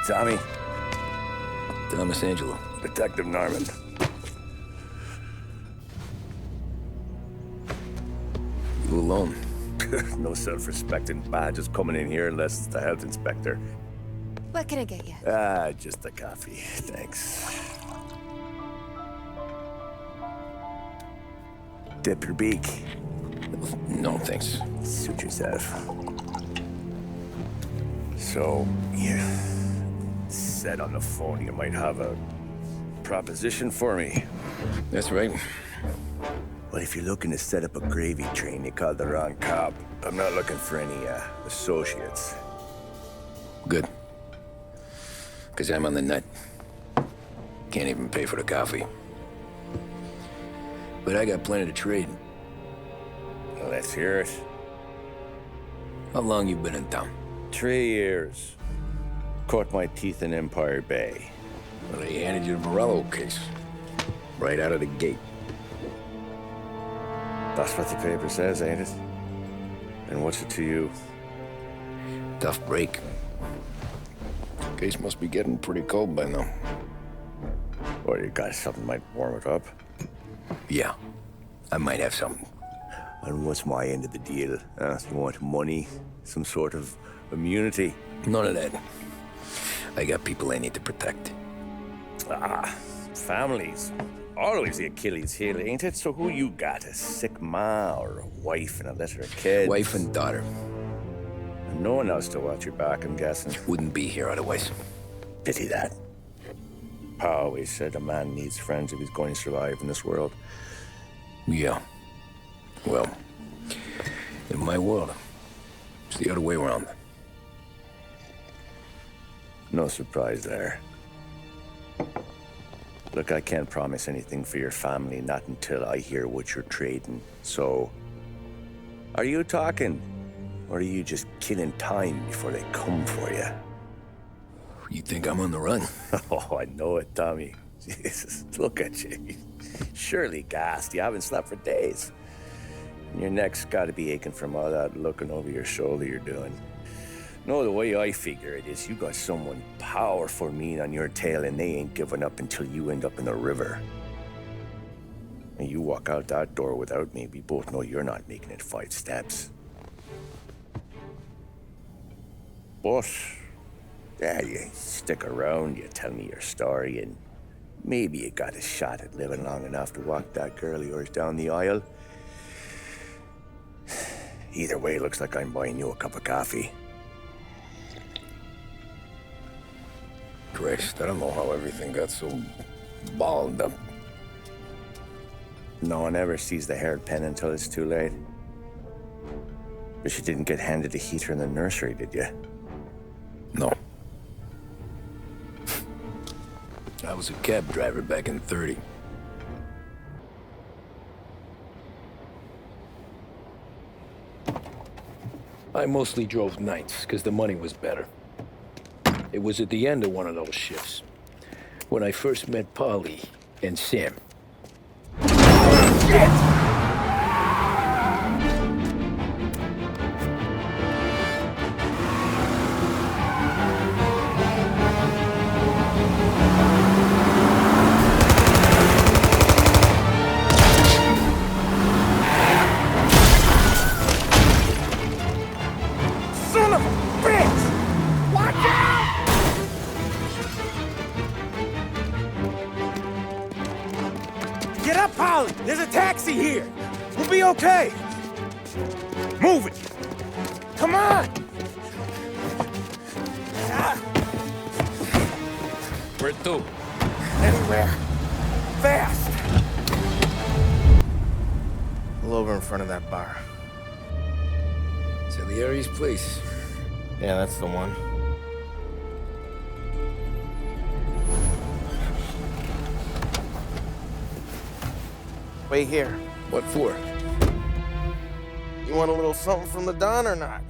Tommy? Thomas Angelo. Detective Norman. You alone? No self-respecting badges coming in here unless it's the health inspector. What can I get you? Just a coffee. Thanks. Dip your beak. No, thanks. Suit yourself. So, you said on the phone you might have a proposition for me. That's right. Well, if you're looking to set up a gravy train, you called the wrong cop. I'm not looking for any, associates. Good. Because I'm on the nut. Can't even pay for the coffee. But I got plenty to trade. Well, let's hear it. How long you been in town? 3 years. Caught my teeth in Empire Bay. Well, they handed you the Morello case. Right out of the gate. That's what the paper says, ain't it? And what's it to you? Tough break. Case must be getting pretty cold by now. Or you got something might warm it up? Yeah, I might have something. And what's my end of the deal? You want money? Some sort of immunity? None of that. I got people I need to protect. Families. Always the Achilles heel, ain't it? So who you got? A sick ma or a wife and a litter of kids? Wife and daughter. And no one else to watch your back, I'm guessing. Wouldn't be here otherwise. Pity that. Pa always said a man needs friends if he's going to survive in this world. Yeah. Well, in my world, it's the other way around. No surprise there. Look, I can't promise anything for your family, not until I hear what you're trading. So, are you talking? Or are you just killing time before they come for you? You think I'm on the run? Oh, I know it, Tommy. Jesus, look at you. Surely gassed. You haven't slept for days. And your neck's got to be aching from all that looking over your shoulder you're doing. No, the way I figure it is you got someone powerful mean on your tail and they ain't giving up until you end up in the river. And you walk out that door without me, we both know you're not making it 5 steps. But, yeah, you stick around, you tell me your story, and maybe you got a shot at living long enough to walk that girl of yours down the aisle. Either way, looks like I'm buying you a cup of coffee. Christ, I don't know how everything got so balled up. No one ever sees the haired pen until it's too late. But you didn't get handed a heater in the nursery, did you? No. I was a cab driver back in '30. I mostly drove nights, because the money was better. It was at the end of one of those shifts, when I first met Polly and Sam. Shit! Get up, Polly! There's a taxi here! We'll be okay! Move it! Come on! Where to? Anywhere. Fast! Pull over in front of that bar. Salieri's place. Yeah, that's the one. Wait here. What for? You want a little something from the Don or not?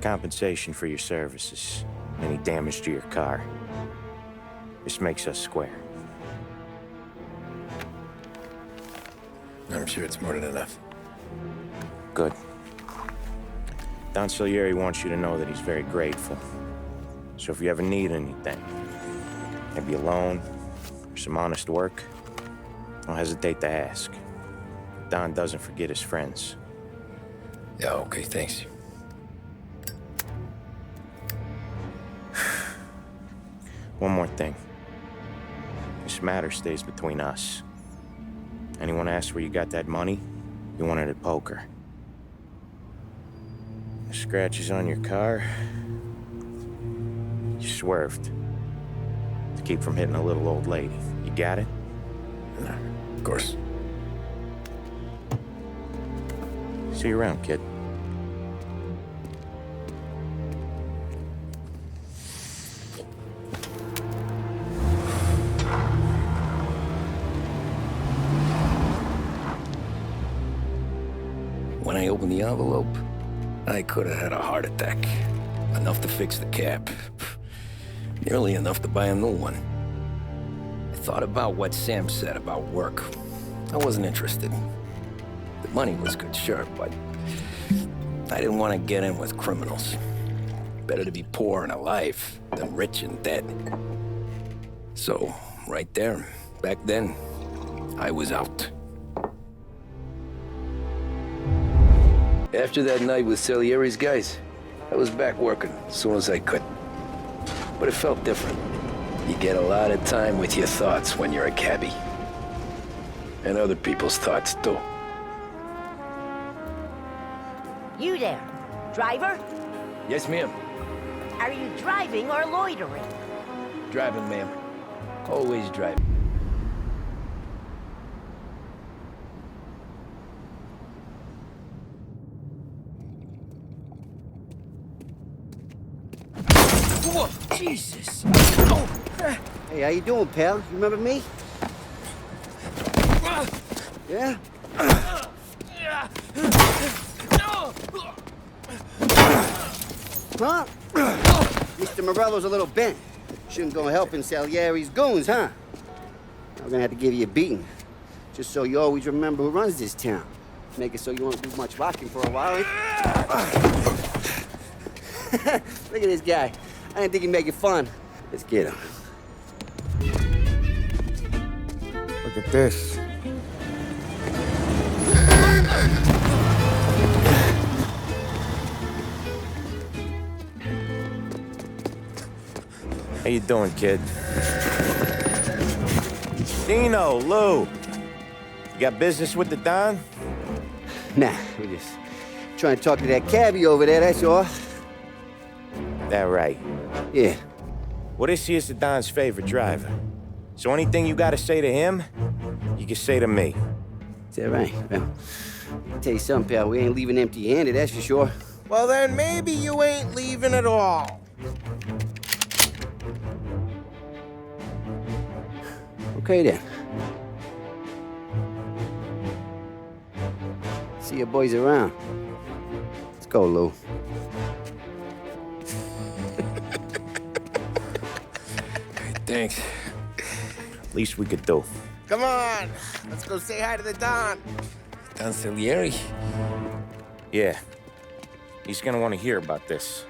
compensation for your services, any damage to your car. This makes us square. I'm sure it's more than enough. Good. Don Salieri wants you to know that he's very grateful. So if you ever need anything, maybe a loan or some honest work, don't hesitate to ask. Don doesn't forget his friends. Yeah, okay, thanks. One more thing. This matter stays between us. Anyone asks where you got that money, you won it at poker. The scratches on your car, you swerved. To keep from hitting a little old lady. You got it? No, of course. See you around, kid. When I opened the envelope, I could have had a heart attack. Enough to fix the cab. Nearly enough to buy a new one. I thought about what Sam said about work. I wasn't interested. The money was good, sure, but I didn't want to get in with criminals. Better to be poor and alive than rich and dead. So, right there, back then, I was out. After that night with Salieri's guys, I was back working as soon as I could. But it felt different. You get a lot of time with your thoughts when you're a cabbie. And other people's thoughts, too. You there, driver? Yes, ma'am. Are you driving or loitering? Driving, ma'am. Always driving. Whoa, Jesus! Hey, how you doing, pal? You remember me? Yeah? Huh? Mr. Morello's a little bent. Shouldn't go helping Salieri's goons, huh? I'm gonna have to give you a beating. Just so you always remember who runs this town. Make it so you won't do much rocking for a while. Look at this guy. I didn't think he'd make it fun. Let's get him. Look at this. How you doing, kid? Dino, Lou. You got business with the Don? Nah, we're just trying to talk to that cabbie over there, that's all. That right. Yeah. Well, this here's the Don's favorite driver. So anything you gotta say to him, you can say to me. Is that right? Well, I'll tell you something, pal. We ain't leaving empty-handed, that's for sure. Well, then maybe you ain't leaving at all. Okay, then. See your boys around. Let's go, Lou. Thanks. Least we could do. Come on, let's go say hi to the Don. Don Salieri? Yeah. He's gonna want to hear about this.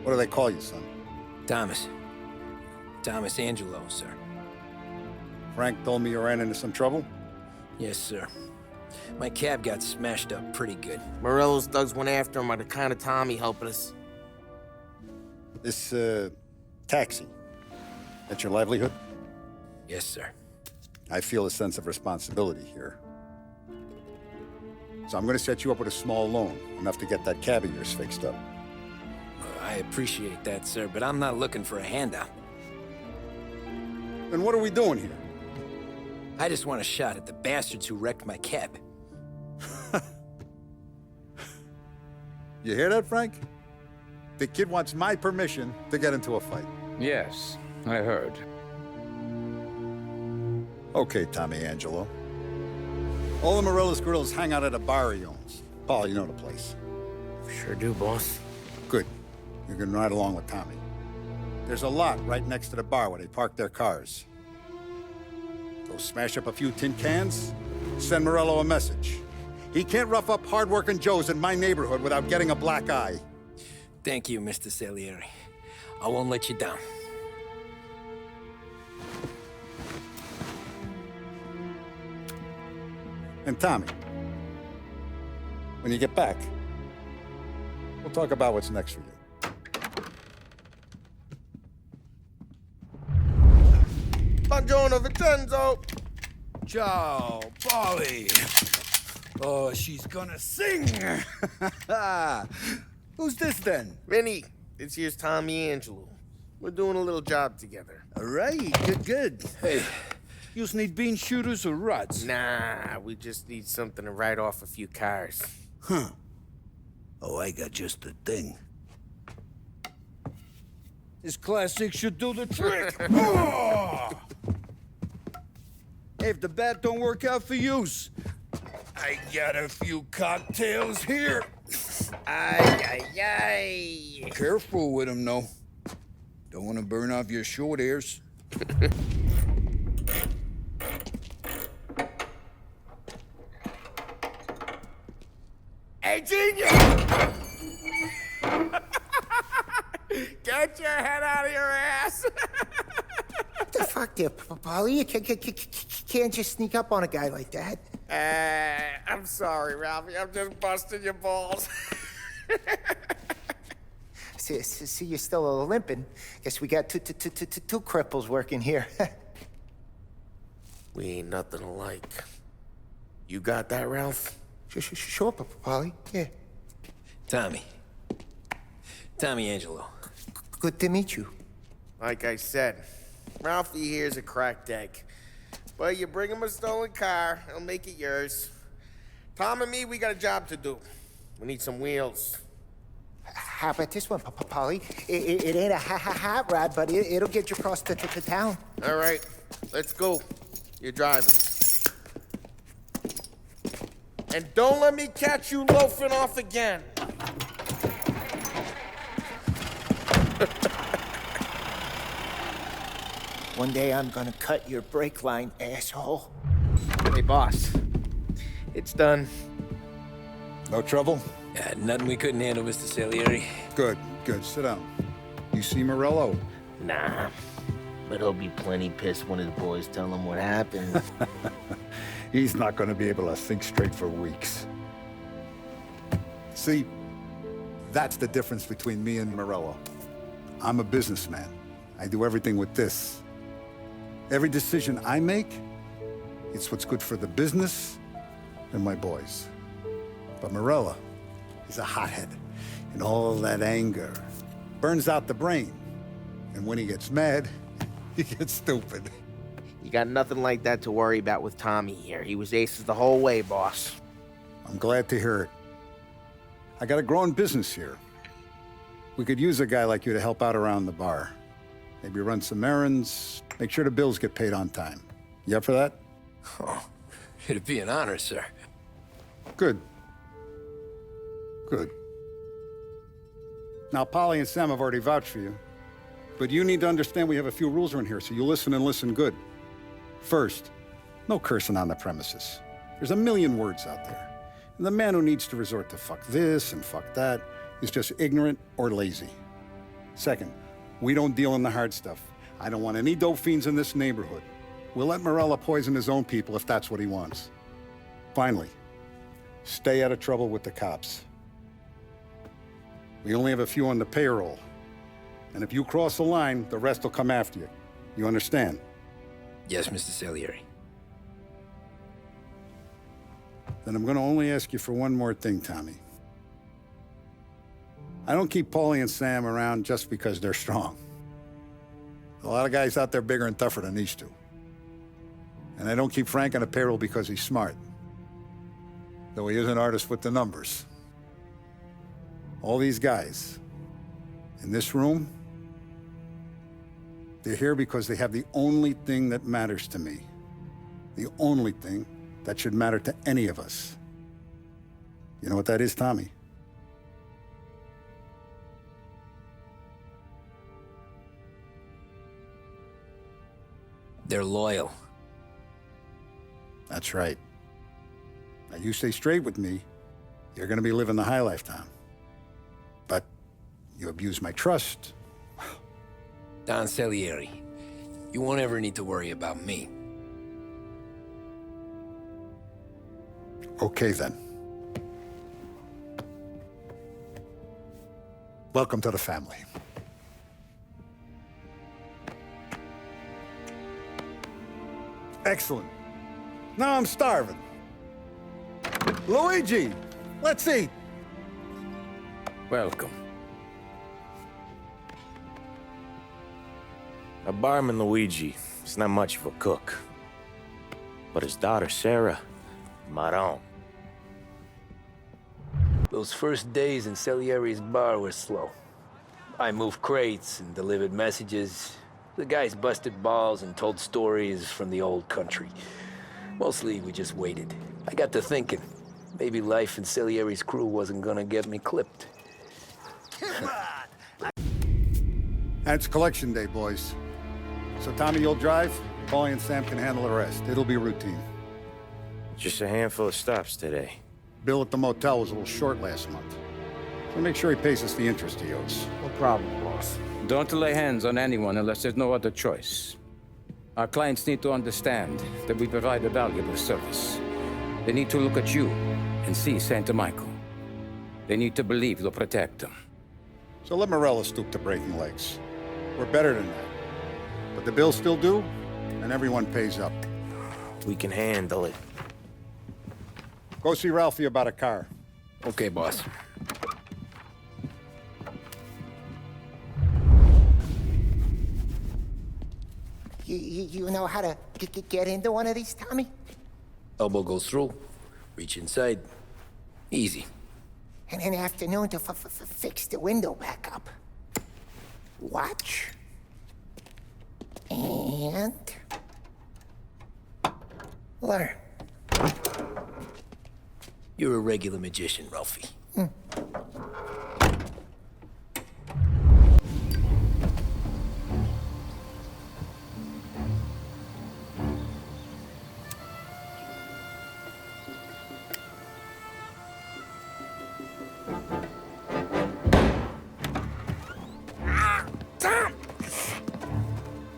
What do they call you, son? Thomas. Thomas Angelo, sir. Frank told me you ran into some trouble? Yes, sir. My cab got smashed up pretty good. Morello's thugs went after him on account of Tommy helping us. This, taxi, that's your livelihood? Yes, sir. I feel a sense of responsibility here. So I'm gonna set you up with a small loan, enough to get that cab of yours fixed up. I appreciate that, sir, but I'm not looking for a handout. Then what are we doing here? I just want a shot at the bastards who wrecked my cab. You hear that, Frank? The kid wants my permission to get into a fight. Yes, I heard. Okay, Tommy Angelo. All the Morella's girls hang out at a bar he owns. Paul, you know the place. Sure do, boss. Good. You can ride along with Tommy. There's a lot right next to the bar where they park their cars. Go smash up a few tin cans, send Morello a message. He can't rough up hard-working Joes in my neighborhood without getting a black eye. Thank you, Mr. Salieri. I won't let you down. And Tommy, when you get back, we'll talk about what's next for you. Buongiorno, Vincenzo. Ciao, Polly. Oh, she's gonna sing. Who's this then? Vinny, this here's Tommy Angelo. We're doing a little job together. All right, good. Hey, you need bean shooters or rods? Nah, we just need something to write off a few cars. Huh. Oh, I got just the thing. This classic should do the trick. Oh! If the bat don't work out for use, I got a few cocktails here. Ay. Careful with them, though. Don't want to burn off your short hairs. Hey, genius! Get your head out of your ass! What the fuck there, Polly? You can't just sneak up on a guy like that. I'm sorry, Ralphie. I'm just busting your balls. See, you're still limping. Guess we got two cripples working here. We ain't nothing alike. You got that, Ralph? Sure, Polly. Yeah. Tommy Angelo. Good to meet you. Like I said, Ralphie here's a cracked egg. But you bring him a stolen car, he'll make it yours. Tom and me, we got a job to do. We need some wheels. How about this one, Polly? It ain't a hot rod, but it'll get you across to town. All right, let's go. You're driving. And don't let me catch you loafing off again. One day I'm gonna cut your brake line, asshole. Hey, boss. It's done. No trouble? Yeah, nothing we couldn't handle, Mr. Salieri. Good. Sit down. You see Morello? Nah, but he'll be plenty pissed when his boys tell him what happened. He's not going to be able to think straight for weeks. See, that's the difference between me and Morello. I'm a businessman. I do everything with this. Every decision I make, it's what's good for the business and my boys. But Morello, he's a hothead, and all that anger burns out the brain. And when he gets mad, he gets stupid. You got nothing like that to worry about with Tommy here. He was aces the whole way, boss. I'm glad to hear it. I got a growing business here. We could use a guy like you to help out around the bar. Maybe run some errands, make sure the bills get paid on time. You up for that? Oh, it'd be an honor, sir. Good. Now, Polly and Sam have already vouched for you. But you need to understand we have a few rules around here, so you listen and listen good. First, no cursing on the premises. There's a million words out there. And the man who needs to resort to fuck this and fuck that is just ignorant or lazy. Second, we don't deal in the hard stuff. I don't want any dope fiends in this neighborhood. We'll let Morello poison his own people if that's what he wants. Finally, stay out of trouble with the cops. We only have a few on the payroll. And if you cross the line, the rest will come after you. You understand? Yes, Mr. Salieri. Then I'm gonna only ask you for one more thing, Tommy. I don't keep Paulie and Sam around just because they're strong. A lot of guys out there bigger and tougher than these two. And I don't keep Frank on a payroll because he's smart. Though he is an artist with the numbers. All these guys in this room, they're here because they have the only thing that matters to me. The only thing that should matter to any of us. You know what that is, Tommy? They're loyal. That's right. Now, you stay straight with me, you're gonna be living the high life, Tom. But you abuse my trust. Don Salieri, you won't ever need to worry about me. Okay, then. Welcome to the family. Excellent. Now I'm starving. Luigi, let's eat. Welcome. Our barman Luigi is not much of a cook. But his daughter Sarah, Maron. Those first days in Salieri's bar were slow. I moved crates and delivered messages. The guys busted balls and told stories from the old country. Mostly, we just waited. I got to thinking, maybe life in Salieri's crew wasn't gonna get me clipped. And it's collection day, boys. So Tommy, you'll drive. Paulie and Sam can handle the rest. It'll be routine. Just a handful of stops today. Bill at the motel was a little short last month. So make sure he pays us the interest he owes. No problem, boss. Don't lay hands on anyone unless there's no other choice. Our clients need to understand that we provide a valuable service. They need to look at you and see Santa Michael. They need to believe you'll protect them. So let Morella stoop to breaking legs. We're better than that. But the bill's still due, and everyone pays up. We can handle it. Go see Ralphie about a car. Okay, boss. You know how to get into one of these, Tommy? Elbow goes through, reach inside. Easy. And an afternoon to fix the window back up. Watch. And... learn. You're a regular magician, Ralphie.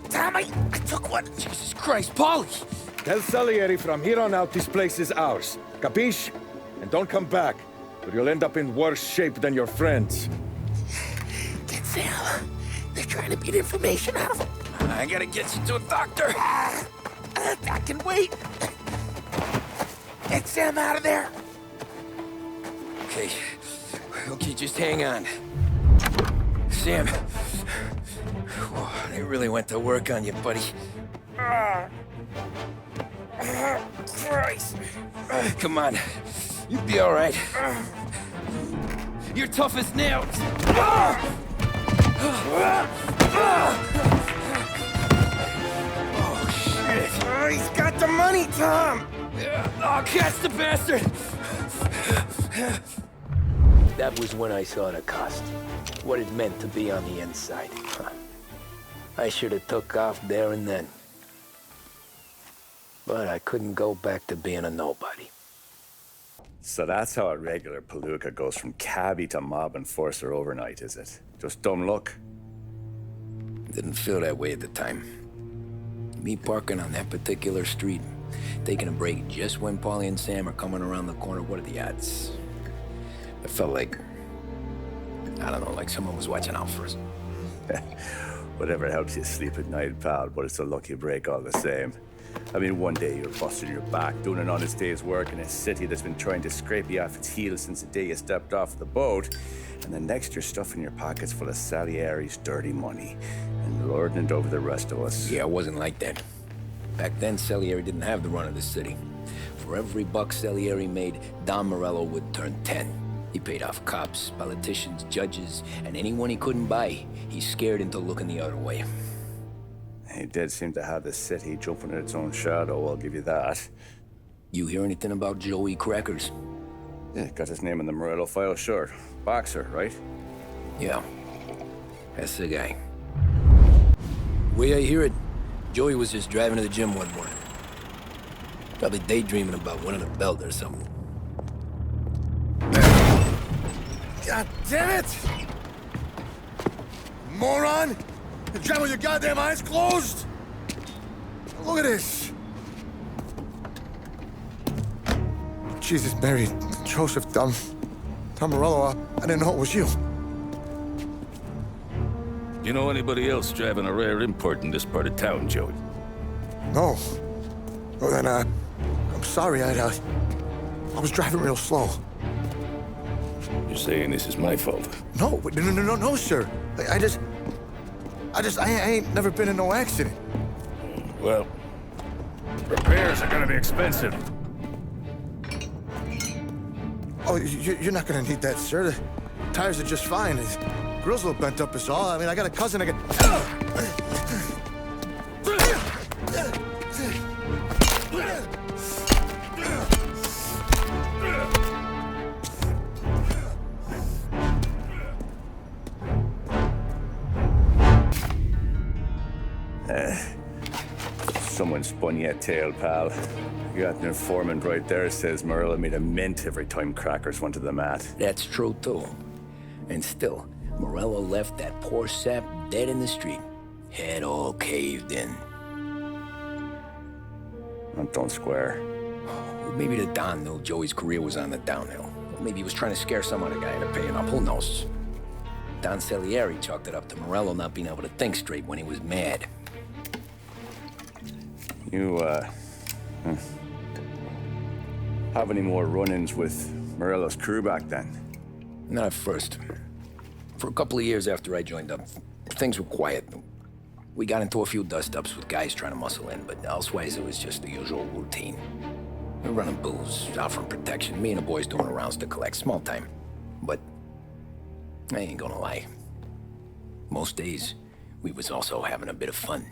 Tommy, I took one. Jesus Christ, Paulie! Tell Salieri from here on out this place is ours. Capiche? And don't come back, or you'll end up in worse shape than your friends. Get Sam. They're trying to beat information out of him. I gotta get you to a doctor. I can wait. Get Sam out of there. Okay, just hang on. Sam, they really went to work on you, buddy. Christ! Come on, you'll be all right. You're tough as nails. Oh, shit. Oh, he's got the money, Tom! Oh, catch the bastard! That was when I saw the cost. What it meant to be on the inside. I should have took off there and then. But I couldn't go back to being a nobody. So that's how a regular palooka goes from cabbie to mob enforcer overnight, is it? Just dumb luck? Didn't feel that way at the time. Me parking on that particular street, taking a break just when Paulie and Sam are coming around the corner, what are the odds? It felt like, I don't know, like someone was watching out for us. Whatever helps you sleep at night, pal, but it's a lucky break all the same. I mean, one day you're busting your back, doing an honest day's work in a city that's been trying to scrape you off its heels since the day you stepped off the boat, and the next you're stuffing your pockets full of Salieri's dirty money and lording it over the rest of us. Yeah, it wasn't like that. Back then, Salieri didn't have the run of the city. For every buck Salieri made, Don Morello would turn 10. He paid off cops, politicians, judges, and anyone he couldn't buy, he scared into looking the other way. He did seem to have the city jumping at its own shadow, I'll give you that. You hear anything about Joey Crackers? Yeah, got his name in the Morello file, sure. Boxer, right? Yeah, that's the guy. The way I hear it, Joey was just driving to the gym one morning. Probably daydreaming about winning a belt or something. God damn it! Moron! You're driving with your goddamn eyes closed! Look at this! Jesus, Mary, Joseph, Tom Morello, I didn't know it was you. You know anybody else driving a rare import in this part of town, Joey? No. Well, then, I'm sorry, I was driving real slow. You're saying this is my fault? No, no, sir. I ain't never been in no accident. Well, repairs are gonna be expensive. Oh, you're not gonna need that, sir. The tires are just fine. The grill's a little bent up is all. I mean, I got a cousin I can... Someone spun you a tail, pal. You got an informant right there says Morello made a mint every time Crackers went to the mat. That's true, too. And still, Morello left that poor sap dead in the street. Head all caved in. That don't square. Well, maybe the Don knew Joey's career was on the downhill. Or maybe he was trying to scare some other guy into paying up. Who knows? Don Salieri chalked it up to Morello not being able to think straight when he was mad. You, have any more run-ins with Morello's crew back then? Not at first. For a couple of years after I joined up, things were quiet. We got into a few dust-ups with guys trying to muscle in, but elsewise it was just the usual routine. We were running booze, offering protection, me and the boys doing the rounds to collect, small time. But I ain't gonna lie. Most days, we was also having a bit of fun.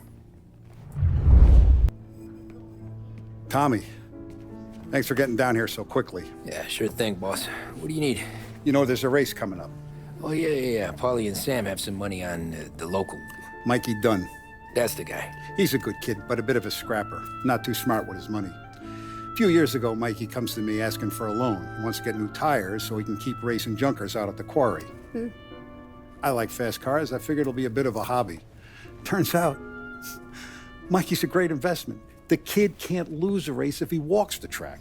Tommy, thanks for getting down here so quickly. Yeah, sure thing, boss. What do you need? You know, there's a race coming up. Oh, yeah. Paulie and Sam have some money on the local. Mikey Dunn. That's the guy. He's a good kid, but a bit of a scrapper. Not too smart with his money. A few years ago, Mikey comes to me asking for a loan. He wants to get new tires so he can keep racing junkers out at the quarry. I like fast cars. I figured it'll be a bit of a hobby. Turns out, Mikey's a great investment. The kid can't lose a race if he walks the track.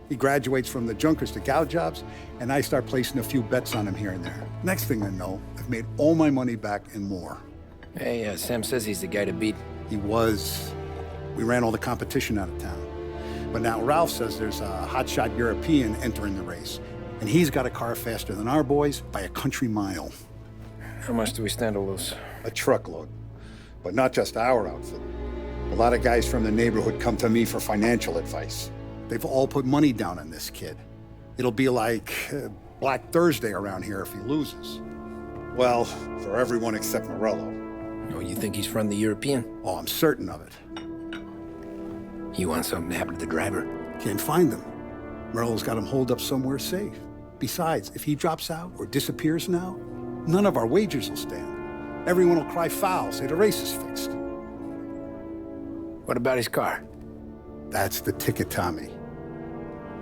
He graduates from the junkers to gal jobs, and I start placing a few bets on him here and there. Next thing I know, I've made all my money back and more. Hey, Sam says he's the guy to beat. He was. We ran all the competition out of town. But now Ralph says there's a hotshot European entering the race, and he's got a car faster than our boys by a country mile. How much do we stand to lose? A truckload. But not just our outfit. A lot of guys from the neighborhood come to me for financial advice. They've all put money down on this kid. It'll be like Black Thursday around here if he loses. Well, for everyone except Morello. Oh, you think he's from the European? Oh, I'm certain of it. You want something to happen to the driver? Can't find him. Morello's got him holed up somewhere safe. Besides, if he drops out or disappears now, none of our wagers will stand. Everyone will cry foul, say the race is fixed. What about his car? That's the ticket, Tommy.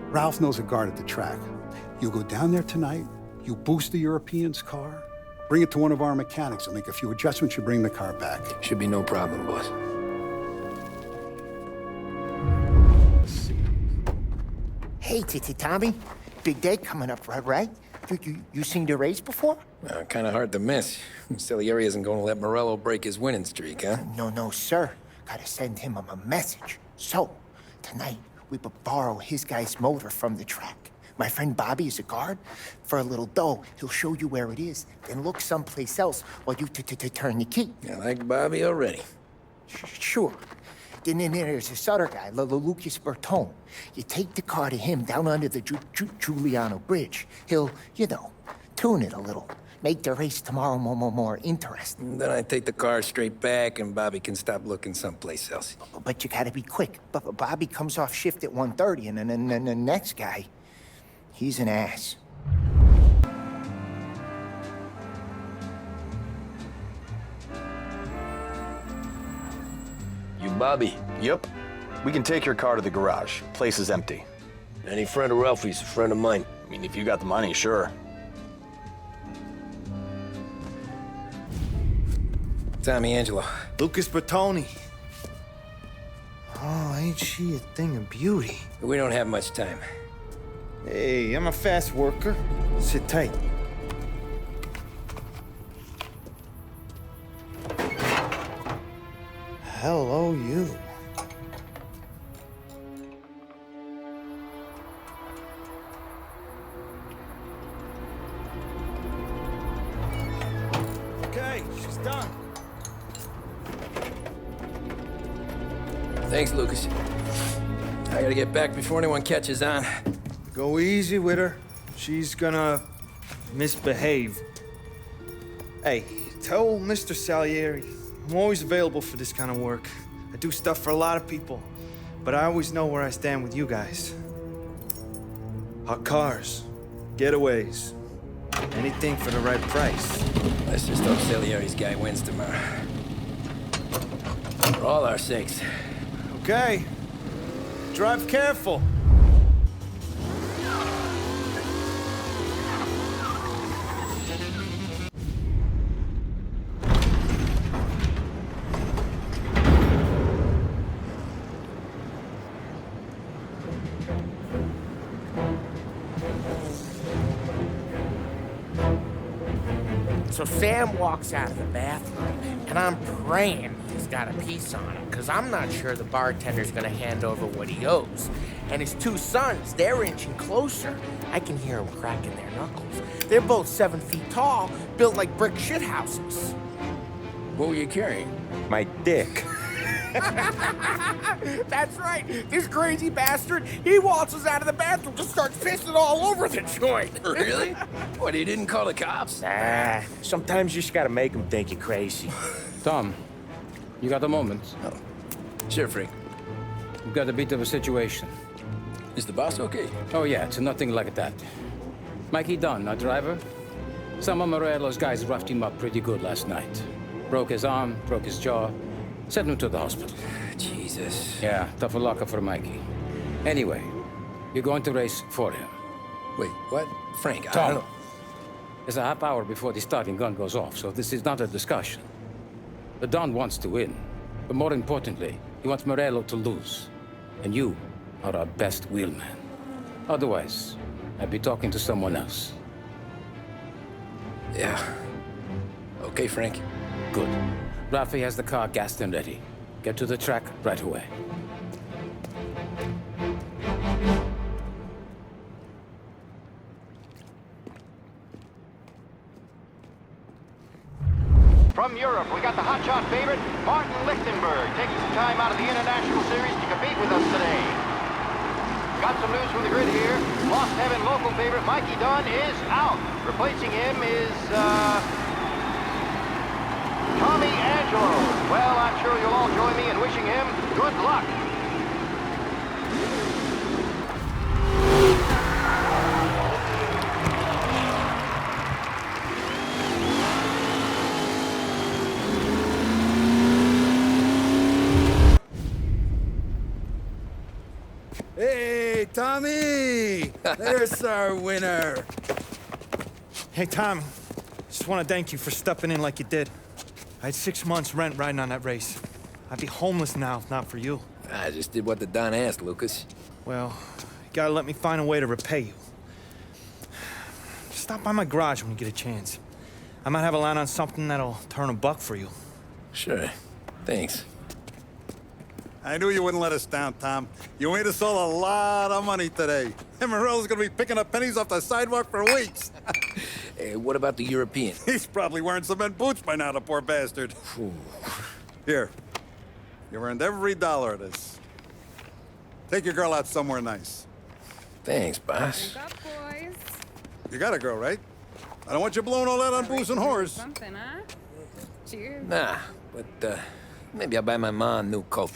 Ralph knows a guard at the track. You go down there tonight, you boost the European's car, bring it to one of our mechanics, and make a few adjustments, you bring the car back. Should be no problem, boss. Hey, Tommy. Big day coming up, right? You seen the race before? Kind of hard to miss. Salieri isn't going to let Morello break his winning streak, huh? No, sir. Gotta send him a message. So, tonight, we borrow his guy's motor from the track. My friend Bobby is a guard. For a little dough, he'll show you where it is, then look someplace else while you turn the key. I like Bobby already. Sure. Then there's this other guy, Lucas Bertone. You take the car to him down under the Giuliano Bridge. He'll, you know, tune it a little. Make the race tomorrow more interesting. Then I take the car straight back, and Bobby can stop looking someplace else. But you gotta be quick. Bobby comes off shift at 1:30, and then the next guy, he's an ass. You Bobby? Yep. We can take your car to the garage. Place is empty. Any friend of Ralphie's a friend of mine. I mean, if you got the money, sure. Tommy, Angelo. Lucas Bertone. Oh, ain't she a thing of beauty? We don't have much time. Hey, I'm a fast worker. Sit tight. Hello, you. Okay, she's done. Thanks, Lucas. I gotta get back before anyone catches on. Go easy with her. She's gonna misbehave. Hey, tell Mr. Salieri I'm always available for this kind of work. I do stuff for a lot of people, but I always know where I stand with you guys. Hot cars, getaways, anything for the right price. Let's just hope Salieri's guy wins tomorrow. For all our sakes. Okay. Drive careful. So Sam walks out of the bathroom, and I'm praying he's got a piece on him, because I'm not sure the bartender's gonna hand over what he owes. And his two sons, they're inching closer. I can hear them cracking their knuckles. They're both 7 feet tall, built like brick shithouses. What were you carrying? My dick. That's right. This crazy bastard, he waltzes out of the bathroom, just starts pissing all over the joint. Really? What, he didn't call the cops? Nah, sometimes you just gotta make them think you're crazy. Tom, you got a moment? Oh. Sure, Frank. We've got a bit of a situation. Is the boss okay? Oh, yeah, it's nothing like that. Mikey Dunn, our driver. Some of Morello's guys roughed him up pretty good last night. Broke his arm, broke his jaw. Sent him to the hospital. Jesus. Yeah, tough luck for Mikey. Anyway, you're going to race for him. Wait, what? Frank, Tom, I don't know. It's a half hour before the starting gun goes off, so this is not a discussion. The Don wants to win, but more importantly, he wants Morello to lose. And you are our best wheelman. Otherwise, I'd be talking to someone else. Yeah. Okay, Frank. Good. Rafi has the car gassed and ready. Get to the track right away. From Europe, we got the hotshot favorite, Martin Lichtenberg, taking some time out of the International Series to compete with us today. Got some news from the grid here. Lost Heaven local favorite Mikey Dunn is out. Replacing him is, Tommy Angelo. Well, I'm sure you'll all join me in wishing him good luck. Hey, Tommy! There's our winner. Hey, Tommy. Just want to thank you for stepping in like you did. I had 6 months rent riding on that race. I'd be homeless now if not for you. I just did what the Don asked, Lucas. Well, you gotta let me find a way to repay you. Stop by my garage when you get a chance. I might have a line on something that'll turn $1 for you. Sure. Thanks. I knew you wouldn't let us down, Tom. You made us all a lot of money today. And Morello's gonna be picking up pennies off the sidewalk for weeks. Hey, what about the European? He's probably wearing cement boots by now, the poor bastard. Here. You earned every dollar of this. Take your girl out somewhere nice. Thanks, boss. Wake up, boys. You got a girl, right? I don't want you blowing all that on booze and whores. Something, huh? Cheers. Nah, but maybe I'll buy my mom a new coat.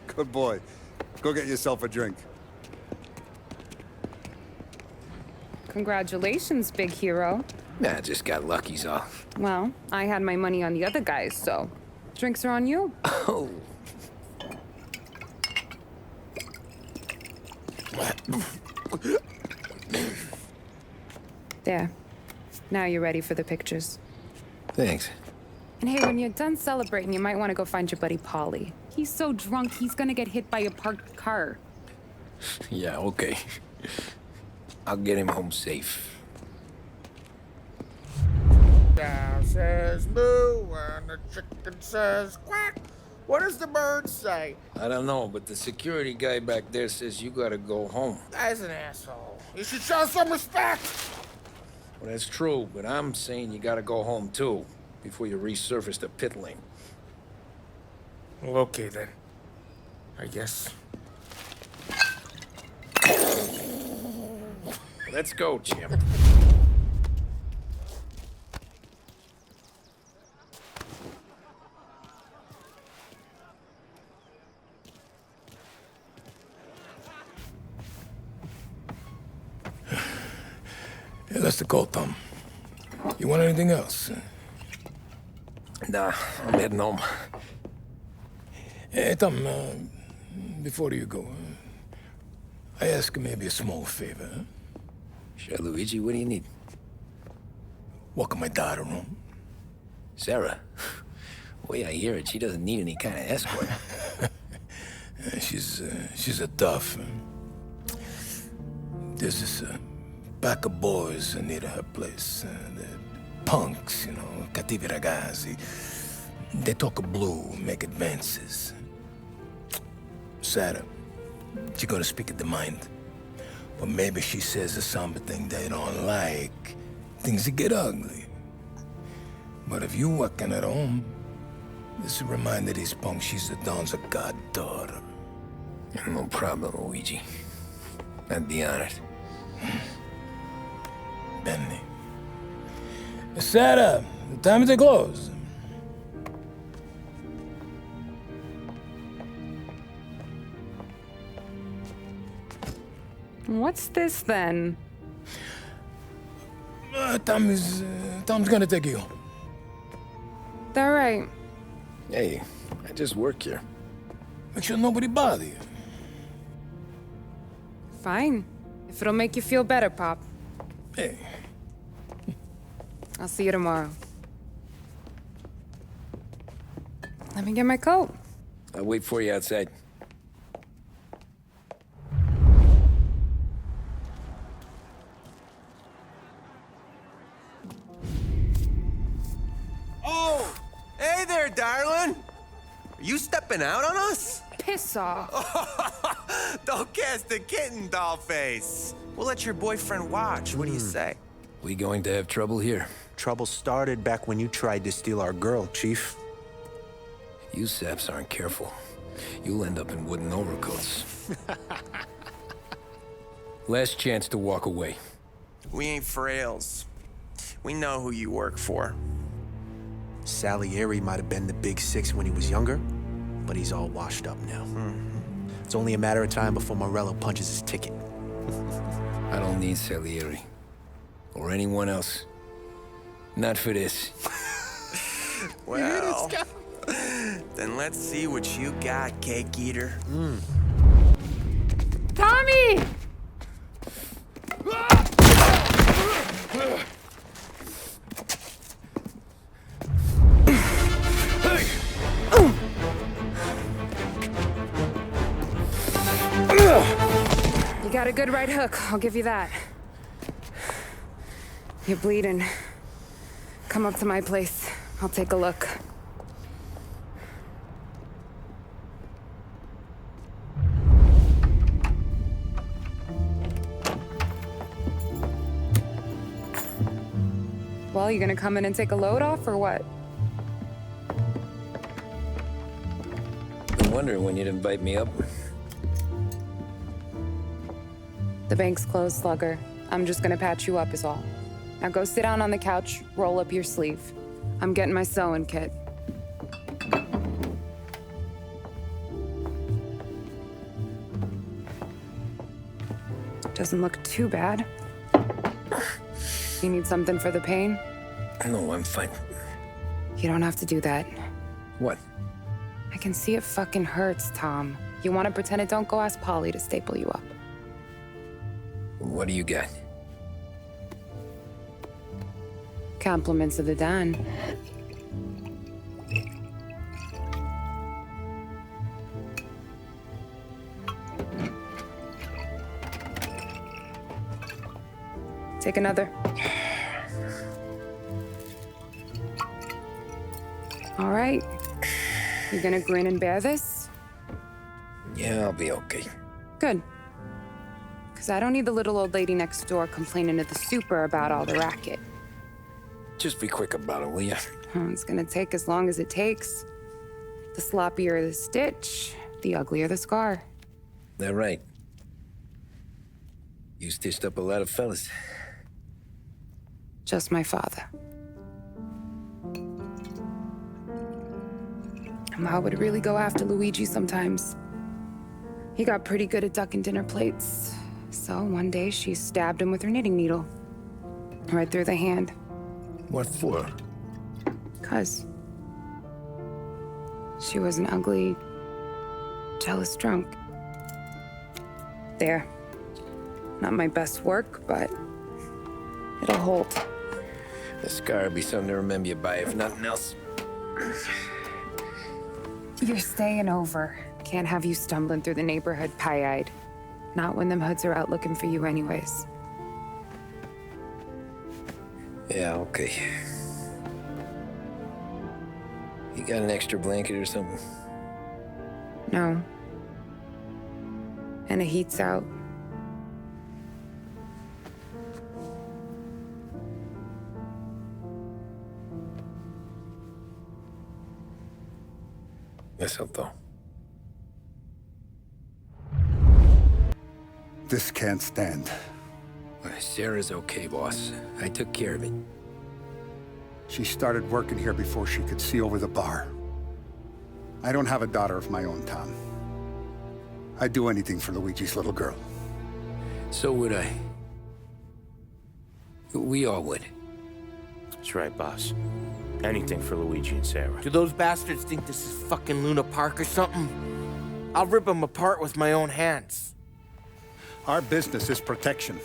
Good boy. Go get yourself a drink. Congratulations, big hero. Nah, just got lucky's all. Well, I had my money on the other guys, so drinks are on you. Oh. There. Now you're ready for the pictures. Thanks. And hey, when you're done celebrating, you might want to go find your buddy Paulie. He's so drunk, he's gonna get hit by a parked car. Yeah, okay. I'll get him home safe. Cow says moo and the chicken says quack. What does the bird say? I don't know, but the security guy back there says you gotta go home. Guy's an asshole. You should show some respect. Well, that's true, but I'm saying you gotta go home too, before you resurface the pit lane. Well, okay then. I guess. Let's go, Jim. Yeah, that's the call, Tom. You want anything else? Nah, I'm heading home. Hey, Tom, before you go, I ask maybe a small favor. Huh? Sure, Luigi, what do you need? Welcome my daughter home. Sarah? The way I hear it, she doesn't need any kind of escort. She's a tough. There's this pack of boys near her place. They're punks, you know, cattivi ragazzi. They talk blue, make advances. Sarah, she gonna speak at the mind. But maybe she says something they don't like. Things get ugly. But if you working at home, this will remind these punks she's the Don's goddaughter. No problem, Luigi. I'd be honored. Benny. Sarah, time to close. What's this then? Tom's gonna take you home. All right. Hey, I just work here. Make sure nobody bother you. Fine. If it'll make you feel better, Pop. Hey. I'll see you tomorrow. Let me get my coat. I'll wait for you outside. Oh! Hey there, darling! Are you stepping out on us? Piss off. Don't cast a kitten, dollface. We'll let your boyfriend watch. What do you say? We going to have trouble here? Trouble started back when you tried to steal our girl, Chief. You saps aren't careful. You'll end up in wooden overcoats. Last chance to walk away. We ain't frails. We know who you work for. Salieri might have been the big six when he was younger, but he's all washed up now. It's only a matter of time before Morello punches his ticket. I don't need Salieri. Or anyone else. Not for this. Well, then let's see what you got, cake eater. Tommy! You got a good right hook, I'll give you that. You're bleeding. Come up to my place. I'll take a look. Well, you gonna come in and take a load off, or what? wondering when you'd invite me up. The bank's closed, Slugger. I'm just gonna patch you up is all. Now go sit down on the couch, roll up your sleeve. I'm getting my sewing kit. Doesn't look too bad. You need something for the pain? No, I'm fine. You don't have to do that. What? I can see it fucking hurts, Tom. You want to pretend it? Don't go ask Polly to staple you up. What do you got? Compliments of the Don. Take another. All right. You gonna grin and bear this? Yeah, I'll be okay. Good. Because I don't need the little old lady next door complaining to the super about all the racket. Just be quick about it, will ya? It's gonna take as long as it takes. The sloppier the stitch, the uglier the scar. That right. You stitched up a lot of fellas. Just my father. Ma would really go after Luigi sometimes. He got pretty good at ducking dinner plates. So one day she stabbed him with her knitting needle. Right through the hand. What for? 'Cause she was an ugly, jealous drunk. There. Not my best work, but it'll hold. The scar'll be something to remember you by, if nothing else. You're staying over. Can't have you stumbling through the neighborhood pie-eyed. Not when them hoods are out looking for you anyways. Yeah, okay. You got an extra blanket or something? No. And the heat's out. Eso todo. This can't stand. Sarah's okay, boss. I took care of it. She started working here before she could see over the bar. I don't have a daughter of my own, Tom. I'd do anything for Luigi's little girl. So would I. We all would. That's right, boss. Anything for Luigi and Sarah. Do those bastards think this is fucking Luna Park or something? I'll rip them apart with my own hands. Our business is protection.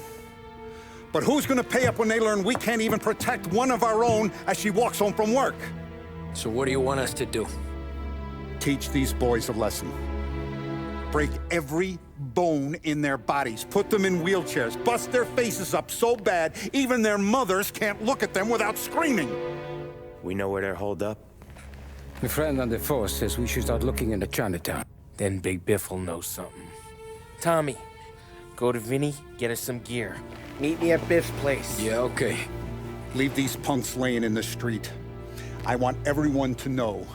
But who's gonna pay up when they learn we can't even protect one of our own as she walks home from work? So what do you want us to do? Teach these boys a lesson. Break every bone in their bodies, put them in wheelchairs, bust their faces up so bad even their mothers can't look at them without screaming. We know where they're holed up? My friend on the force says we should start looking into Chinatown. Then Big Biff will know something. Tommy, go to Vinny, get us some gear. Meet me at Biff's place. Yeah, okay. Leave these punks laying in the street. I want everyone to know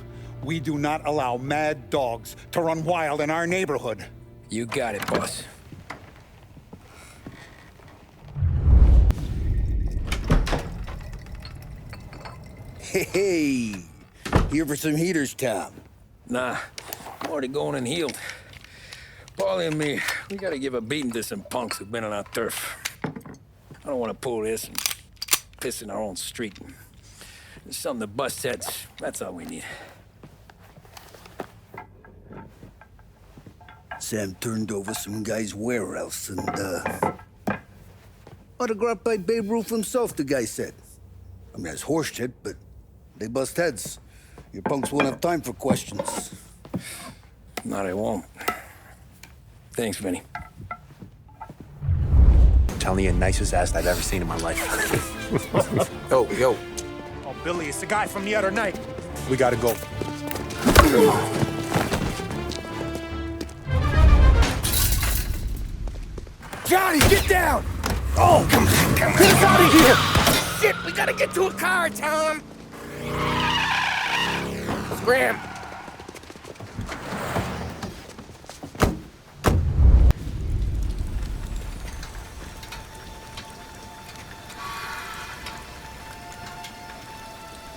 we do not allow mad dogs to run wild in our neighborhood. You got it, boss. Hey, here for some heaters, Tom? Nah, I'm already going and healed. Paulie and me, we gotta give a beating to some punks who've been on our turf. I don't want to pull this and piss in our own street. There's something to bust heads. That's all we need. Sam turned over some guy's warehouse and, autographed by Babe Ruth himself, the guy said. I mean, that's horse shit, but they bust heads. Your punks won't have time for questions. No, they won't. Thanks, Vinny. Telling you, nicest ass I've ever seen in my life. Yo. Oh, Billy, it's the guy from the other night. We gotta go. Johnny, get down! Oh, come on. Get us out of here! Shit, we gotta get to a car, Tom! Scram!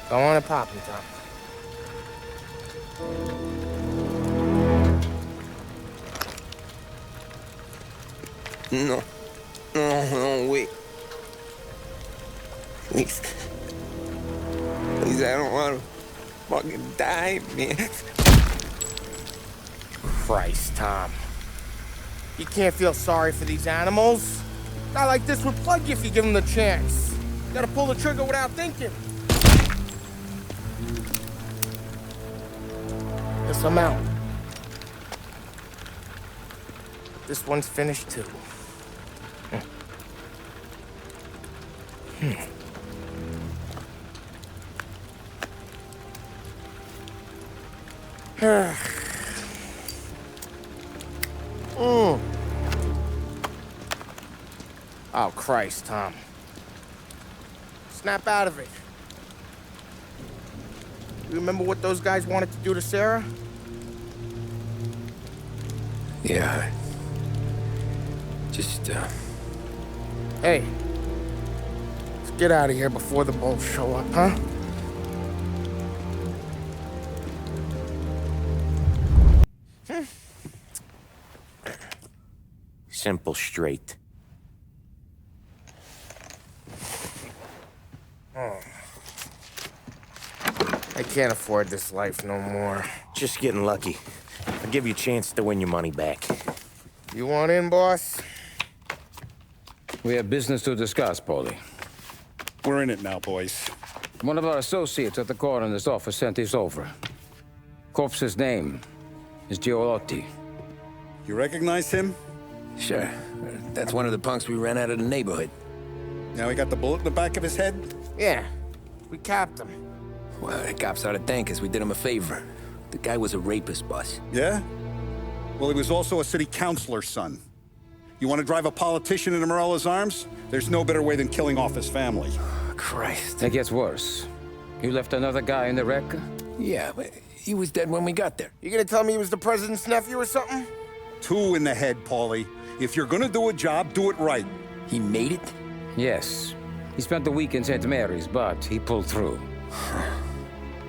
Go on and pop him, Tom. No. No, wait. Please. Please, I don't want to fucking die, man. Christ, Tom. You can't feel sorry for these animals. A guy like this would plug you if you give him the chance. You gotta pull the trigger without thinking. Guess I'm out. This one's finished too. Oh, Christ, Tom. Snap out of it. You remember what those guys wanted to do to Sarah? Yeah. Just, Hey. Let's get out of here before the bulls show up, huh? Simple, straight. I can't afford this life no more. Just getting lucky. I'll give you a chance to win your money back. You want in, boss? We have business to discuss, Paulie. We're in it now, boys. One of our associates at the coroner's office sent this over. Corpse's name is Giolotti. You recognize him? Sure. That's one of the punks we ran out of the neighborhood. Now he got the bullet in the back of his head? Yeah. We capped him. Well, the cops ought to thank us. We did him a favor. The guy was a rapist, boss. Yeah? Well, he was also a city councilor's son. You want to drive a politician into Morella's arms? There's no better way than killing off his family. Oh, Christ. It gets worse. You left another guy in the wreck? Yeah, but he was dead when we got there. You gonna tell me he was the president's nephew or something? 2 in the head, Paulie. If you're gonna do a job, do it right. He made it? Yes. He spent the week in St. Mary's, but he pulled through.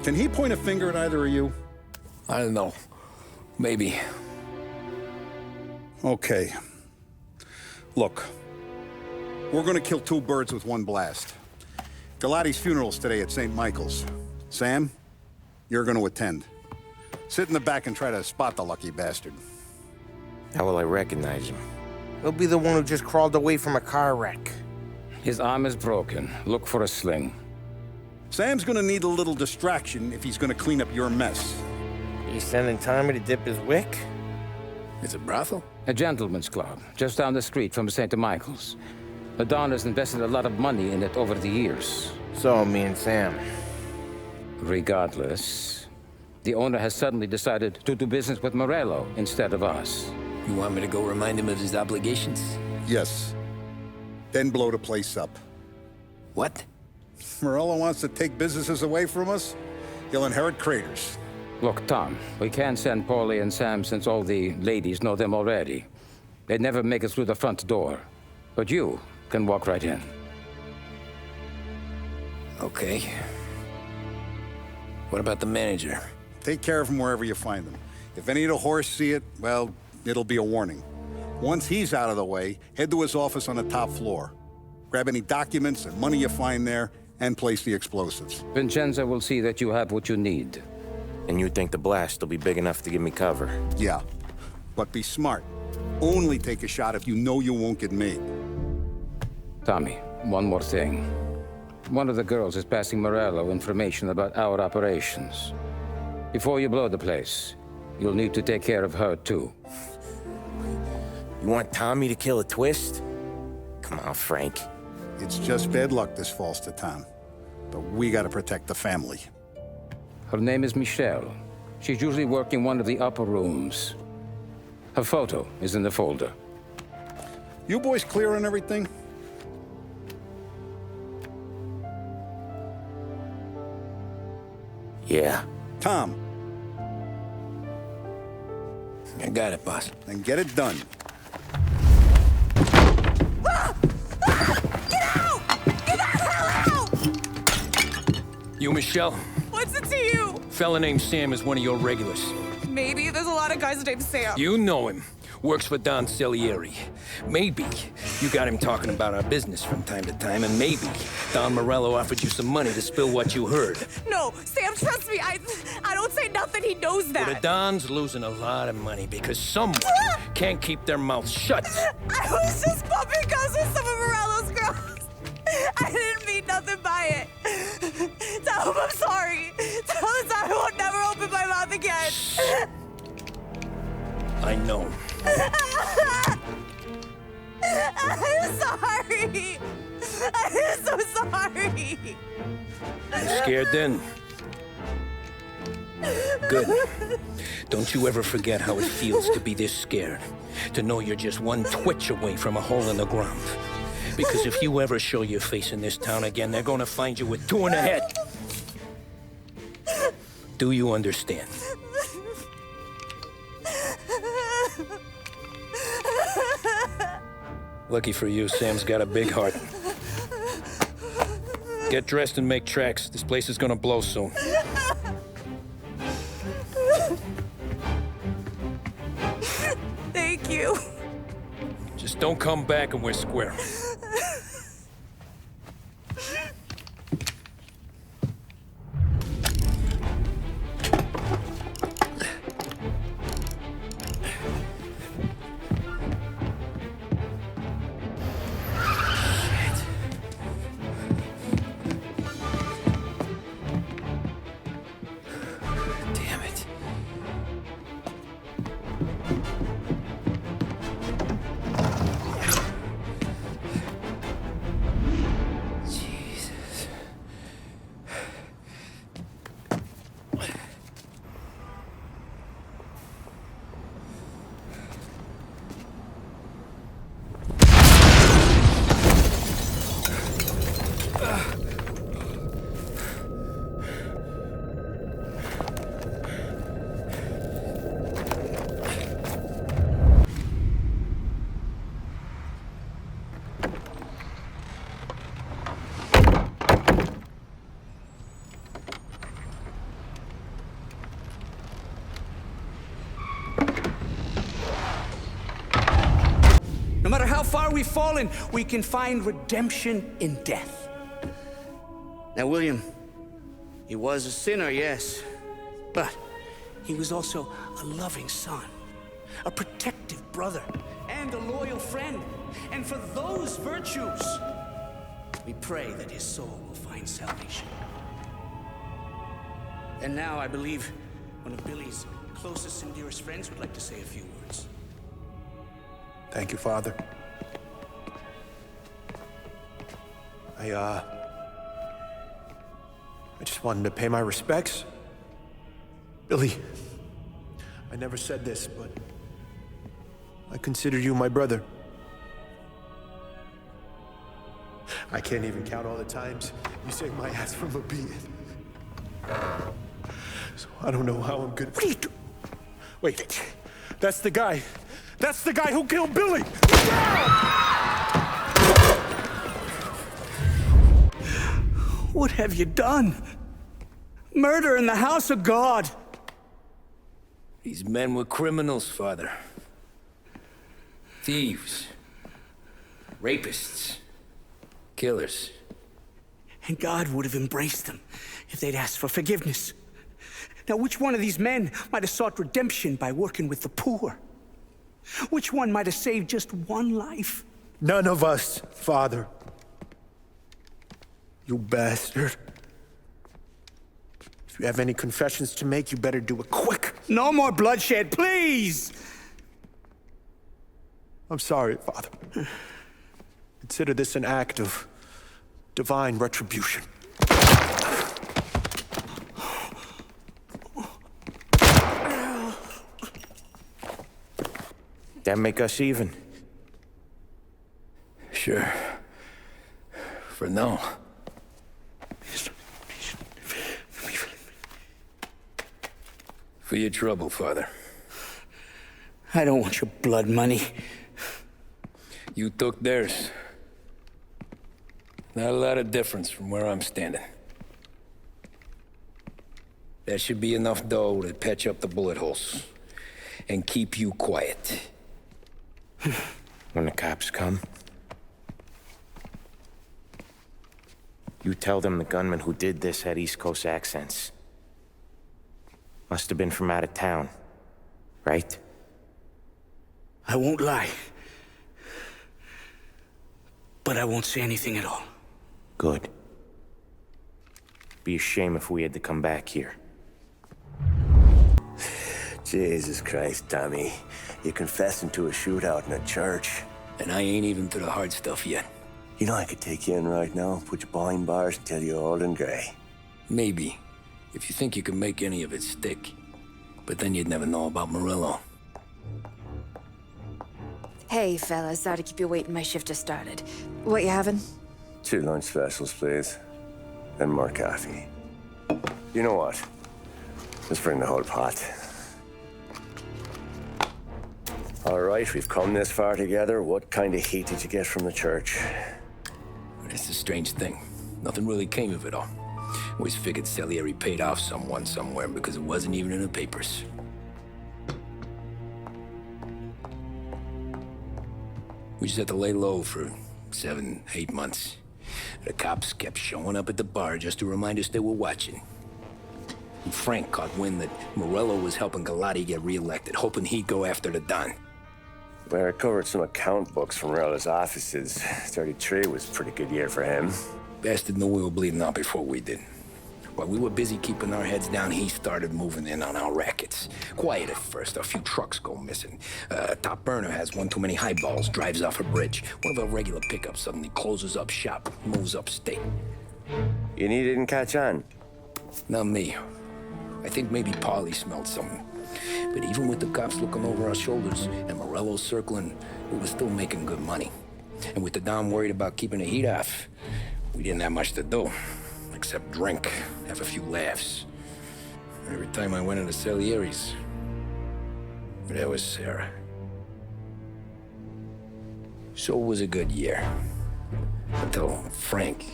Can he point a finger at either of you? I don't know. Maybe. Okay. Look. We're gonna kill 2 birds with 1 blast. Galati's funeral's today at St. Michael's. Sam, you're gonna attend. Sit in the back and try to spot the lucky bastard. How will I recognize him? He'll be the one who just crawled away from a car wreck. His arm is broken. Look for a sling. Sam's gonna need a little distraction if he's gonna clean up your mess. Are you sending Tommy to dip his wick? It's a brothel? A gentleman's club, just down the street from St. Michael's. The Don has invested a lot of money in it over the years. So, me and Sam. Regardless, the owner has suddenly decided to do business with Morello instead of us. You want me to go remind him of his obligations? Yes. Then blow the place up. What? Morello wants to take businesses away from us? He'll inherit craters. Look, Tom, we can't send Paulie and Sam since all the ladies know them already. They'd never make it through the front door. But you can walk right in. Okay. What about the manager? Take care of him wherever you find him. If any of the horse see it, well, it'll be a warning. Once he's out of the way, head to his office on the top floor. Grab any documents and money you find there, and place the explosives. Vincenzo will see that you have what you need. And you think the blast will be big enough to give me cover? Yeah. But be smart. Only take a shot if you know you won't get made. Tommy, one more thing. One of the girls is passing Morello information about our operations. Before you blow the place, you'll need to take care of her, too. You want Tommy to kill a twist? Come on, Frank. It's just bad luck this falls to Tom. But we gotta protect the family. Her name is Michelle. She's usually working one of the upper rooms. Her photo is in the folder. You boys clear on everything? Yeah. Tom. I got it, boss. Then get it done. You, Michelle? What's it to you? Fella named Sam is one of your regulars. Maybe there's a lot of guys named Sam. You know him. Works for Don Salieri. Maybe you got him talking about our business from time to time, and maybe Don Morello offered you some money to spill what you heard. No, Sam, trust me. I don't say nothing. He knows that. Well, the Don's losing a lot of money because someone can't keep their mouth shut. I was just bumping guns with some of Morello's girls. I didn't mean nothing by it. Tell him I'm sorry. Tell him I won't never open my mouth again. I know. I'm sorry. I'm so sorry. You scared then? Good. Don't you ever forget how it feels to be this scared. To know you're just one twitch away from a hole in the ground. Because if you ever show your face in this town again, they're gonna find you with 2 in the head. Do you understand? Lucky for you, Sam's got a big heart. Get dressed and make tracks. This place is gonna blow soon. Thank you. Just don't come back and we're square. No matter how far we've fallen, we can find redemption in death. Now, William, he was a sinner, yes. But he was also a loving son, a protective brother, and a loyal friend. And for those virtues, we pray that his soul will find salvation. And now I believe one of Billy's closest and dearest friends would like to say a few words. Thank you, Father. I just wanted to pay my respects. Billy, I never said this, but I consider you my brother. I can't even count all the times you saved my ass from a beating. So I don't know how I'm good. What are you doing? Wait, that's the guy. That's the guy who killed Billy! What have you done? Murder in the house of God! These men were criminals, Father. Thieves. Rapists. Killers. And God would have embraced them if they'd asked for forgiveness. Now, which one of these men might have sought redemption by working with the poor? Which one might have saved just one life? None of us, Father. You bastard. If you have any confessions to make, you better do it quick. No more bloodshed, please! I'm sorry, Father. Consider this an act of divine retribution. That make us even? Sure. For now. For your trouble, Father. I don't want your blood money. You took theirs. Not a lot of difference from where I'm standing. That should be enough dough to patch up the bullet holes. And keep you quiet. When the cops come, you tell them the gunman who did this had East Coast accents. Must have been from out of town, right? I won't lie. But I won't say anything at all. Good. Be a shame if we had to come back here. Jesus Christ, Tommy. You're confessing to a shootout in a church. And I ain't even to the hard stuff yet. You know I could take you in right now, put you behind bars and tell you old and grey. Maybe. If you think you can make any of it stick. But then you'd never know about Morello. Hey, fellas. Sorry to keep you waiting. My shift just started. What you having? 2 lunch specials, please. And more coffee. You know what? Let's bring the whole pot. All right, we've come this far together. What kind of heat did you get from the church? It's a strange thing. Nothing really came of it all. Always figured Salieri paid off someone somewhere because it wasn't even in the papers. We just had to lay low for 7, 8 months. The cops kept showing up at the bar just to remind us they were watching. And Frank caught wind that Morello was helping Galati get reelected, hoping he'd go after the Don. Well, I recovered some account books from Morello's offices. 33 was a pretty good year for him. Bastard knew we were bleeding out before we did. While we were busy keeping our heads down, he started moving in on our rackets. Quiet at first, a few trucks go missing. Top burner has one too many highballs, drives off a bridge. One of our regular pickups suddenly closes up shop, moves upstate. And he didn't catch on? Not me. I think maybe Paulie smelled something. But even with the cops looking over our shoulders and Morello circling, we were still making good money. And with the Don worried about keeping the heat off, we didn't have much to do. Except drink, have a few laughs. Every time I went into Salieri's, there was Sarah. So it was a good year. Until Frank.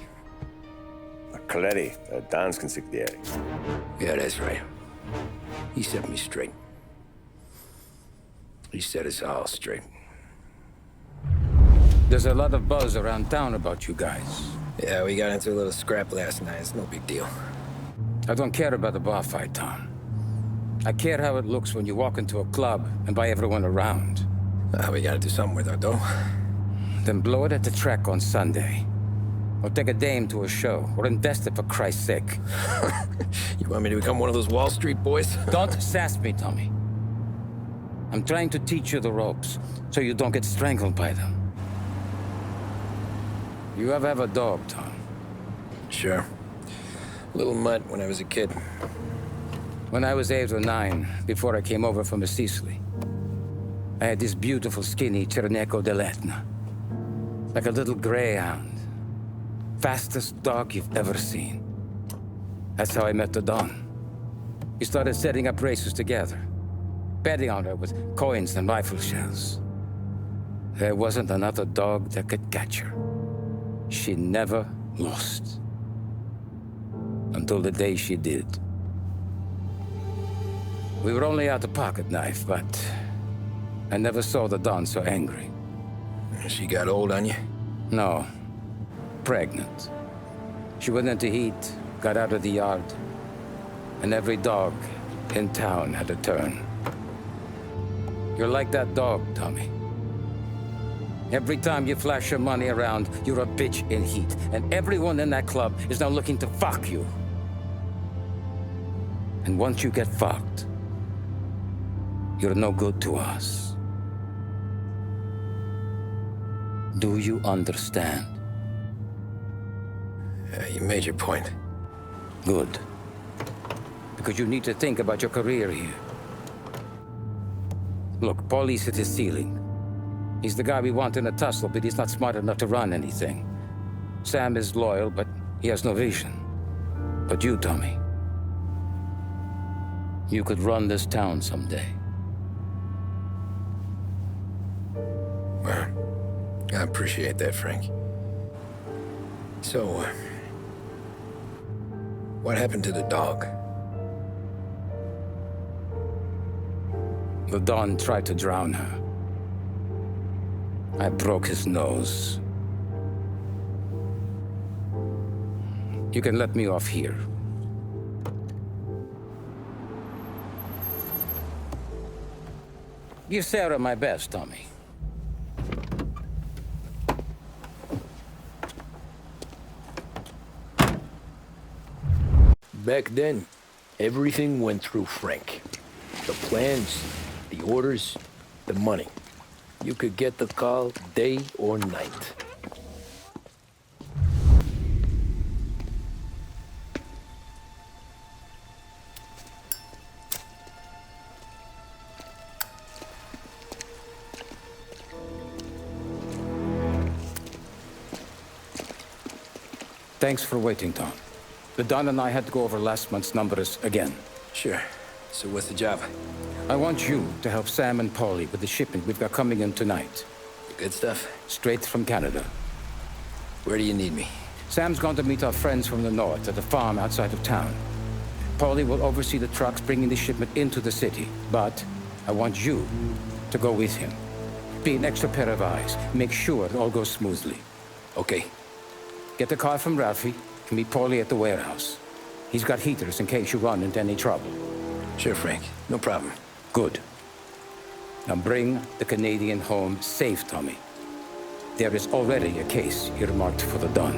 Coletti, Don's consigliere. Yeah, that's right. He set me straight. He set us all straight. There's a lot of buzz around town about you guys. Yeah, we got into a little scrap last night. It's no big deal. I don't care about the bar fight, Tom. I care how it looks when you walk into a club and buy everyone around. We gotta do something with our dough. Then blow it at the track on Sunday. Or take a dame to a show. Or invest it for Christ's sake. You want me to become one of those Wall Street boys? Don't sass me, Tommy. I'm trying to teach you the ropes, so you don't get strangled by them. You ever have a dog, Tom? Sure. Little mutt when I was a kid. When I was 8 or 9, before I came over from Sicily, I had this beautiful, skinny Cerneco dell'Etna. Like a little greyhound. Fastest dog you've ever seen. That's how I met the Don. We started setting up races together. Betting on her with coins and rifle shells. There wasn't another dog that could catch her. She never lost. Until the day she did. We were only out a pocket knife, but I never saw the Don so angry. She got old on you? No. Pregnant. She went into heat, got out of the yard, and every dog in town had a turn. You're like that dog, Tommy. Every time you flash your money around, you're a bitch in heat. And everyone in that club is now looking to fuck you. And once you get fucked, you're no good to us. Do you understand? You made your point. Good. Because you need to think about your career here. Look, Paulie's at his ceiling. He's the guy we want in a tussle, but he's not smart enough to run anything. Sam is loyal, but he has no vision. But you, Tommy, you could run this town someday. Well, I appreciate that, Frank. So, what happened to the dog? The Don tried to drown her. I broke his nose. You can let me off here. Give Sarah my best, Tommy. Back then, everything went through Frank. The plans, the orders, the money. You could get the call day or night. Thanks for waiting, Tom. The Don and I had to go over last month's numbers again. Sure. So what's the job? I want you to help Sam and Paulie with the shipment we've got coming in tonight. The good stuff? Straight from Canada. Where do you need me? Sam's going to meet our friends from the north at a farm outside of town. Paulie will oversee the trucks bringing the shipment into the city, but I want you to go with him. Be an extra pair of eyes. Make sure it all goes smoothly. Okay. Get the car from Ralphie and meet Paulie at the warehouse. He's got heaters in case you run into any trouble. Sure, Frank. No problem. Good. Now bring the Canadian home safe, Tommy. There is already a case earmarked for the Don.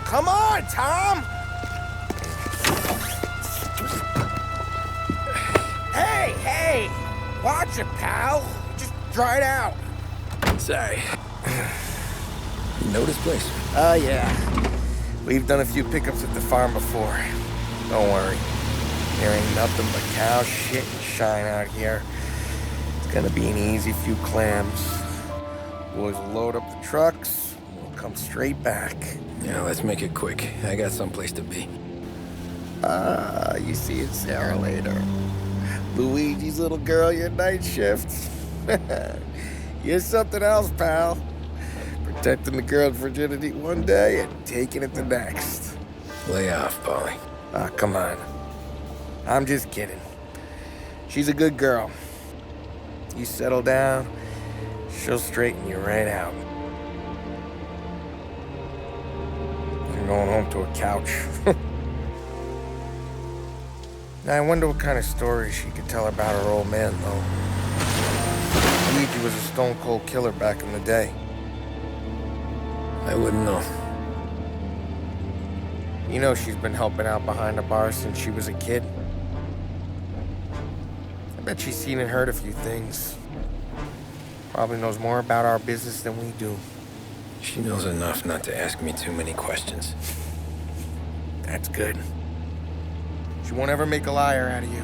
Come on, Tom! Hey! Watch it, pal. Just dried out. Sorry. You know this place? Oh, yeah. We've done a few pickups at the farm before. Don't worry. There ain't nothing but cow shit and shine out here. It's gonna be an easy few clams. Boys will load up the trucks, and we'll come straight back. Yeah, let's make it quick. I got someplace to be. You see Sarah later. Luigi's little girl, your night shift. You're something else, pal. Protecting the girl's virginity one day and taking it the next. Lay off, Paulie. Ah, come on. I'm just kidding. She's a good girl. You settle down, she'll straighten you right out. You're going home to a couch. Now, I wonder what kind of stories she could tell about her old man, though. Luigi was a stone-cold killer back in the day. I wouldn't know. You know she's been helping out behind the bar since she was a kid. I bet she's seen and heard a few things. Probably knows more about our business than we do. She knows enough not to ask me too many questions. That's good. She won't ever make a liar out of you.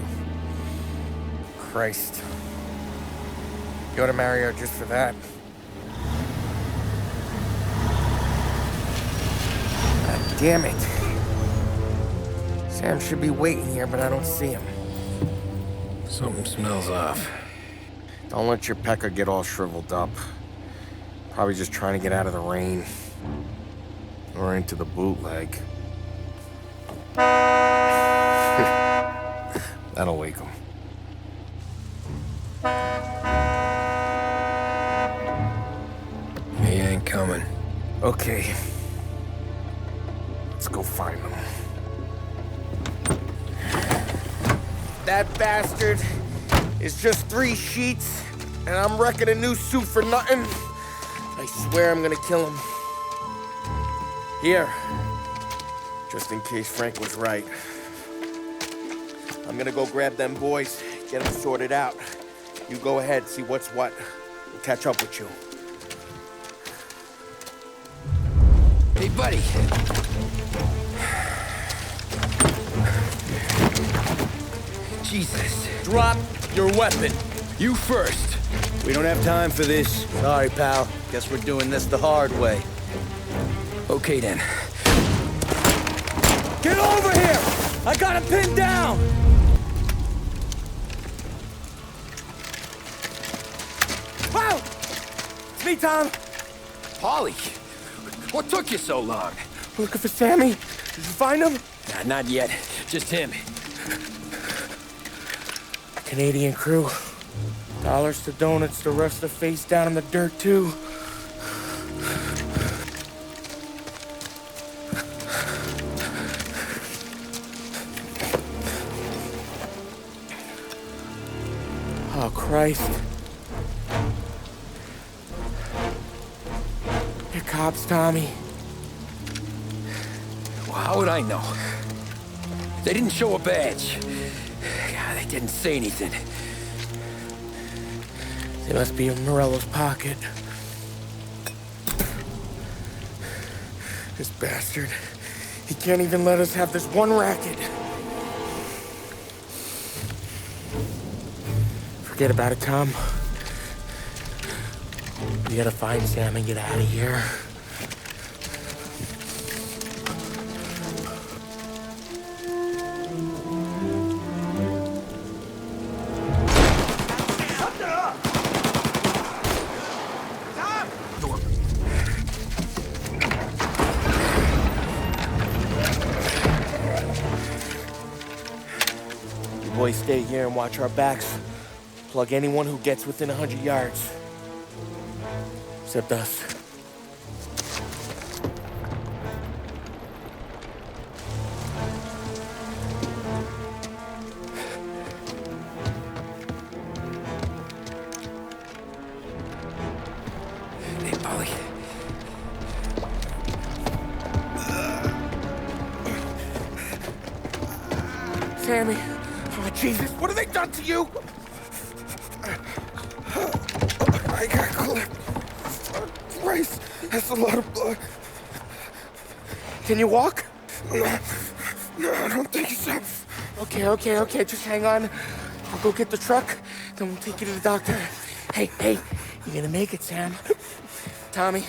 Christ. You ought to marry her just for that. God damn it. Sam should be waiting here, but I don't see him. Something smells off. Don't let your pecker get all shriveled up. Probably just trying to get out of the rain. Or into the bootleg. That'll wake him. He ain't coming. Okay. Let's go find him. That bastard is just 3 sheets, and I'm wrecking a new suit for nothing. I swear I'm gonna kill him. Here. Just in case Frank was right. I'm gonna go grab them boys, get them sorted out. You go ahead, see what's what. We'll catch up with you. Hey, buddy. Jesus. Drop your weapon. You first. We don't have time for this. Sorry, pal. Guess we're doing this the hard way. Okay, then. Get over here! I got him pinned down! Wow! It's me, Tom. Paulie! What took you so long? Looking for Sammy? Did you find him? Nah, not yet. Just him. Canadian crew. Dollars to donuts to rust the face down in the dirt, too. Oh, Christ. They're cops, Tommy. Well, how would I know? They didn't show a badge. God, they didn't say anything. They must be in Morello's pocket. This bastard. He can't even let us have this one racket. Forget about it, Tom. We gotta find Sam and get out of here. Boys, stay here and watch our backs. Plug anyone who gets within 100 yards. Except us. Hey, Polly. Sammy. Oh, Jesus, what have they done to you? I got clipped. Christ, that's a lot of blood. Can you walk? No, I don't think so. Okay, just hang on. I'll go get the truck, then we'll take you to the doctor. Hey, you're gonna make it, Sam. Tommy,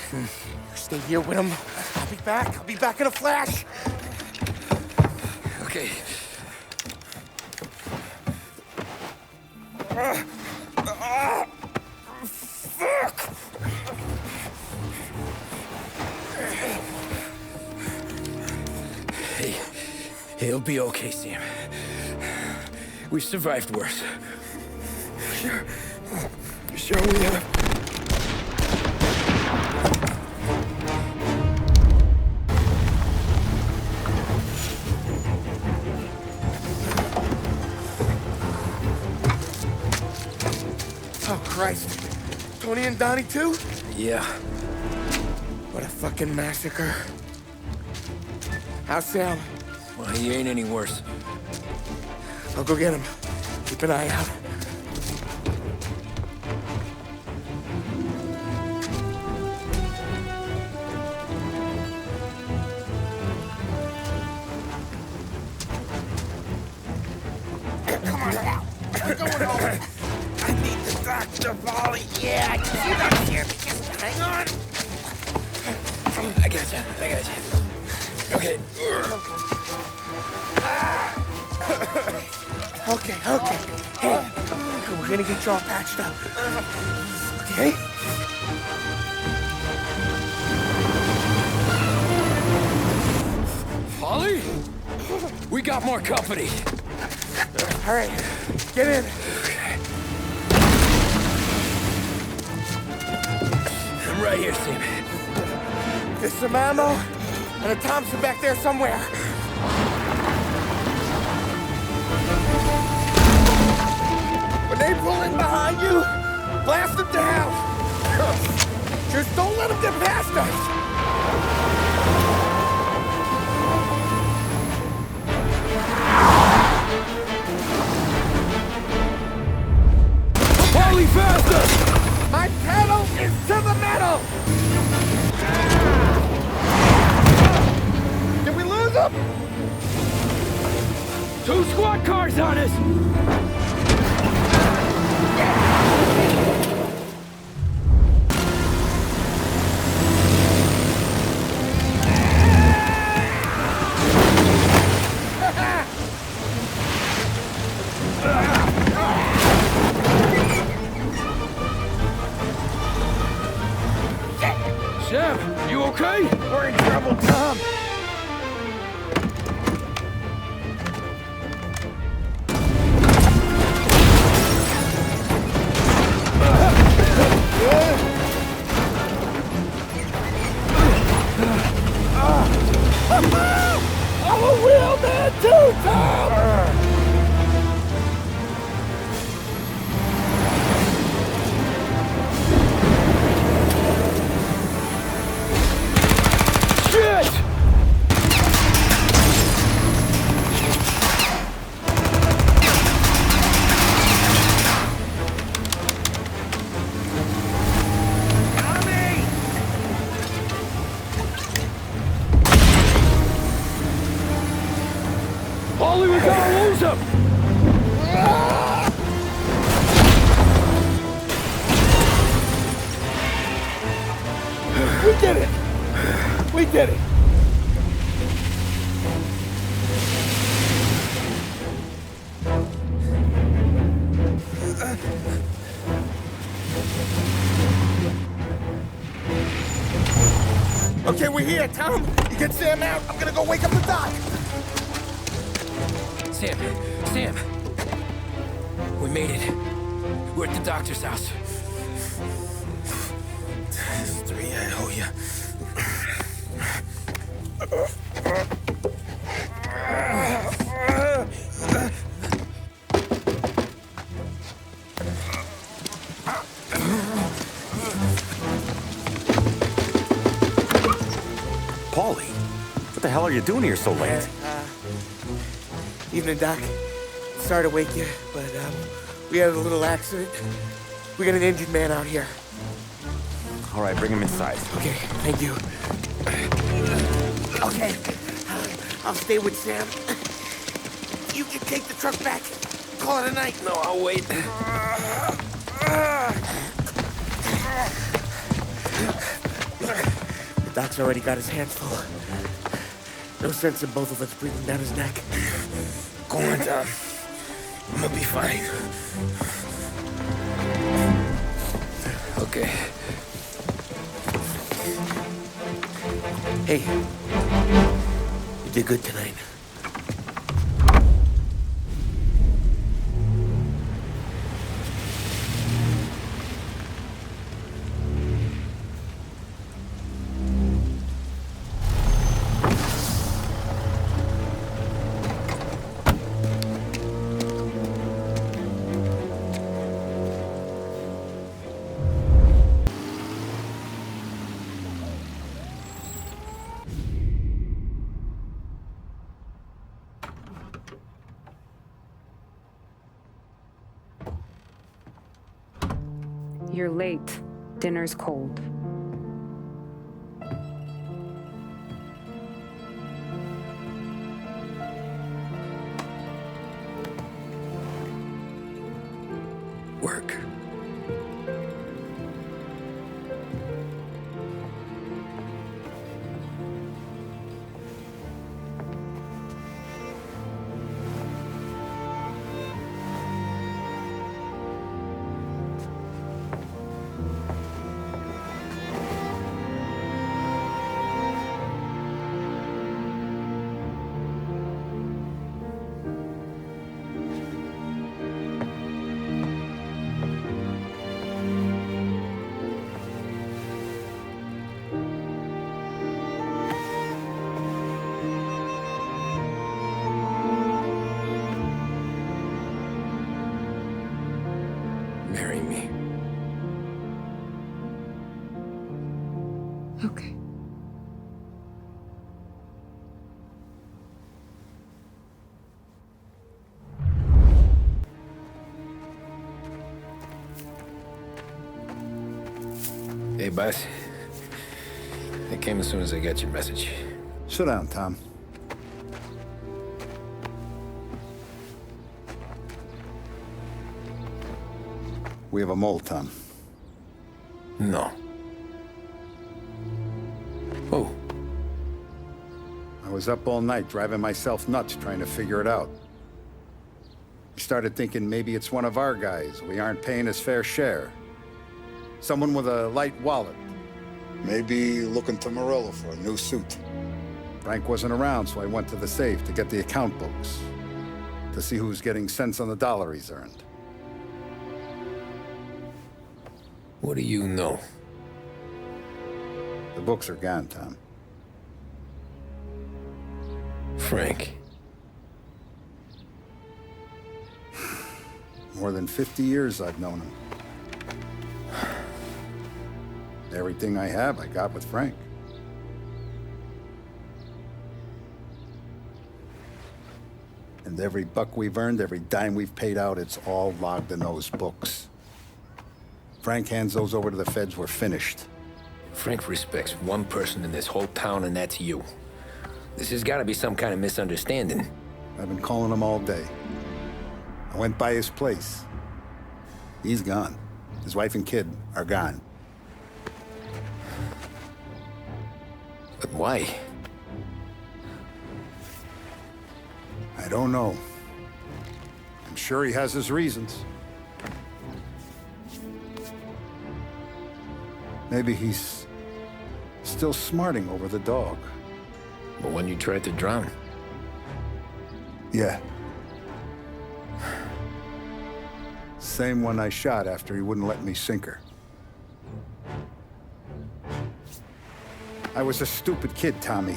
stay here with him. I'll be back in a flash. Okay. Fuck! Hey, he'll be okay, Sam. We've survived worse. Sure we have. Oh, Christ. Tony and Donnie, too? Yeah. What a fucking massacre. How's Sam? Well, he ain't any worse. I'll go get him. Keep an eye out. Come on now. I'm going home. I need the doctor, Polly. Yeah, I can see that here. Just hang on. I got you. Okay. Okay. Hey, we're gonna get you all patched up. Okay? Polly? We got more company. All right, get in. I'm right here, Sam. There's some ammo and a Thompson back there somewhere. When they pull in behind you, blast them down. Just don't let them get past us. Polly, faster! My pedal is to the metal! Did we lose them? 2 squad cars on us! Sam, you okay? We're in trouble, Tom. I'm a real man too, Tom! Shit! Paulie, we gotta lose him! We did it! We did it! Okay, we're here, Tom. You get Sam out. I'm gonna go wake up the doc. Sam! We made it. We're at the doctor's house. 3, I owe you. Paulie, what the hell are you doing here so late? Evening, Doc. Sorry to wake you, but we had a little accident. We got an injured man out here. All right, bring him inside. Okay, thank you. Okay, I'll stay with Sam. You can take the truck back. Call it a night. No, I'll wait. The doc's already got his hands full. No sense in both of us breathing down his neck. Go on, Tom. I'm gonna be fine. Okay. Hey, you did good tonight. You're late. Dinner's cold. Work. Marry me. Okay. Hey, boss. I came as soon as I got your message. Sit down, Tom. We have a mole, Tom. No. Oh. I was up all night driving myself nuts trying to figure it out. I started thinking maybe it's one of our guys. We aren't paying his fair share. Someone with a light wallet. Maybe looking to Morello for a new suit. Frank wasn't around, so I went to the safe to get the account books. To see who's getting cents on the dollar he's earned. What do you know? The books are gone, Tom. Frank. More than 50 years I've known him. Everything I have, I got with Frank. And every buck we've earned, every dime we've paid out, it's all logged in those books. Frank hands those over to the feds, we're finished. Frank respects one person in this whole town, and that's you. This has got to be some kind of misunderstanding. I've been calling him all day. I went by his place. He's gone. His wife and kid are gone. But why? I don't know. I'm sure he has his reasons. Maybe he's still smarting over the dog. But when you tried to drown? Yeah. Same one I shot after he wouldn't let me sink her. I was a stupid kid, Tommy.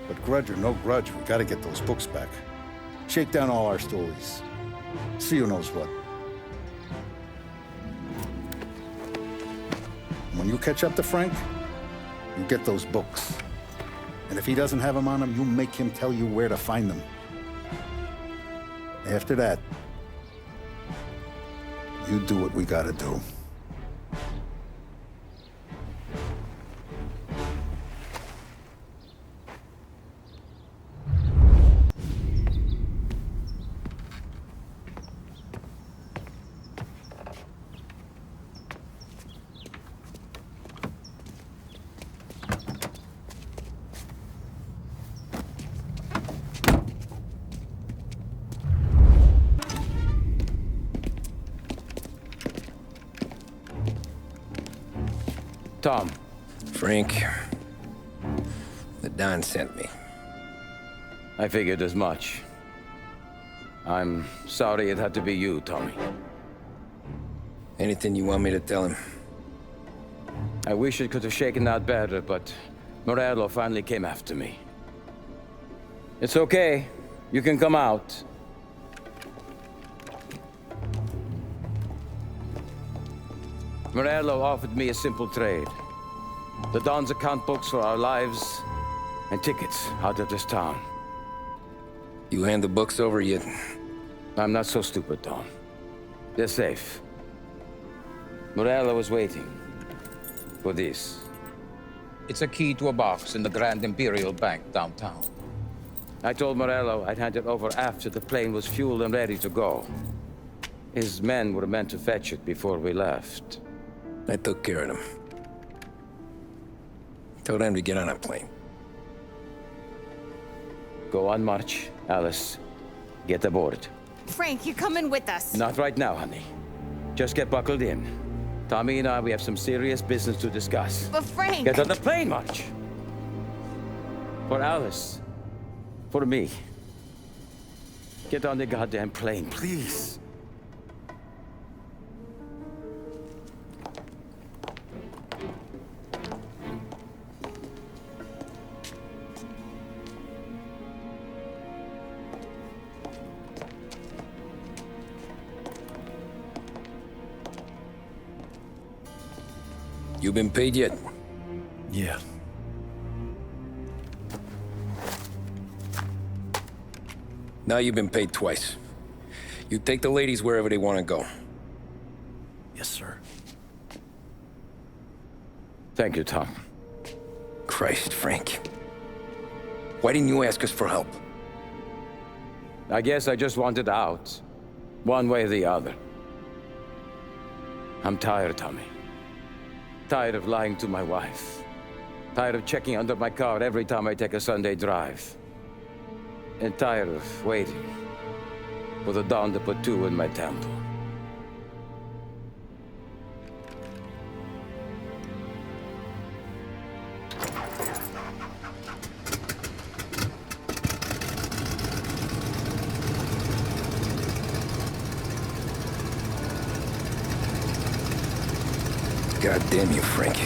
But grudge or no grudge, we gotta get those books back. Shake down all our stories. See who knows what. When you catch up to Frank, you get those books. And if he doesn't have them on him, you make him tell you where to find them. After that, you do what we gotta do. Tom. Frank. The Don sent me. I figured as much. I'm sorry it had to be you, Tommy. Anything you want me to tell him? I wish it could have shaken out better, but Morello finally came after me. It's okay. You can come out. Morello offered me a simple trade. The Don's account books for our lives and tickets out of this town. You hand the books over yet? I'm not so stupid, Don. They're safe. Morello is waiting for this. It's a key to a box in the Grand Imperial Bank downtown. I told Morello I'd hand it over after the plane was fueled and ready to go. His men were meant to fetch it before we left. I took care of them. Told them to get on a plane. Go on, March. Alice, get aboard. Frank, you're coming with us. Not right now, honey. Just get buckled in. Tommy and I, we have some serious business to discuss. But Frank... Get on the plane, March! For Alice. For me. Get on the goddamn plane, please. You been paid yet? Yeah. Now you've been paid twice. You take the ladies wherever they want to go. Yes, sir. Thank you, Tom. Christ, Frank. Why didn't you ask us for help? I guess I just wanted out. One way or the other. I'm tired, Tommy. Tired of lying to my wife. Tired of checking under my car every time I take a Sunday drive. And tired of waiting for the dawn to put two in my temple. God damn you, Frank.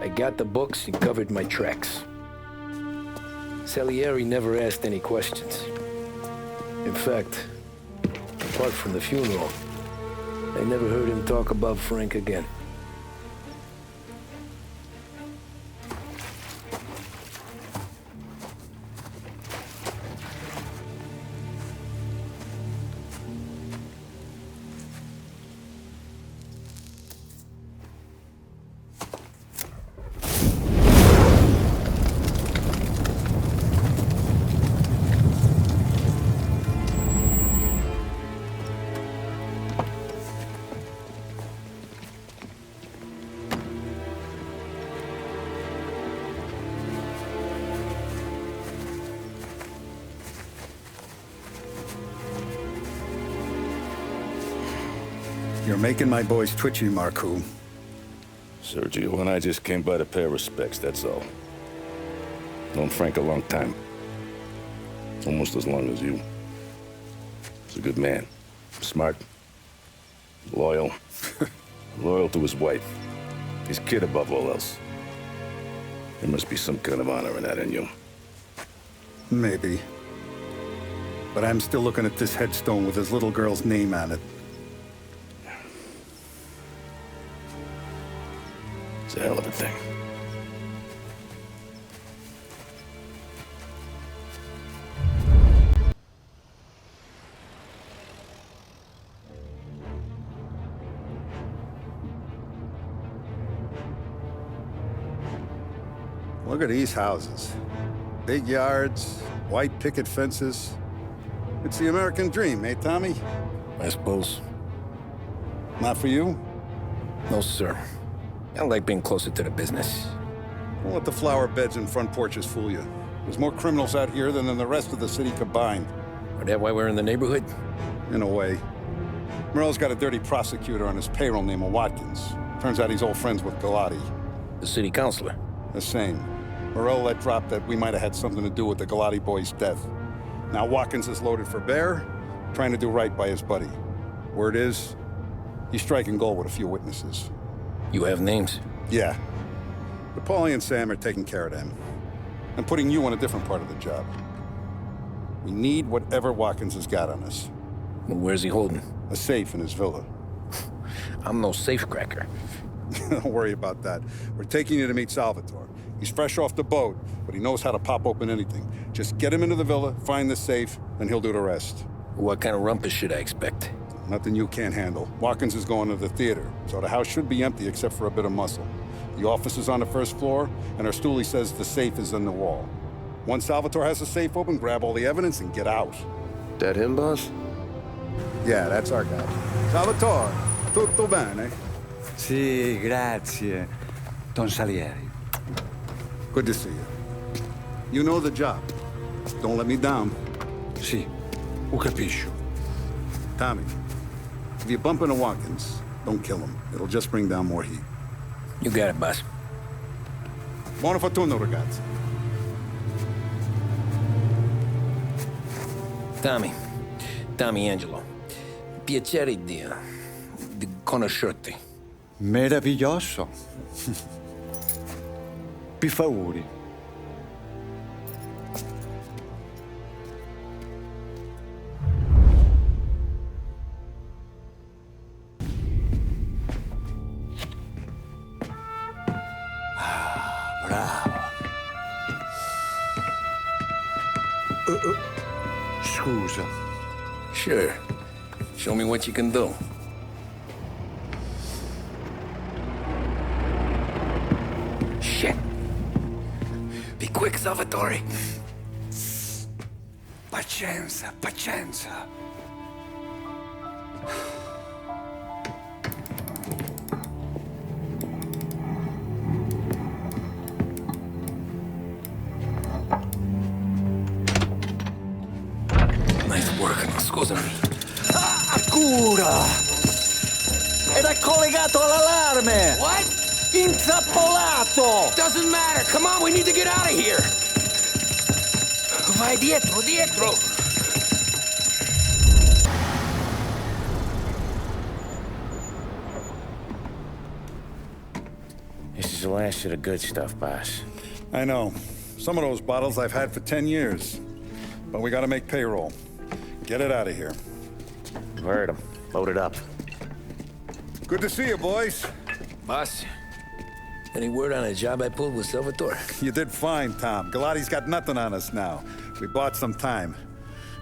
I got the books and covered my tracks. Salieri never asked any questions. In fact, apart from the funeral, I never heard him talk about Frank again. You're making my boys twitchy, Marcoux. Sergio and I just came by to pay our respects, that's all. Known Frank a long time. Almost as long as you. He's a good man. Smart. Loyal. Loyal to his wife. His kid above all else. There must be some kind of honor in that in you. Maybe. But I'm still looking at this headstone with his little girl's name on it. It's a hell of a thing. Look at these houses. Big yards, white picket fences. It's the American dream, eh, Tommy? I suppose. Not for you? No, sir. I like being closer to the business. Don't let the flower beds and front porches fool you. There's more criminals out here than in the rest of the city combined. Is that why we're in the neighborhood? In a way. Morello's got a dirty prosecutor on his payroll named Watkins. Turns out he's old friends with Galati. The city councilor? The same. Morello let drop that we might have had something to do with the Galati boy's death. Now Watkins is loaded for bear, trying to do right by his buddy. Word is, he's striking gold with a few witnesses. You have names? Yeah. But Paulie and Sam are taking care of them. I'm putting you on a different part of the job. We need whatever Watkins has got on us. Well, where's he holding? A safe in his villa. I'm no safecracker. Don't worry about that. We're taking you to meet Salvatore. He's fresh off the boat, but he knows how to pop open anything. Just get him into the villa, find the safe, and he'll do the rest. What kind of rumpus should I expect? Nothing you can't handle. Watkins is going to the theater, so the house should be empty except for a bit of muscle. The office is on the first floor, and our stoolie says the safe is in the wall. Once Salvatore has the safe open, grab all the evidence and get out. That him, boss? Yeah, that's our guy. Salvatore, tutto bene? Sì, grazie, Don Salieri. Good to see you. You know the job. Don't let me down. Sì, ho capisco. Tommy, if you bump into Watkins, don't kill him. It'll just bring down more heat. You got it, boss. Buona fortuna, ragazzi. Tommy Angelo. Piacere di conoscerti. Meraviglioso. Per favore. Scusa. Sure. Show me what you can do. Shit. Be quick, Salvatore. Pazienza, pazienza. Nice work, scusami. Cura! Ed è collegato all'allarme! What? Intrappolato! Doesn't matter. Come on, we need to get out of here. Vai dietro, dietro. This is the last of the good stuff, boss. I know. Some of those bottles I've had for 10 years. But we gotta make payroll. Get it out of here. Heard him. Load it up. Good to see you, boys. Boss, any word on a job I pulled with Salvatore? You did fine, Tom. Galati's got nothing on us now. We bought some time.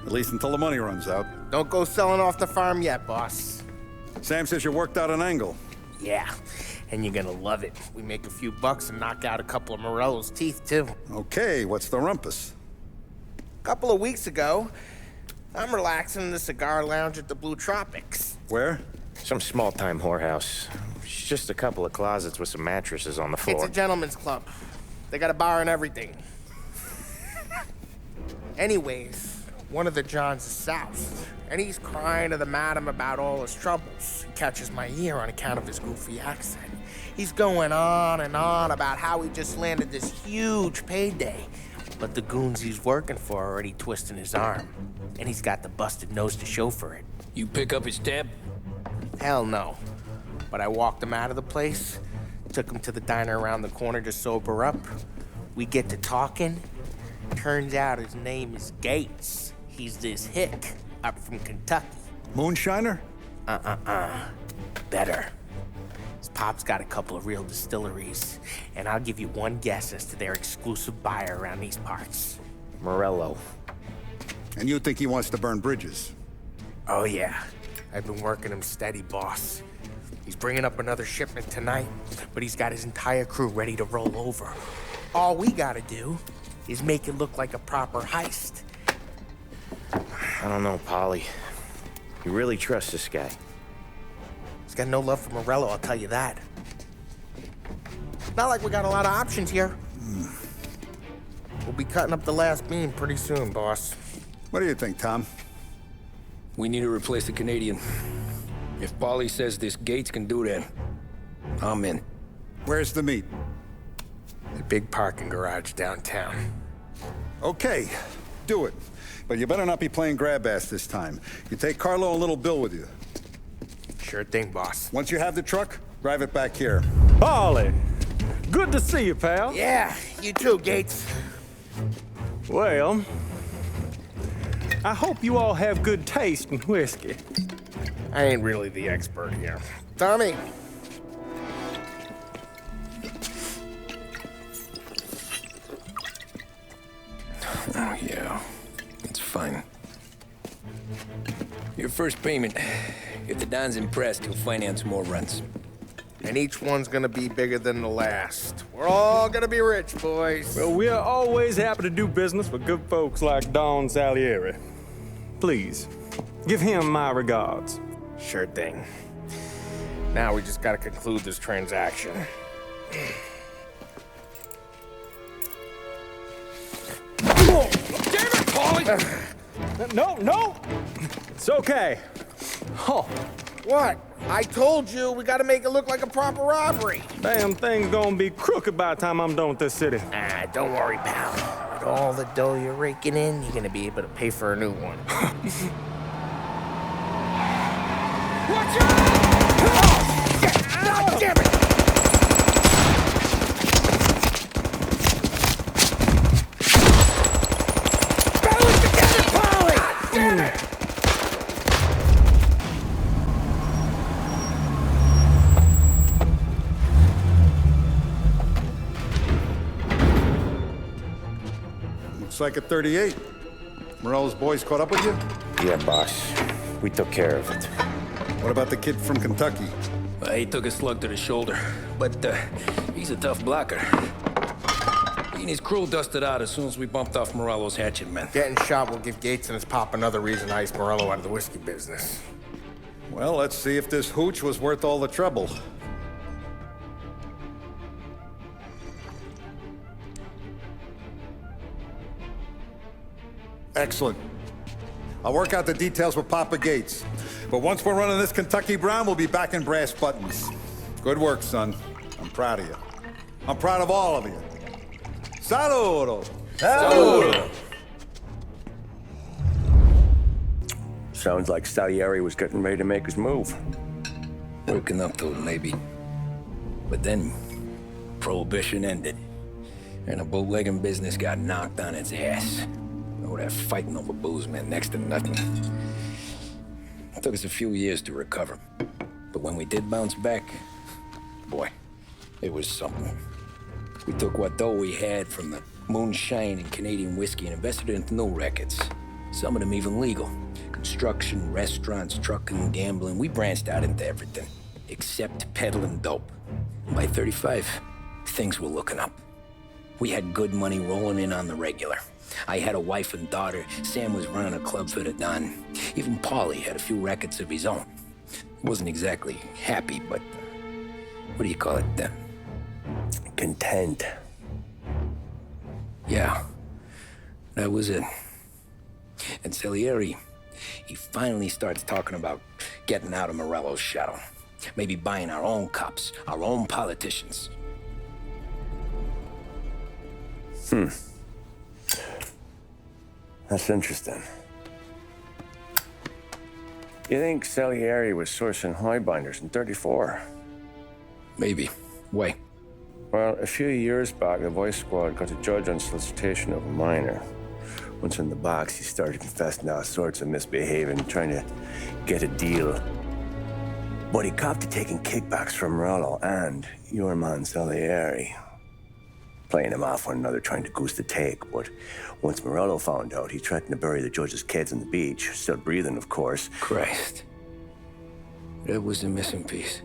At least until the money runs out. Don't go selling off the farm yet, boss. Sam says you worked out an angle. Yeah, and you're gonna love it. We make a few bucks and knock out a couple of Morello's teeth, too. Okay, what's the rumpus? A couple of weeks ago, I'm relaxing in the cigar lounge at the Blue Tropics. Where? Some small-time whorehouse. It's just a couple of closets with some mattresses on the floor. It's a gentleman's club. They got a bar and everything. Anyways, one of the Johns is south, and he's crying to the madam about all his troubles. He catches my ear on account of his goofy accent. He's going on and on about how he just landed this huge payday, but the goons he's working for are already twisting his arm, and he's got the busted nose to show for it. You pick up his tab? Hell no. But I walked him out of the place, took him to the diner around the corner to sober up. We get to talking. Turns out his name is Gates. He's this hick up from Kentucky. Moonshiner? Better. His pop's got a couple of real distilleries, and I'll give you one guess as to their exclusive buyer around these parts. Morello. And you think he wants to burn bridges? Oh yeah. I've been working him steady, boss. He's bringing up another shipment tonight, but he's got his entire crew ready to roll over. All we gotta do is make it look like a proper heist. I don't know, Polly. You really trust this guy? He's got no love for Morello, I'll tell you that. Not like we got a lot of options here. We'll be cutting up the last beam pretty soon, boss. What do you think, Tom? We need to replace the Canadian. If Paulie says this Gates can do that, I'm in. Where's the meet? The big parking garage downtown. Okay, do it. But you better not be playing grab ass this time. You take Carlo and little Bill with you. Sure thing, boss. Once you have the truck, drive it back here. Paulie, good to see you, pal. Yeah, you too, Gates. Well, I hope you all have good taste in whiskey. I ain't really the expert here. Tommy. Oh, yeah. It's fine. Your first payment. If the Don's impressed, he'll finance more runs. And each one's gonna be bigger than the last. We're all gonna be rich, boys. Well, we're always happy to do business with good folks like Don Salieri. Please, give him my regards. Sure thing. Now we just gotta conclude this transaction. Damn it, Paulie! No! It's okay. Oh. What? I told you, we gotta make it look like a proper robbery. Damn thing's gonna be crooked by the time I'm done with this city. Ah, don't worry, pal. With all the dough you're raking in, you're gonna be able to pay for a new one. Watch out! God damn it! Battle it together, Paulie! Damn it! Looks like a 38. Morello's boys caught up with you? Yeah, boss. We took care of it. What about the kid from Kentucky? He took a slug to the shoulder, but he's a tough blocker. He and his crew dusted out as soon as we bumped off Morello's hatchet men. Getting shot will give Gates and his pop another reason to ice Morello out of the whiskey business. Well, let's see if this hooch was worth all the trouble. Excellent. I'll work out the details with Papa Gates. But once we're running this Kentucky Brown, we'll be back in brass buttons. Good work, son. I'm proud of you. I'm proud of all of you. Saludo! Saludo! Sounds like Salieri was getting ready to make his move. Working up to it, maybe. But then, Prohibition ended. And the bootlegging business got knocked on its ass. Oh, that fighting over booze meant next to nothing. It took us a few years to recover. But when we did bounce back, boy, it was something. We took what dough we had from the moonshine and Canadian whiskey and invested it into new rackets. Some of them even legal. Construction, restaurants, trucking, gambling. We branched out into everything, except peddling dope. And by 35, things were looking up. We had good money rolling in on the regular. I had a wife and daughter. Sam was running a club for the Don. Even Paulie had a few rackets of his own. He wasn't exactly happy, but what do you call it then? Content. Yeah, that was it. And Salieri, he finally starts talking about getting out of Morello's shadow. Maybe buying our own cops, our own politicians. That's interesting. You think Salieri was sourcing highbinders in 34? Maybe. Why? Well, a few years back, the Vice Squad got a judge on solicitation of a minor. Once in the box, he started confessing all sorts of misbehaving, trying to get a deal. But he copped to taking kickbacks from Morello and your man Salieri. Playing him off one another, trying to goose the take. But once Morello found out, he threatened to bury the judge's kids on the beach. Still breathing, of course. Christ. That was the missing piece.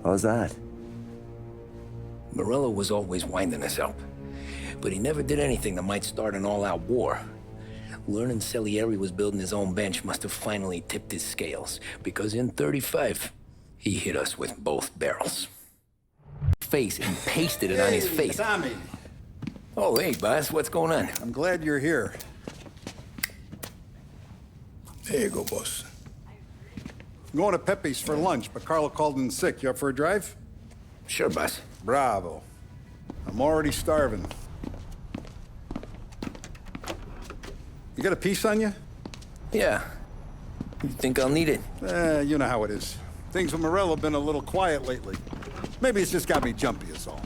How's that? Morello was always winding us up. But he never did anything that might start an all-out war. Learning Salieri was building his own bench must have finally tipped his scales. Because in 35, he hit us with both barrels. Face and pasted it on his face. Tommy. Oh, hey, boss, what's going on? I'm glad you're here. There you go, boss. I'm going to Pepe's for lunch, but Carlo called in sick. You up for a drive? Sure, boss. Bravo. I'm already starving. You got a piece on you? Yeah. You think I'll need it? You know how it is. Things with Morello have been a little quiet lately. Maybe it's just got me jumpy, is all.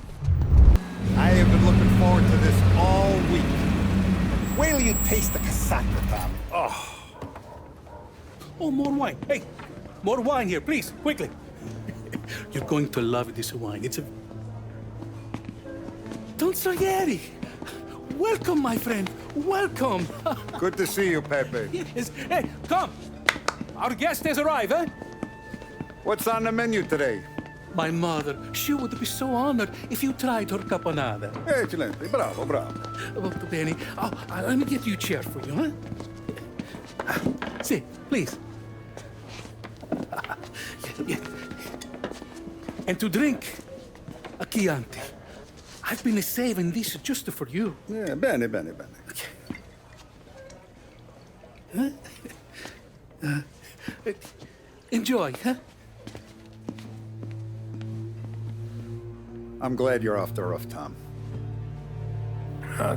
I have been looking forward to this all week. Wait till you taste the casaca, Tommy. Oh. Oh, more wine. Hey, more wine here, please, quickly. You're going to love this wine. It's a... Don Salieri! Welcome, my friend. Welcome. Good to see you, Pepe. Yes. Hey, come. Our guest has arrived, eh? What's on the menu today? My mother, she would be so honored if you tried her caponata. Excellent. Bravo, bravo. Molto bene. Oh, let me get you a chair for you, huh? See, please. And to drink, a Chianti. I've been saving this just for you. Yeah, bene, bene, bene. Enjoy, huh? I'm glad you're off the roof, Tom.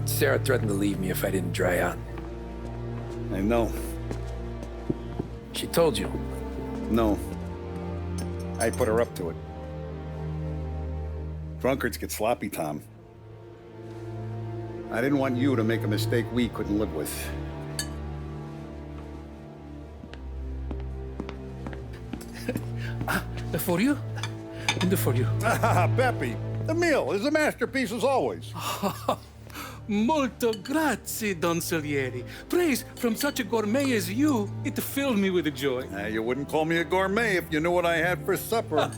Sarah threatened to leave me if I didn't dry out. I know. She told you? No. I put her up to it. Drunkards get sloppy, Tom. I didn't want you to make a mistake we couldn't live with. For you? And for you. Pepe, the meal is a masterpiece as always. Molto grazie, Don Salieri. Praise from such a gourmet as you, it filled me with joy. You wouldn't call me a gourmet if you knew what I had for supper.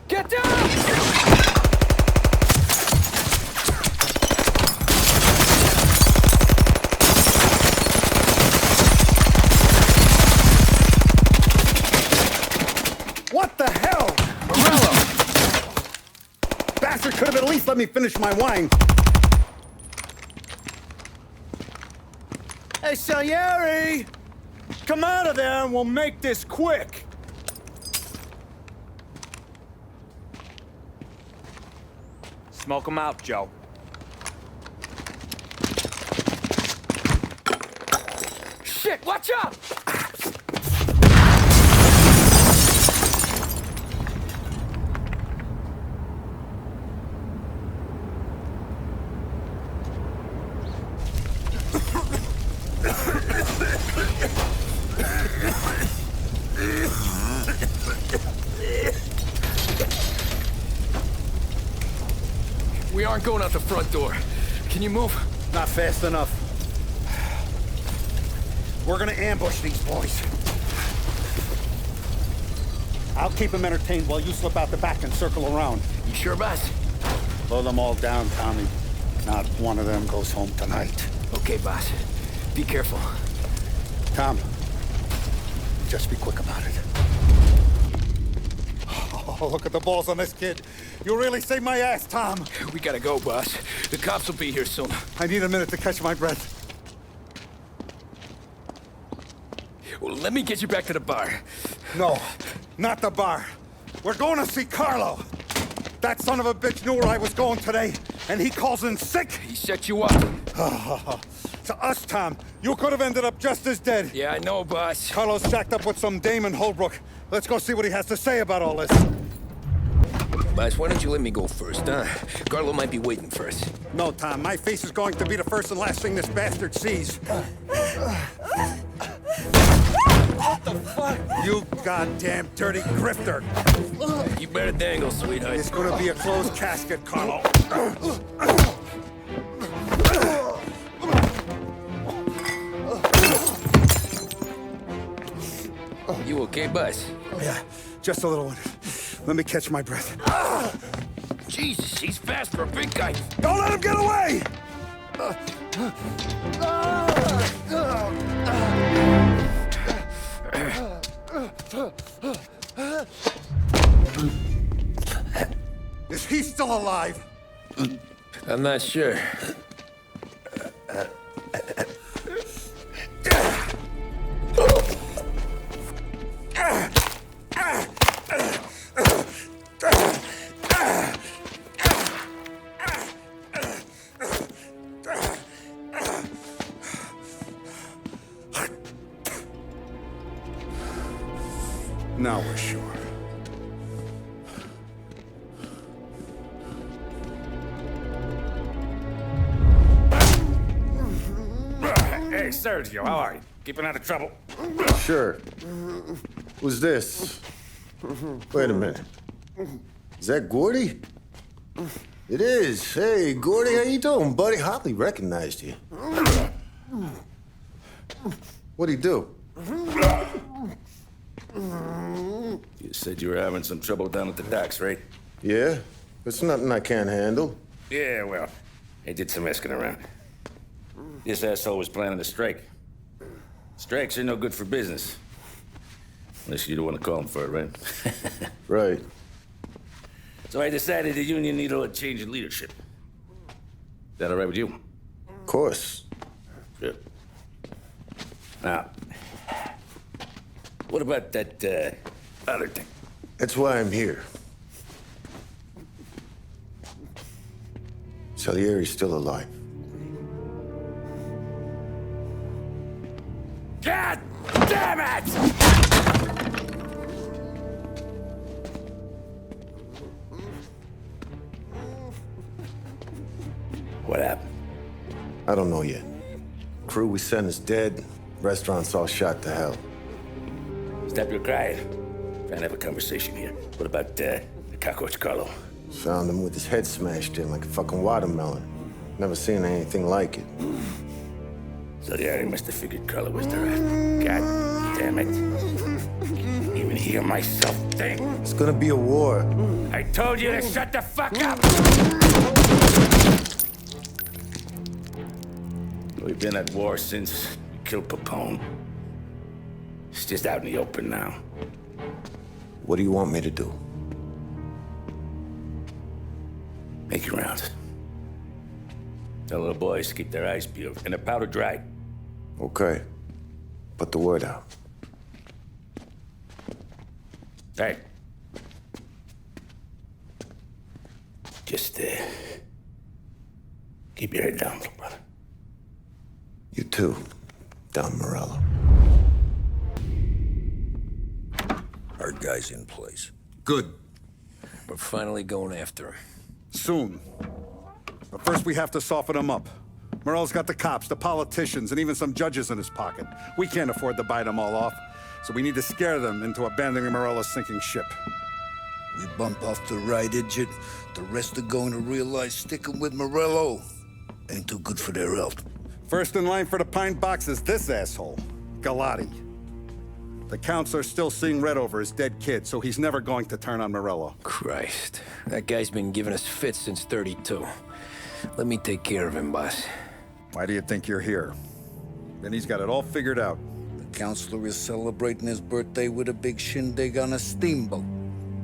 Get down! What the hell? Morello! Bastard could have at least let me finish my wine. Hey, Salieri! Come out of there and we'll make this quick. Smoke him out, Joe. Shit, watch out! We aren't going out the front door. Can you move? Not fast enough. We're gonna ambush these boys. I'll keep them entertained while you slip out the back and circle around. You sure, boss? Blow them all down, Tommy. Not one of them goes home tonight. Okay, boss. Be careful. Tom, just be quick about it. Oh, look at the balls on this kid. You really saved my ass, Tom. We gotta go, boss. The cops will be here soon. I need a minute to catch my breath. Well, let me get you back to the bar. No, not the bar. We're going to see Carlo. That son of a bitch knew where I was going today, and he calls in sick. He set you up. To us, Tom, you could have ended up just as dead. Yeah, I know, boss. Carlo's shacked up with some dame in Holbrook. Let's go see what he has to say about all this. Boss, why don't you let me go first, huh? Carlo might be waiting for us. No, Tom, my face is going to be the first and last thing this bastard sees. What the fuck? You goddamn dirty grifter. You better dangle, sweetheart. It's gonna be a closed casket, Carlo. You okay, boss? Yeah, just a little one. Let me catch my breath. Jesus, he's fast for a big guy. Don't let him get away! Is he still alive? I'm not sure. Now we're sure. Hey, Sergio, how are you? Keeping out of trouble? Sure. Who's this? Wait a minute. Is that Gordy? It is. Hey, Gordy, how you doing, buddy? Hardly recognized you. What'd he do? You said you were having some trouble down at the docks, right? Yeah? It's nothing I can't handle. Yeah, well, I did some asking around. This asshole was planning a strike. Strikes are no good for business. Unless you don't want to call him for it, right? Right. So I decided the union needed a change in leadership. That all right with you? Of course. Good. Now, what about that, other thing? That's why I'm here. Salieri's still alive. God damn it! What happened? I don't know yet. Crew we sent is dead. Restaurant's all shot to hell. Stop your crying. Can't have a conversation here. What about, the cockroach Carlo? Found him with his head smashed in like a fucking watermelon. Never seen anything like it. Salieri must have figured Carlo was the rat. God damn it. Can't even hear myself think. It's gonna be a war. I told you to shut the fuck up! We've been at war since we killed Papone. It's just out in the open now. What do you want me to do? Make your rounds. Tell little boys to keep their eyes peeled and their powder dry. Okay. Put the word out. Hey. Just, keep your head down, little brother. You too, Don Morello. Our guy's in place. Good. We're finally going after him. Soon. But first we have to soften him up. Morello's got the cops, the politicians, and even some judges in his pocket. We can't afford to bite them all off, so we need to scare them into abandoning Morello's sinking ship. We bump off the right idiot, the rest are going to realize sticking with Morello ain't too good for their health. First in line for the pine box is this asshole, Galati. The counselor's still seeing red over his dead kid, so he's never going to turn on Morello. Christ. That guy's been giving us fits since 32. Let me take care of him, boss. Why do you think you're here? Then he's got it all figured out. The counselor is celebrating his birthday with a big shindig on a steamboat.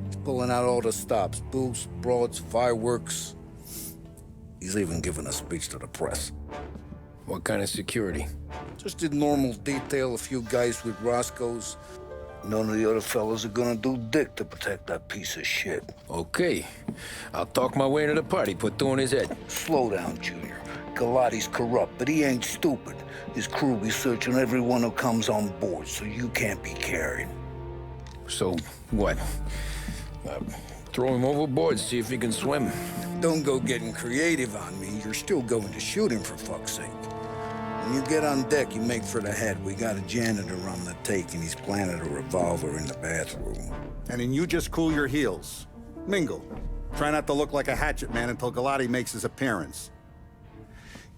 He's pulling out all the stops, booze, broads, fireworks. He's even giving a speech to the press. What kind of security? Just in normal detail, a few guys with Roscoe's. None of the other fellas are gonna do dick to protect that piece of shit. Okay. I'll talk my way into the party, put two in his head. Slow down, Junior. Galati's corrupt, but he ain't stupid. His crew be searching everyone who comes on board, so you can't be carried. So, what? Throw him overboard, see if he can swim. Don't go getting creative on me. You're still going to shoot him, for fuck's sake. When you get on deck, you make for the head. We got a janitor on the take, and he's planted a revolver in the bathroom. And then you just cool your heels. Mingle. Try not to look like a hatchet man until Galati makes his appearance.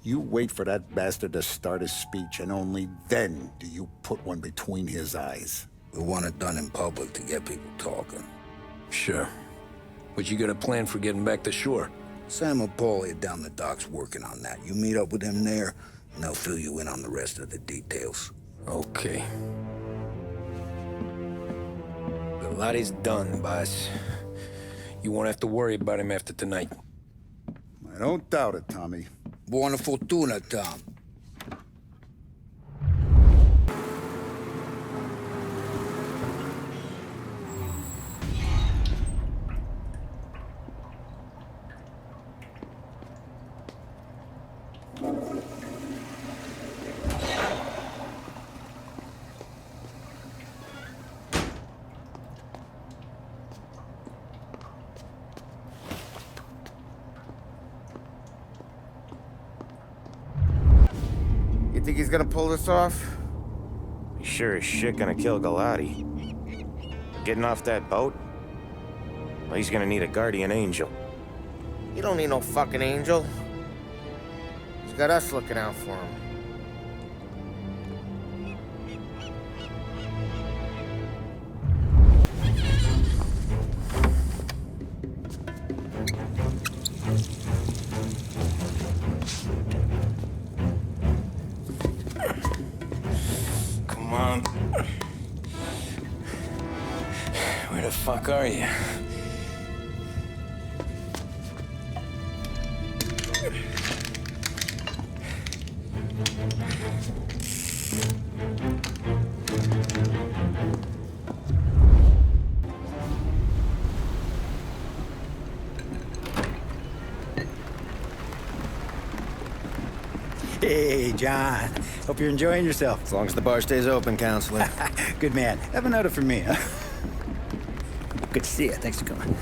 You wait for that bastard to start his speech, and only then do you put one between his eyes. We want it done in public to get people talking. Sure. But you got a plan for getting back to shore? Sam and Paulie are down the docks working on that. You meet up with them there, and they'll fill you in on the rest of the details. Okay. Galati's done, boss. You won't have to worry about him after tonight. I don't doubt it, Tommy. Buona fortuna, Tom. You think he's gonna pull this off? He's sure as shit gonna kill Galati. Getting off that boat? Well, he's gonna need a guardian angel. He don't need no fucking angel. He's got us looking out for him. Come on. Where the fuck are you? Hey, John. Hope you're enjoying yourself. As long as the bar stays open, counselor. Good man. Have another for me, huh? Good to see you. Thanks for coming.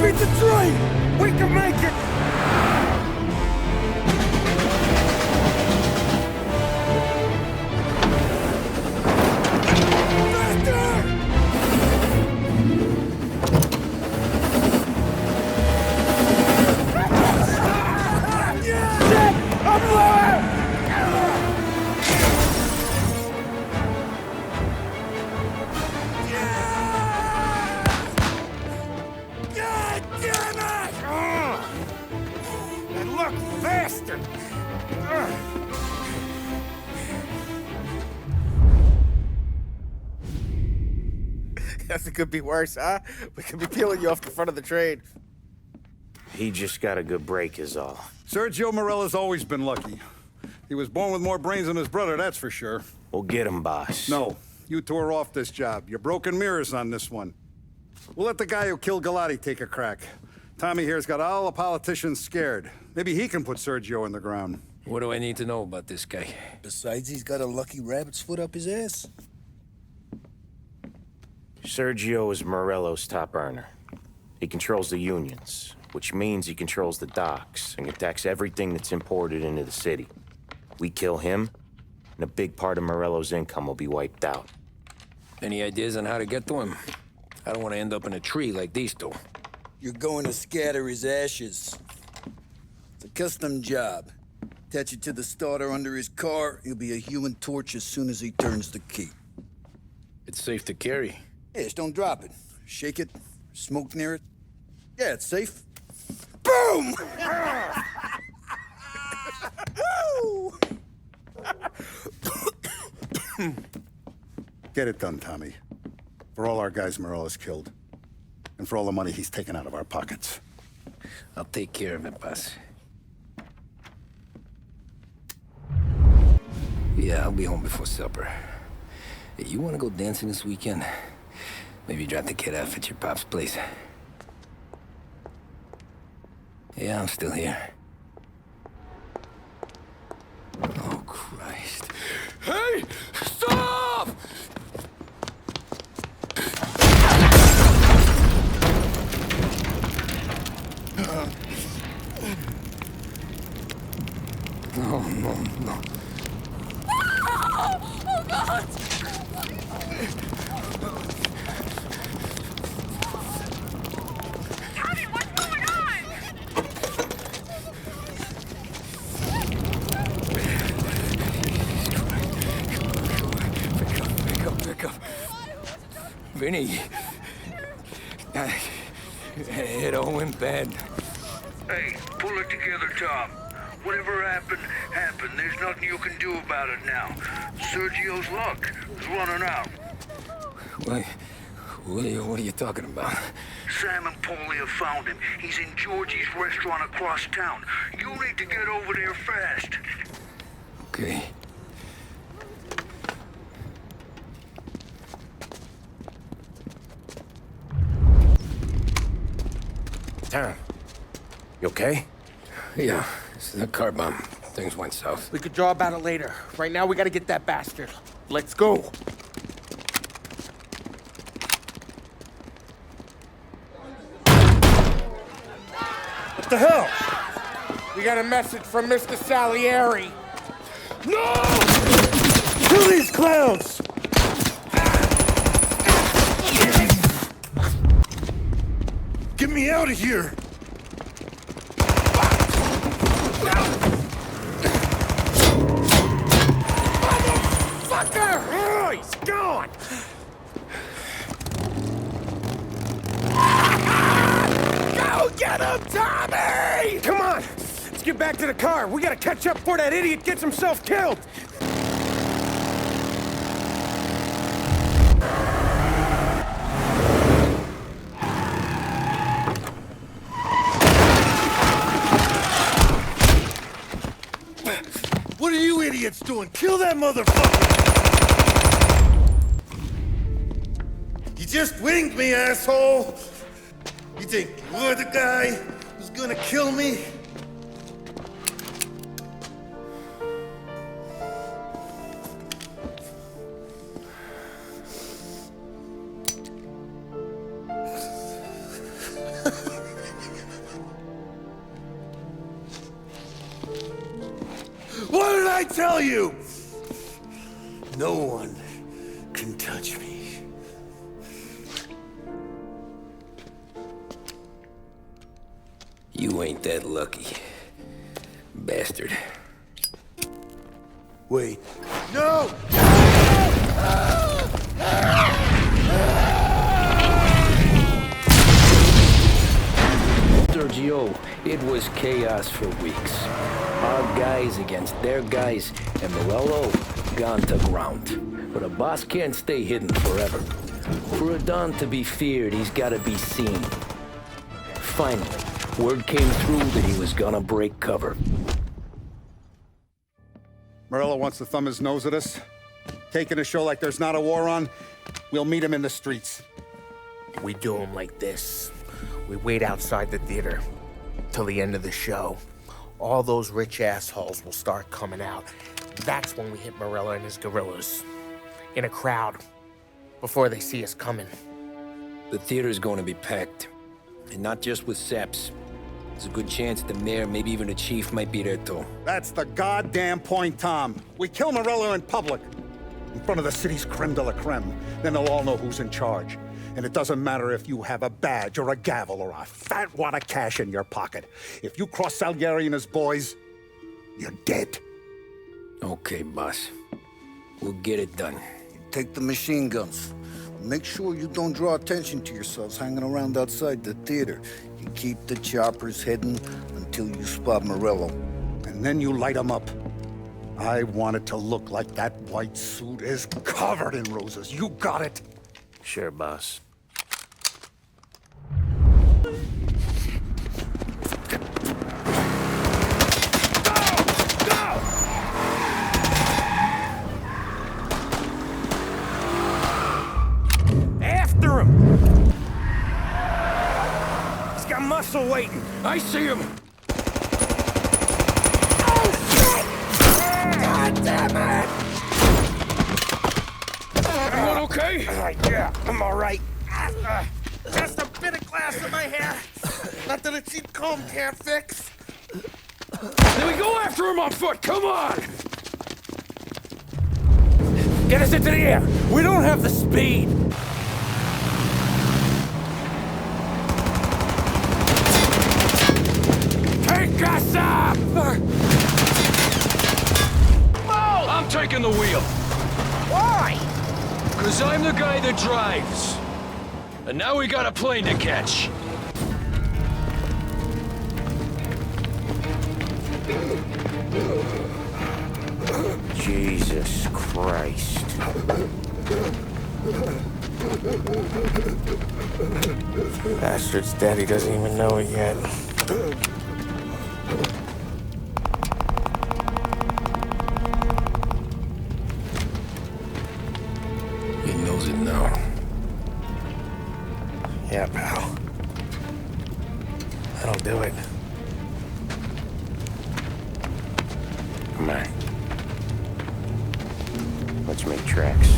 beat the train! We can make it! Guess it could be worse, huh? We could be peeling you off the front of the train. He just got a good break is all. Sergio Morella's always been lucky. He was born with more brains than his brother, that's for sure. We'll get him, boss. No, you tore off this job. You're broken mirrors on this one. We'll let the guy who killed Galati take a crack. Tommy here's got all the politicians scared. Maybe he can put Sergio in the ground. What do I need to know about this guy? Besides, he's got a lucky rabbit's foot up his ass. Sergio is Morello's top earner. He controls the unions, which means he controls the docks and attacks everything that's imported into the city. We kill him, and a big part of Morello's income will be wiped out. Any ideas on how to get to him? I don't want to end up in a tree like these two. You're going to scatter his ashes. It's a custom job. Attach it to the starter under his car. He'll be a human torch as soon as he turns the key. It's safe to carry. Yeah, just don't drop it. Shake it, smoke near it. Yeah, it's safe. Boom! Get it done, Tommy. For all our guys Morella's killed. And for all the money he's taken out of our pockets. I'll take care of it, boss. Yeah, I'll be home before supper. Hey, you want to go dancing this weekend? Maybe drop the kid off at your pop's place. Yeah, I'm still here. Oh, Christ. Hey! Stop! No, no, no. Oh, God! Tommy, what's going on? Pick up. Vinny. It all went bad. Hey, pull it together, Tom. Whatever happened, happened. There's nothing you can do about it now. Sergio's luck is running out. What are you talking about? Sam and Paulie have found him. He's in Georgie's restaurant across town. You need to get over there fast. Okay. Tom, you okay? Yeah, it's a car bomb. Things went south. We could draw about it later. Right now, we gotta get that bastard. Let's go. What the hell? We got a message from Mr. Salieri. No! Kill these clowns! Get me out of here! Motherfucker! Oh, he's gone! Go get him, Tommy! Come on! Let's get back to the car. We gotta catch up before that idiot gets himself killed! What are you idiots doing? Kill that motherfucker! You just winged me, asshole! You think you're the guy who's gonna kill me? tell you! No one can touch me. You ain't that lucky, bastard. Wait. No! Sergio, it was chaos for weeks. Our guys against their guys, and Morello gone to ground. But a boss can't stay hidden forever. For a Don to be feared, he's gotta be seen. Finally, word came through that he was gonna break cover. Morello wants to thumb his nose at us. Taking a show like there's not a war on, we'll meet him in the streets. We do him like this. We wait outside the theater till the end of the show. All those rich assholes will start coming out. That's when we hit Morello and his guerrillas. In a crowd, before they see us coming. The theater's going to be packed. And not just with saps. There's a good chance the mayor, maybe even the chief, might be there too. That's the goddamn point, Tom. We kill Morello in public. In front of the city's creme de la creme. Then they'll all know who's in charge. And it doesn't matter if you have a badge or a gavel or a fat wad of cash in your pocket. If you cross Salieri and his boys, you're dead. Okay, boss. We'll get it done. Take the machine guns. Make sure you don't draw attention to yourselves hanging around outside the theater. You keep the choppers hidden until you spot Morello. And then you light them up. I want it to look like that white suit is covered in roses. You got it? Sure, boss. After him! He's got muscle waiting. I see him. Oh, shit! God damn it! Everyone okay? Yeah, I'm all right. Just a bit of glass in my hair. Nothing a cheap comb can't fix. Then we go after him on foot. Come on! Get us into the air. We don't have the speed. Take us up! I'm taking the wheel. Why? Because I'm the guy that drives. And now we got a plane to catch. Jesus Christ. Bastard's daddy doesn't even know it yet. He knows it now. Yeah, pal. That'll do it. Come on. Let's make tracks.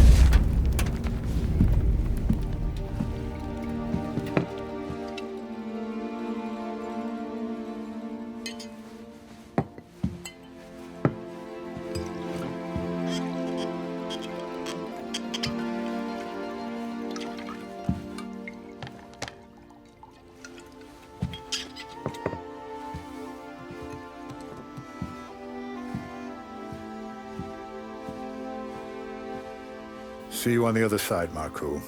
See you on the other side, Marku.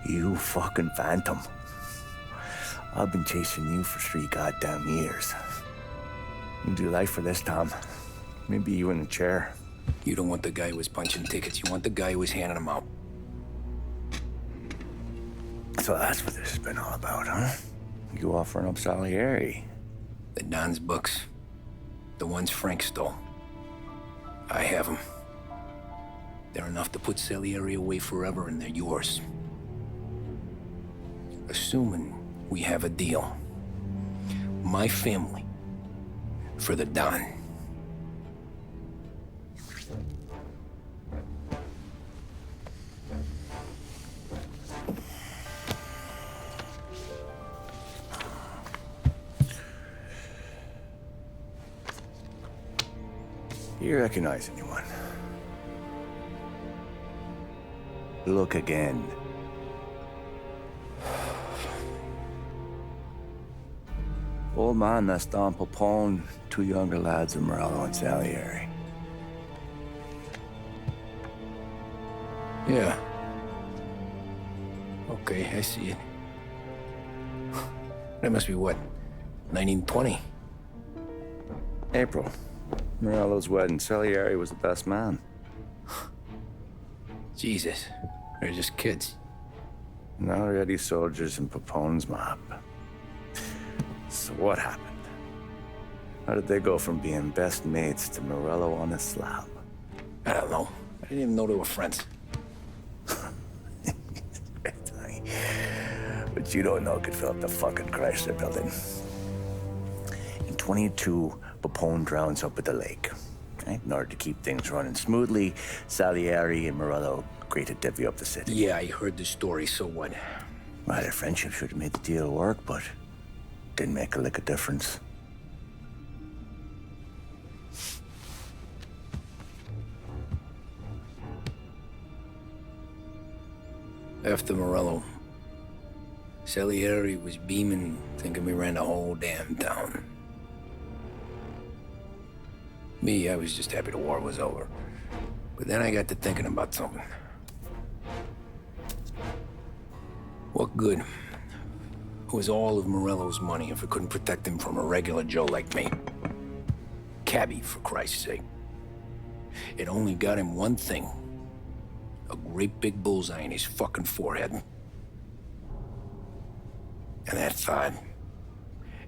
You fucking phantom. I've been chasing you for 3 goddamn years. You do life for this, Tom. Maybe you in a chair. You don't want the guy who was punching tickets. You want the guy who was handing them out. So that's what this has been all about, huh? You offering up Salieri. The Don's books. The ones Frank stole. I have them. They're enough to put Salieri away forever, and they're yours. Assuming we have a deal. My family. For the Don. Do you recognize anyone? Look again. Old man, that's Don Popone, two younger lads of Morello and Salieri. Yeah. Okay, I see it. That must be what, 1920? April. Morello's wedding. Salieri was the best man. Jesus, they're just kids. Now already soldiers in Popone's mob. So what happened? How did they go from being best mates to Morello on a slab? I don't know. I didn't even know they were friends. But you don't know could fill up the fucking Chrysler building. In 22, Popone drowns up at the lake. Right? In order to keep things running smoothly, Salieri and Morello agreed to divvy up the city. Yeah, I heard the story, so what? Well, their friendship should have made the deal work, but didn't make a lick of difference. After Morello, Salieri was beaming, thinking we ran the whole damn town. Me, I was just happy the war was over. But then I got to thinking about something. What good was all of Morello's money if it couldn't protect him from a regular Joe like me? Cabbie, for Christ's sake. It only got him one thing. A great big bullseye in his fucking forehead. And that thought,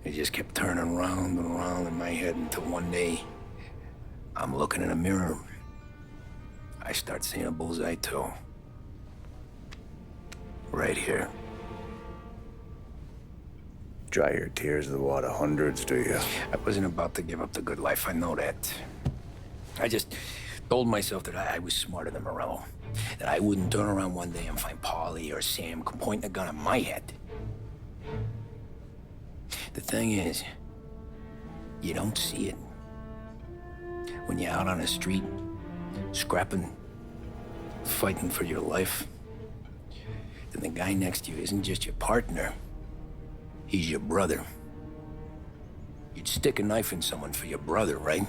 it just kept turning round and round in my head until one day, I'm looking in a mirror. I start seeing a bullseye too. Right here. Dry your tears of the water hundreds, do you? I wasn't about to give up the good life, I know that. I just told myself that I was smarter than Morello. That I wouldn't turn around one day and find Paulie or Sam pointing a gun at my head. The thing is, you don't see it. When you're out on the street, scrapping, fighting for your life, then the guy next to you isn't just your partner, he's your brother. You'd stick a knife in someone for your brother, right?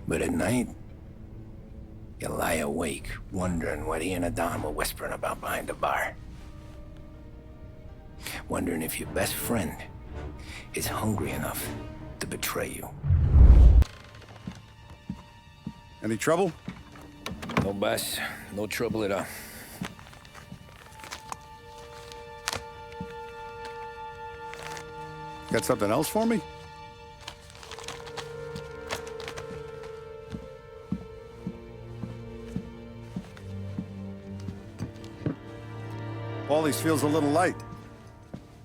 But at night, you lie awake, wondering what he and Don were whispering about behind the bar. Wondering if your best friend is hungry enough to betray you. Any trouble? No, boss. No trouble at all. Got something else for me? Paulie's feels a little light.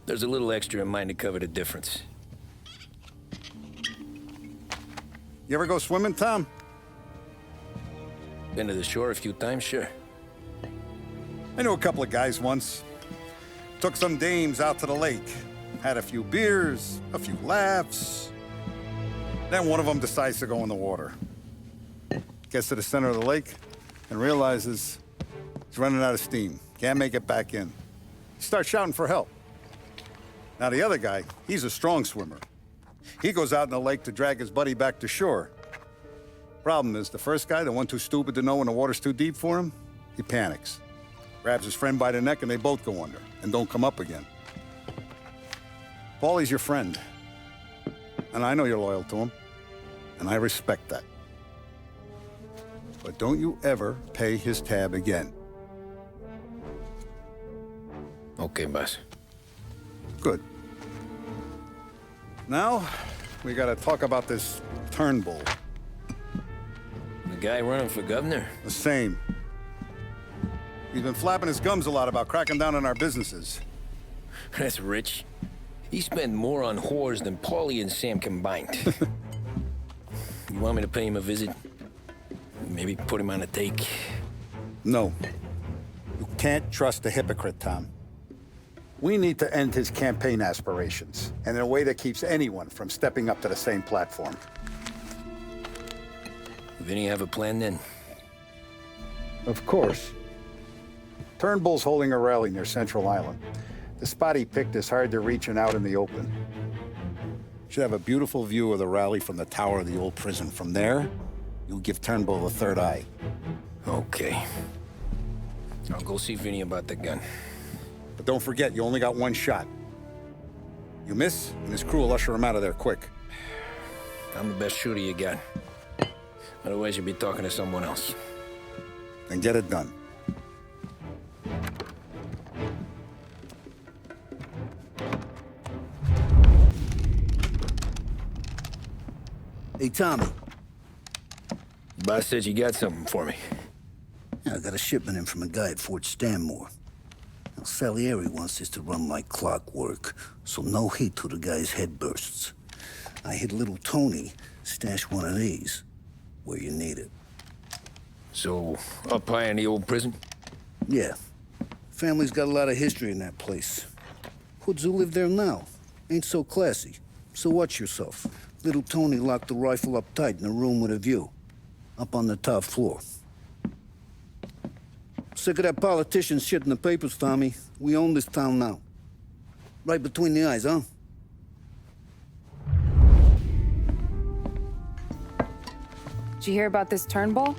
There's a little extra in mine to cover the difference. You ever go swimming, Tom? Been to the shore a few times, sure. I knew a couple of guys once. Took some dames out to the lake. Had a few beers, a few laughs. Then one of them decides to go in the water. Gets to the center of the lake and realizes he's running out of steam. Can't make it back in. He starts shouting for help. Now the other guy, he's a strong swimmer. He goes out in the lake to drag his buddy back to shore. Problem is, the first guy, the one too stupid to know when the water's too deep for him, he panics. Grabs his friend by the neck and they both go under and don't come up again. Paulie's your friend. And I know you're loyal to him. And I respect that. But don't you ever pay his tab again. Okay, boss. Good. Now, we gotta talk about this Turnbull. The guy running for governor? The same. He's been flapping his gums a lot about cracking down on our businesses. That's rich. He spent more on whores than Paulie and Sam combined. You want me to pay him a visit? Maybe put him on a take? No. You can't trust a hypocrite, Tom. We need to end his campaign aspirations, and in a way that keeps anyone from stepping up to the same platform. Vinny have a plan then? Of course. Turnbull's holding a rally near Central Island. The spot he picked is hard to reach and out in the open. Should have a beautiful view of the rally from the tower of the old prison. From there, you'll give Turnbull the third eye. Okay. I'll go see Vinny about the gun. But don't forget, you only got one shot. You miss, and his crew will usher him out of there quick. I'm the best shooter you got. Otherwise, you'll be talking to someone else. Then get it done. Hey, Tommy. Boss said you got something for me. Yeah, I got a shipment in from a guy at Fort Stanmore. Now, Salieri wants this to run like clockwork, so no heat till the guy's head bursts. I hit little Tony, stash one of these where you need it. So, up high in the old prison? Yeah. Family's got a lot of history in that place. Hoods who live there now ain't so classy, so watch yourself. Little Tony locked the rifle up tight in a room with a view, up on the top floor. Sick of that politician shit in the papers, Tommy. We own this town now. Right between the eyes, huh? Did you hear about this Turnbull?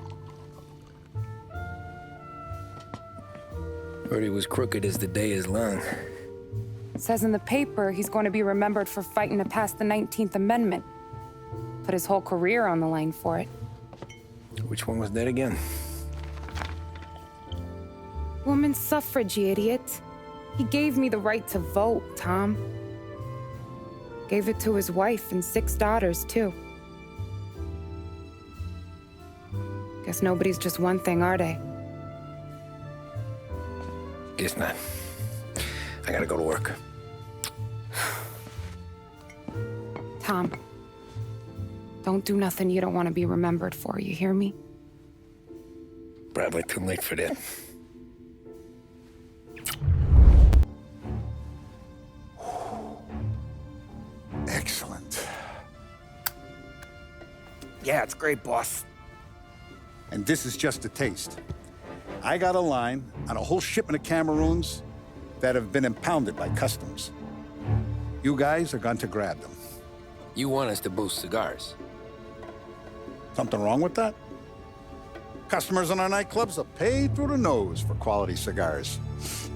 Heard he was crooked as the day is long. It says in the paper he's going to be remembered for fighting to pass the 19th Amendment. Put his whole career on the line for it. Which one was that again? Women's suffrage, you idiot. He gave me the right to vote, Tom. Gave it to his wife and 6 daughters, too. Guess nobody's just one thing, are they? Guess not. I gotta go to work. Tom, don't do nothing you don't want to be remembered for, you hear me? Probably too late for that. Excellent. Yeah, it's great, boss. And this is just a taste. I got a line on a whole shipment of Cameroons that have been impounded by customs. You guys are going to grab them. You want us to boost cigars? Something wrong with that? Customers in our nightclubs are paid through the nose for quality cigars.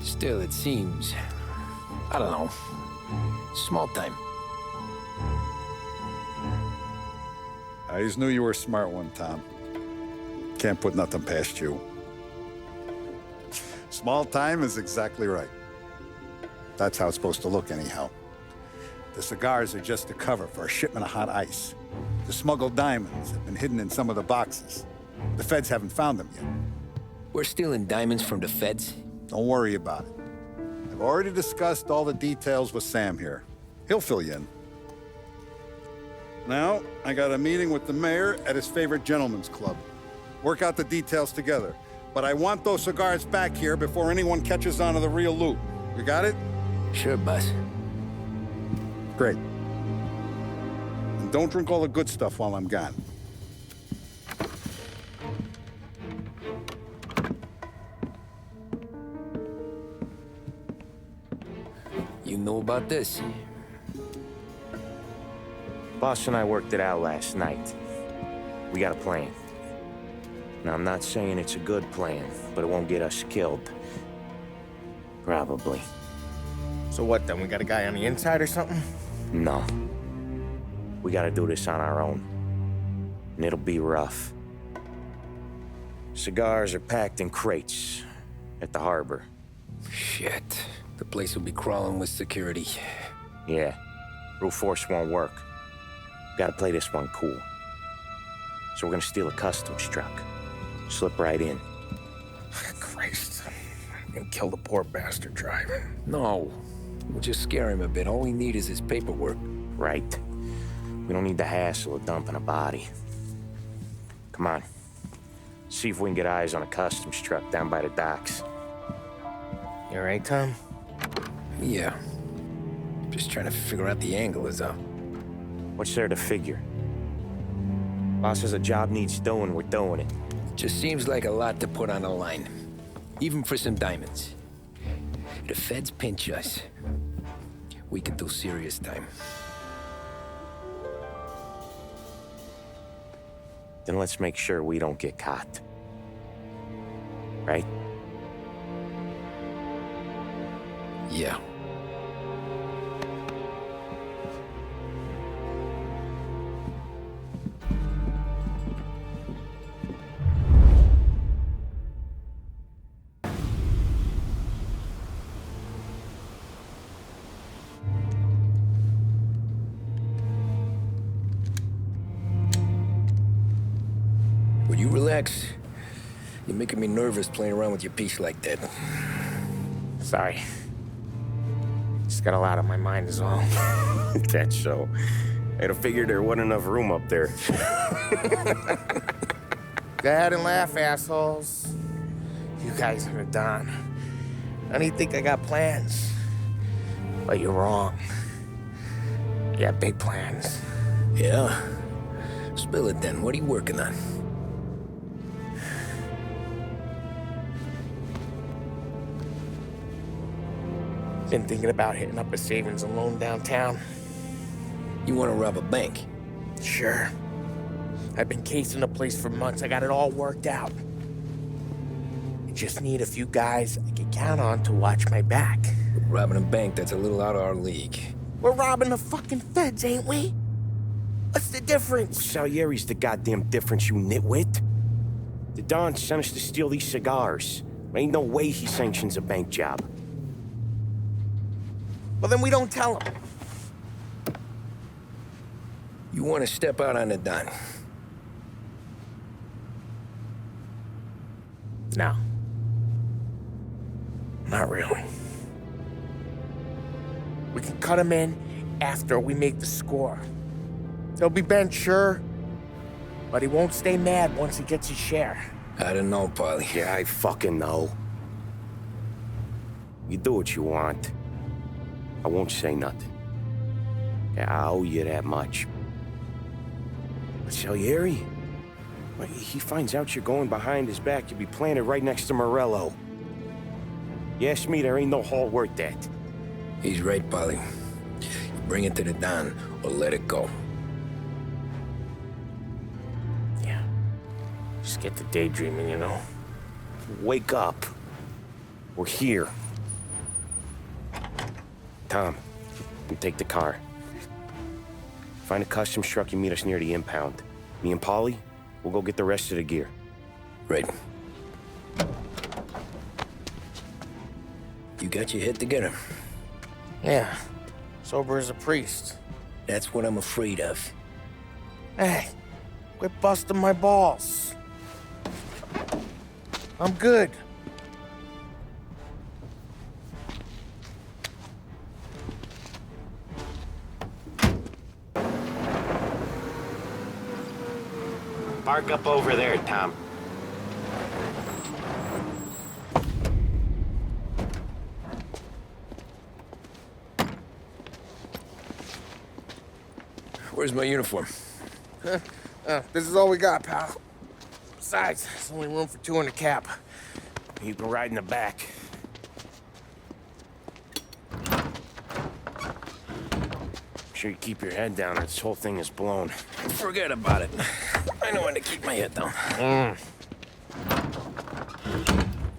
Still, it seems... I don't know. Small time. I just knew you were a smart one, Tom. Can't put nothing past you. Small time is exactly right. That's how it's supposed to look, anyhow. The cigars are just a cover for a shipment of hot ice. The smuggled diamonds have been hidden in some of the boxes. The feds haven't found them yet. We're stealing diamonds from the feds? Don't worry about it. I've already discussed all the details with Sam here. He'll fill you in. Now, I got a meeting with the mayor at his favorite gentleman's club. Work out the details together. But I want those cigars back here before anyone catches on to the real loot. You got it? Sure, boss. Great. And don't drink all the good stuff while I'm gone. You know about this? Boss and I worked it out last night. We got a plan. Now, I'm not saying it's a good plan, but it won't get us killed. Probably. So what then? We got a guy on the inside or something? No. We gotta do this on our own. And it'll be rough. Cigars are packed in crates at the harbor. Shit. The place will be crawling with security. Yeah. Brute force won't work. Gotta play this one cool. So we're gonna steal a customs truck. Slip right in. Christ. And kill the poor bastard driver. No. We'll just scare him a bit. All we need is his paperwork. Right. We don't need the hassle of dumping a body. Come on. See if we can get eyes on a customs truck down by the docks. You all right, Tom? Yeah. Just trying to figure out the angle is up. What's there to figure? Boss says a job needs doing, we're doing it. Just seems like a lot to put on the line. Even for some diamonds. If the feds pinch us, we could do serious time. Then let's make sure we don't get caught. Right? Yeah. Will you relax? You're making me nervous playing around with your piece like that. Sorry. Just got a lot on my mind is all. That's so. I'd have figured there wasn't enough room up there. Go ahead and laugh, assholes. You guys are done. I don't even think I got plans. But you're wrong. I got big plans. Yeah? Spill it then. What are you working on? Been thinking about hitting up a savings and loan downtown. You want to rob a bank? Sure. I've been casing the place for months. I got it all worked out. I just need a few guys I can count on to watch my back. Robbing a bank, that's a little out of our league. We're robbing the fucking feds, ain't we? What's the difference? Salieri's the goddamn difference, you nitwit. The Don sent us to steal these cigars. Ain't no way he sanctions a bank job. Well, then we don't tell him. You want to step out on the Don? No. Not really. We can cut him in after we make the score. He'll be bent, sure, but he won't stay mad once he gets his share. I don't know, Polly. Yeah, I fucking know. You do what you want. I won't say nothing. Yeah, I owe you that much. But Salieri, when he finds out you're going behind his back, you'll be planted right next to Morello. You ask me, there ain't no haul worth that. He's right, Polly. You bring it to the Don, or let it go. Yeah. Just get to daydreaming, you know? Wake up. We're here. Tom, you take the car. Find a customs truck and meet us near the impound. Me and Polly, we'll go get the rest of the gear. Right. You got your head together? Yeah. Sober as a priest. That's what I'm afraid of. Hey, quit busting my balls. I'm good. Park up over there, Tom. Where's my uniform? This is all we got, pal. Besides, there's only room for two in the cab. You can ride in the back. Make sure you keep your head down or this whole thing is blown. Forget about it. I know when to keep my head down.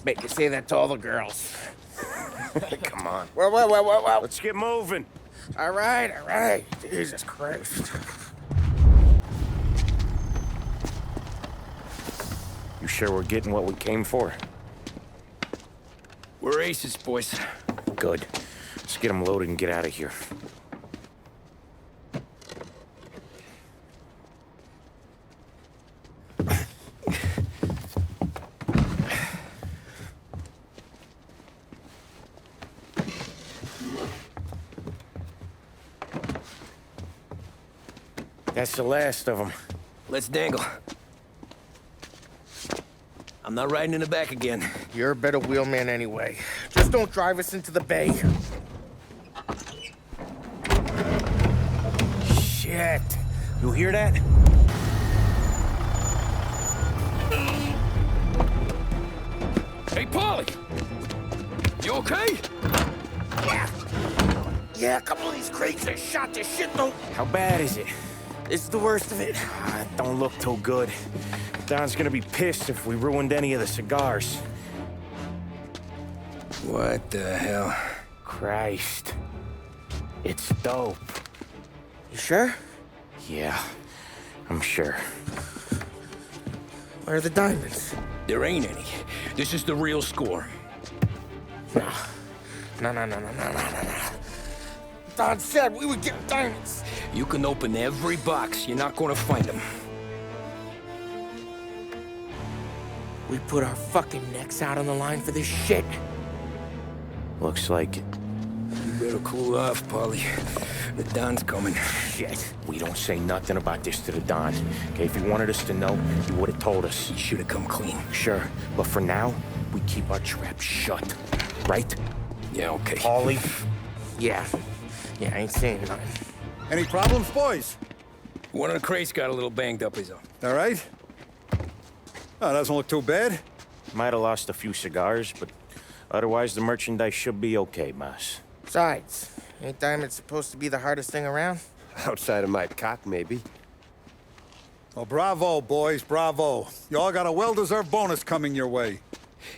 Bet you say that to all the girls. Come on. Well. Let's get moving. All right. Jesus Christ. You sure we're getting what we came for? We're aces, boys. Good. Let's get them loaded and get out of here. That's the last of them. Let's dangle. I'm not riding in the back again. You're a better wheelman anyway. Just don't drive us into the bay. Shit. You hear that? Hey, Paulie! You okay? Yeah, a couple of these crates are shot to shit, though. How bad is it? This is the worst of it. It don't look too good. Don's gonna be pissed if we ruined any of the cigars. What the hell? Christ. It's dope. You sure? Yeah, I'm sure. Where are the diamonds? There ain't any. This is the real score. No. Don said we would get diamonds. You can open every box. You're not gonna find them. We put our fucking necks out on the line for this shit. Looks like it. You better cool off, Paulie. The Don's coming. Shit. We don't say nothing about this to the Don. Okay, if he wanted us to know, he would have told us. He should have come clean. Sure, but for now, we keep our trap shut. Right? Yeah, okay. Paulie? Yeah, I ain't saying nothing. Any problems, boys? One of the crates got a little banged up, is all. All right? Oh, doesn't look too bad. Might have lost a few cigars, but otherwise the merchandise should be okay, boss. Besides, ain't diamonds supposed to be the hardest thing around? Outside of my cock, maybe. Well, bravo, boys, bravo. You all got a well-deserved bonus coming your way.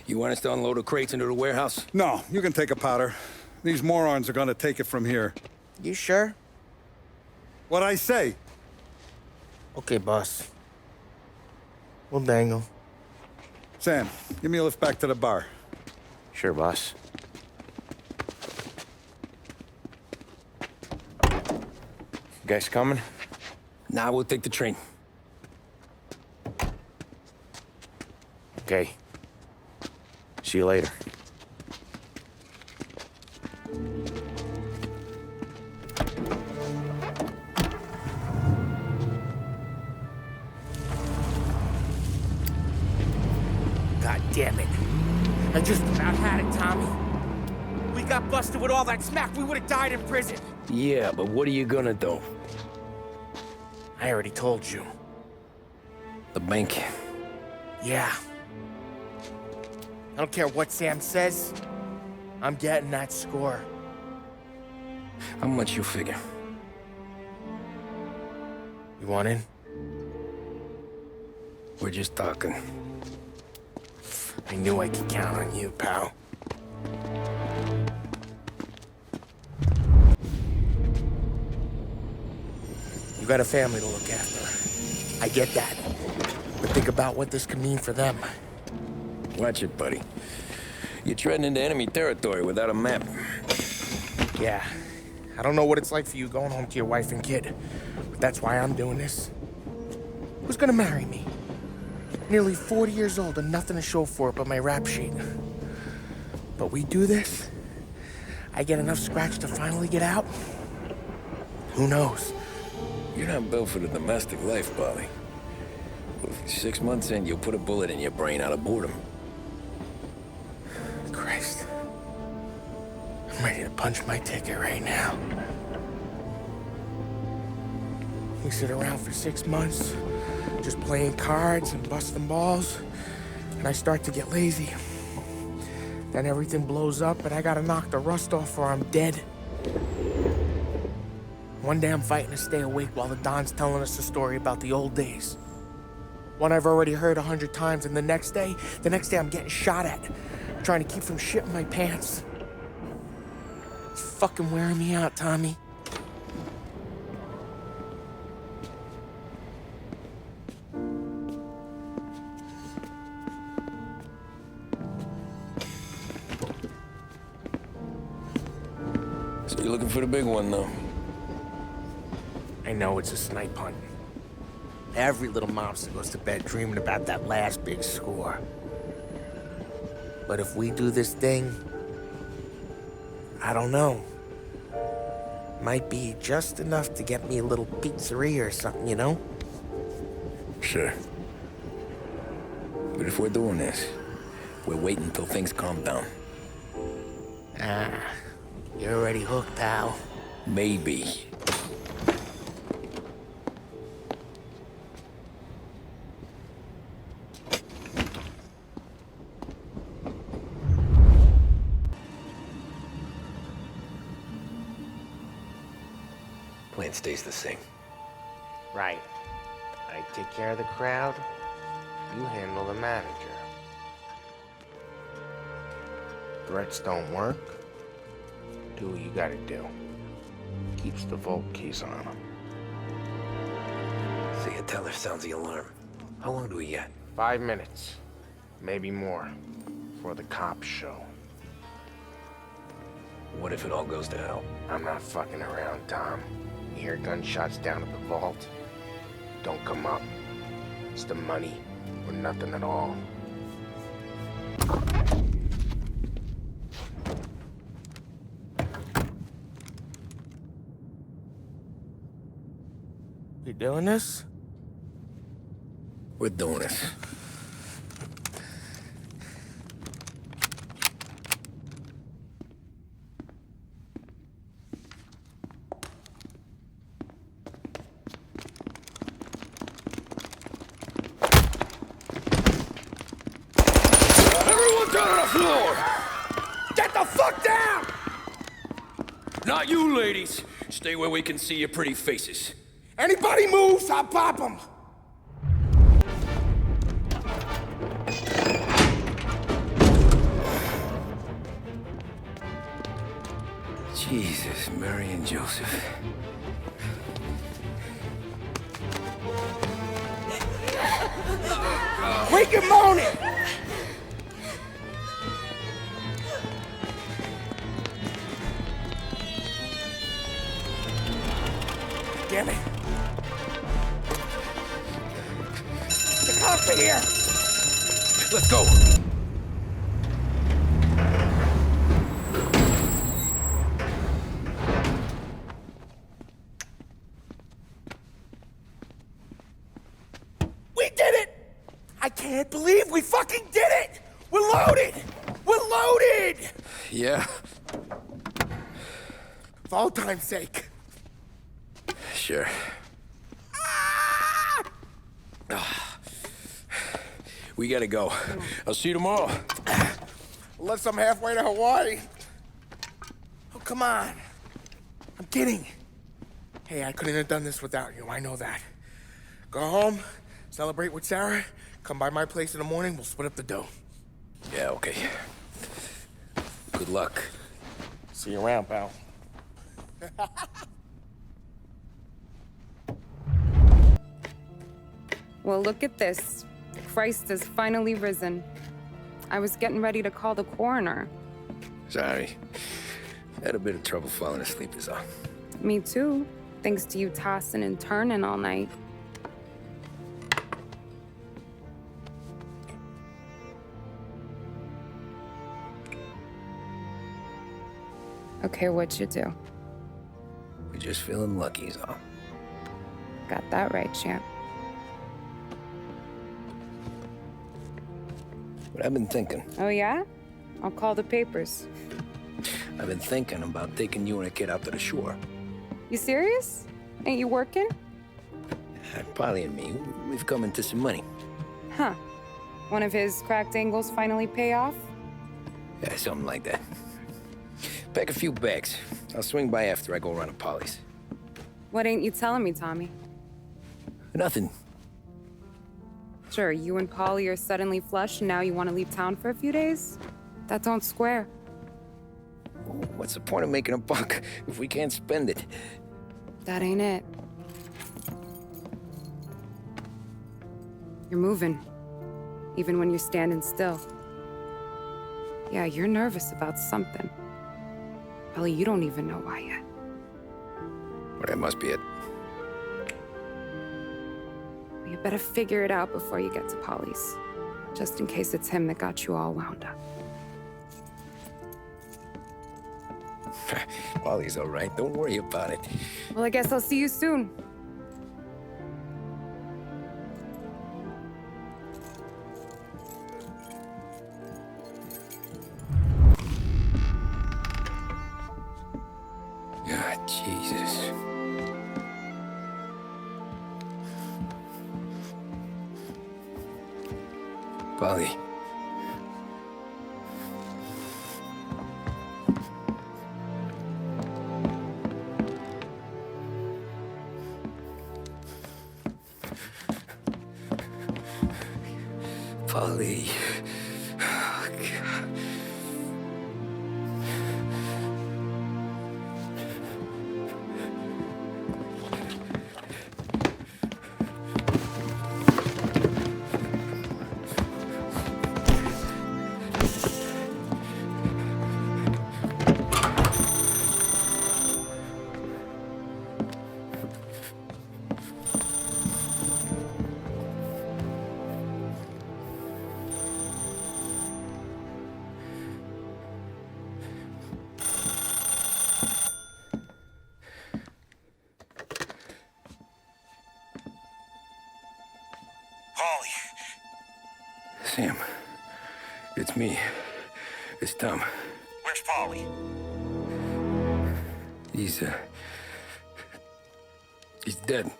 You want us to unload the crates into the warehouse? No, you can take a powder. These morons are gonna take it from here. You sure? What'd I say? Okay, boss. We'll dangle. Sam, give me a lift back to the bar. Sure, boss. You guys coming? Nah, we'll take the train. Okay. See you later. God damn it. I just about had it, Tommy. We got busted with all that smack. We would have died in prison. Yeah, but what are you gonna do? I already told you. The bank. Yeah. I don't care what Sam says. I'm getting that score. How much you figure? You want in? We're just talking. I knew I could count on you, pal. You got a family to look after. I get that. But think about what this could mean for them. Watch it, buddy. You're treading into enemy territory without a map. Yeah. I don't know what it's like for you going home to your wife and kid. But that's why I'm doing this. Who's gonna marry me? Nearly 40 years old and nothing to show for it but my rap sheet. But we do this, I get enough scratch to finally get out? Who knows? You're not built for the domestic life, Paulie. 6 months in, you'll put a bullet in your brain out of boredom. Christ. I'm ready to punch my ticket right now. We sit around for 6 months, just playing cards and busting balls, and I start to get lazy. Then everything blows up, and I gotta knock the rust off or I'm dead. One day I'm fighting to stay awake while the Don's telling us a story about the old days. One I've already heard 100 times, and the next day I'm getting shot at, trying to keep from shitting my pants. It's fucking wearing me out, Tommy. So you're looking for the big one, though? I know it's a snipe hunt. Every little mobster goes to bed dreaming about that last big score. But if we do this thing, I don't know. Might be just enough to get me a little pizzeria or something, you know? Sure. But if we're doing this, we're waiting until things calm down. Ah, you're already hooked, pal. Maybe. plan stays the same. Right. I take care of the crowd, you handle the manager. Threats don't work, do what you gotta do. Keeps the vault keys on him. So your teller sounds the alarm. How long do we get? 5 minutes, maybe more, before the cops show. What if it all goes to hell? I'm not fucking around, Tom. You hear gunshots down at the vault? Don't come up. It's the money, or nothing at all. You doing this? We're doing this. Everyone down on the floor! Get the fuck down! Not you, ladies. Stay where we can see your pretty faces. Anybody moves, I'll pop them! Jesus, Mary and Joseph. Wake him moaning! Damn it. The cops are here! Let's go! We did it! I can't believe we fucking did it! We're loaded! We're loaded! Yeah? For all time's sake. Sure. We gotta go. I'll see you tomorrow. Unless I'm halfway to Hawaii. Oh, come on. I'm kidding. Hey, I couldn't have done this without you. I know that. Go home, celebrate with Sarah, come by my place in the morning, we'll split up the dough. Yeah, okay. Good luck. See you around, pal. Well, look at this. Christ has finally risen. I was getting ready to call the coroner. Sorry. Had a bit of trouble falling asleep is all. Me too, thanks to you tossing and turning all night. Okay, what'd you do? We're just feeling lucky is all. Got that right, champ. But I've been thinking. Oh, yeah? I'll call the papers. I've been thinking about taking you and a kid out to the shore. You serious? Ain't you working? Polly and me, we've come into some money. Huh. One of his cracked angles finally pay off? Yeah, something like that. Pack a few bags. I'll swing by after I go around to Polly's. What ain't you telling me, Tommy? Nothing. Sure, you and Polly are suddenly flush and now you want to leave town for a few days? That don't square. What's the point of making a buck if we can't spend it? That ain't it. You're moving, even when you're standing still. Yeah, you're nervous about something. Polly, you don't even know why yet. Well, that must be it. You better figure it out before you get to Polly's. Just in case it's him that got you all wound up. Polly's all right. Don't worry about it. Well, I guess I'll see you soon. God, Jesus. Polly. Paulie. Oh, God. Sam, it's me. It's Tom. Where's Paulie? He's dead.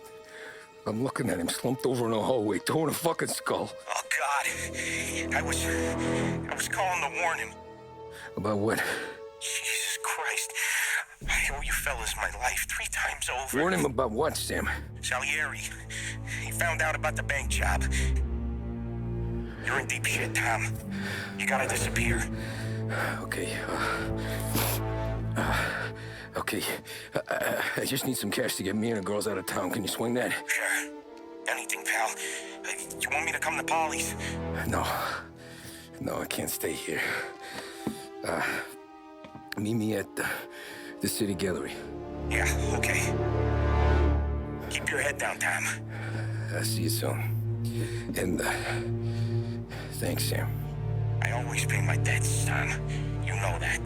I'm looking at him slumped over in a hallway, torn a fucking skull. Oh, God. I was calling to warn him. About what? Jesus Christ. I owe you fellas my life 3 times over. Warn him about what, Sam? Salieri. He found out about the bank job. You're in deep shit, Tom. You gotta disappear. Okay. Okay. I just need some cash to get me and the girls out of town. Can you swing that? Sure. Anything, pal. You want me to come to Paulie's? No. No, I can't stay here. Meet me at the city gallery. Yeah, okay. Keep your head down, Tom. I'll see you soon. And, thanks, Sam. I always pay my debts, Tom. You know that.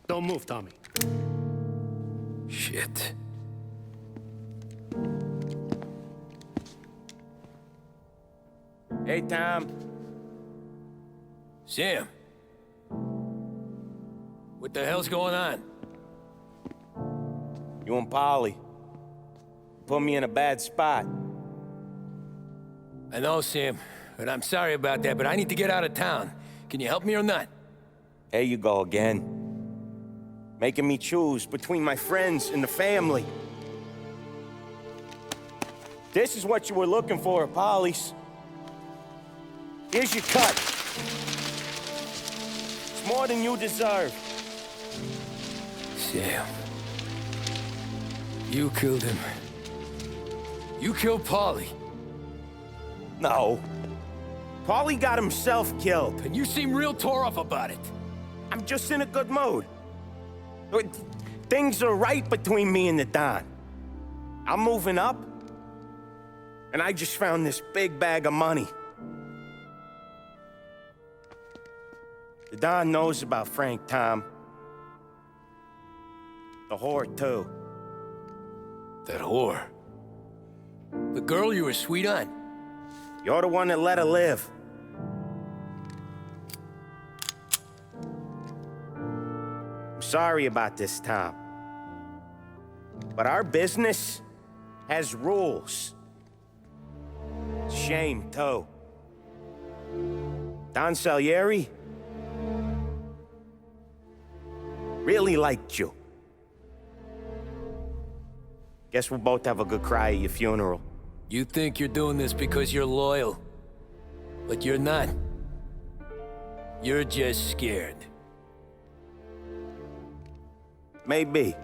Don't move, Tommy. Shit. Hey, Tom. Sam. What the hell's going on? You and Paulie. Put me in a bad spot. I know, Sam, and I'm sorry about that, but I need to get out of town. Can you help me or not? There you go again. Making me choose between my friends and the family. This is what you were looking for at Paulie's. Here's your cut. It's more than you deserve. Sam. You killed him. You killed Paulie. No. Paulie got himself killed. And you seem real tore up about it. I'm just in a good mood. Things are right between me and the Don. I'm moving up, and I just found this big bag of money. The Don knows about Frank, Tom. The whore, too. That whore? The girl you were sweet on? You're the one that let her live. I'm sorry about this, Tom. But our business has rules. Shame, too. Don Salieri really liked you. Guess we'll both have a good cry at your funeral. You think you're doing this because you're loyal, but you're not. You're just scared. Maybe.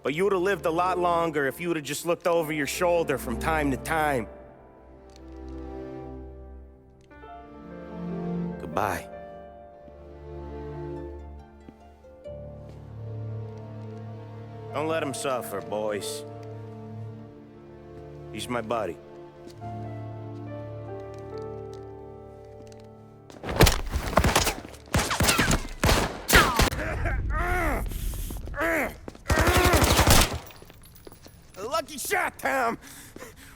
But you'd have lived a lot longer if you'd have just looked over your shoulder from time to time. Goodbye. Don't let him suffer, boys. He's my buddy. A lucky shot, Tom.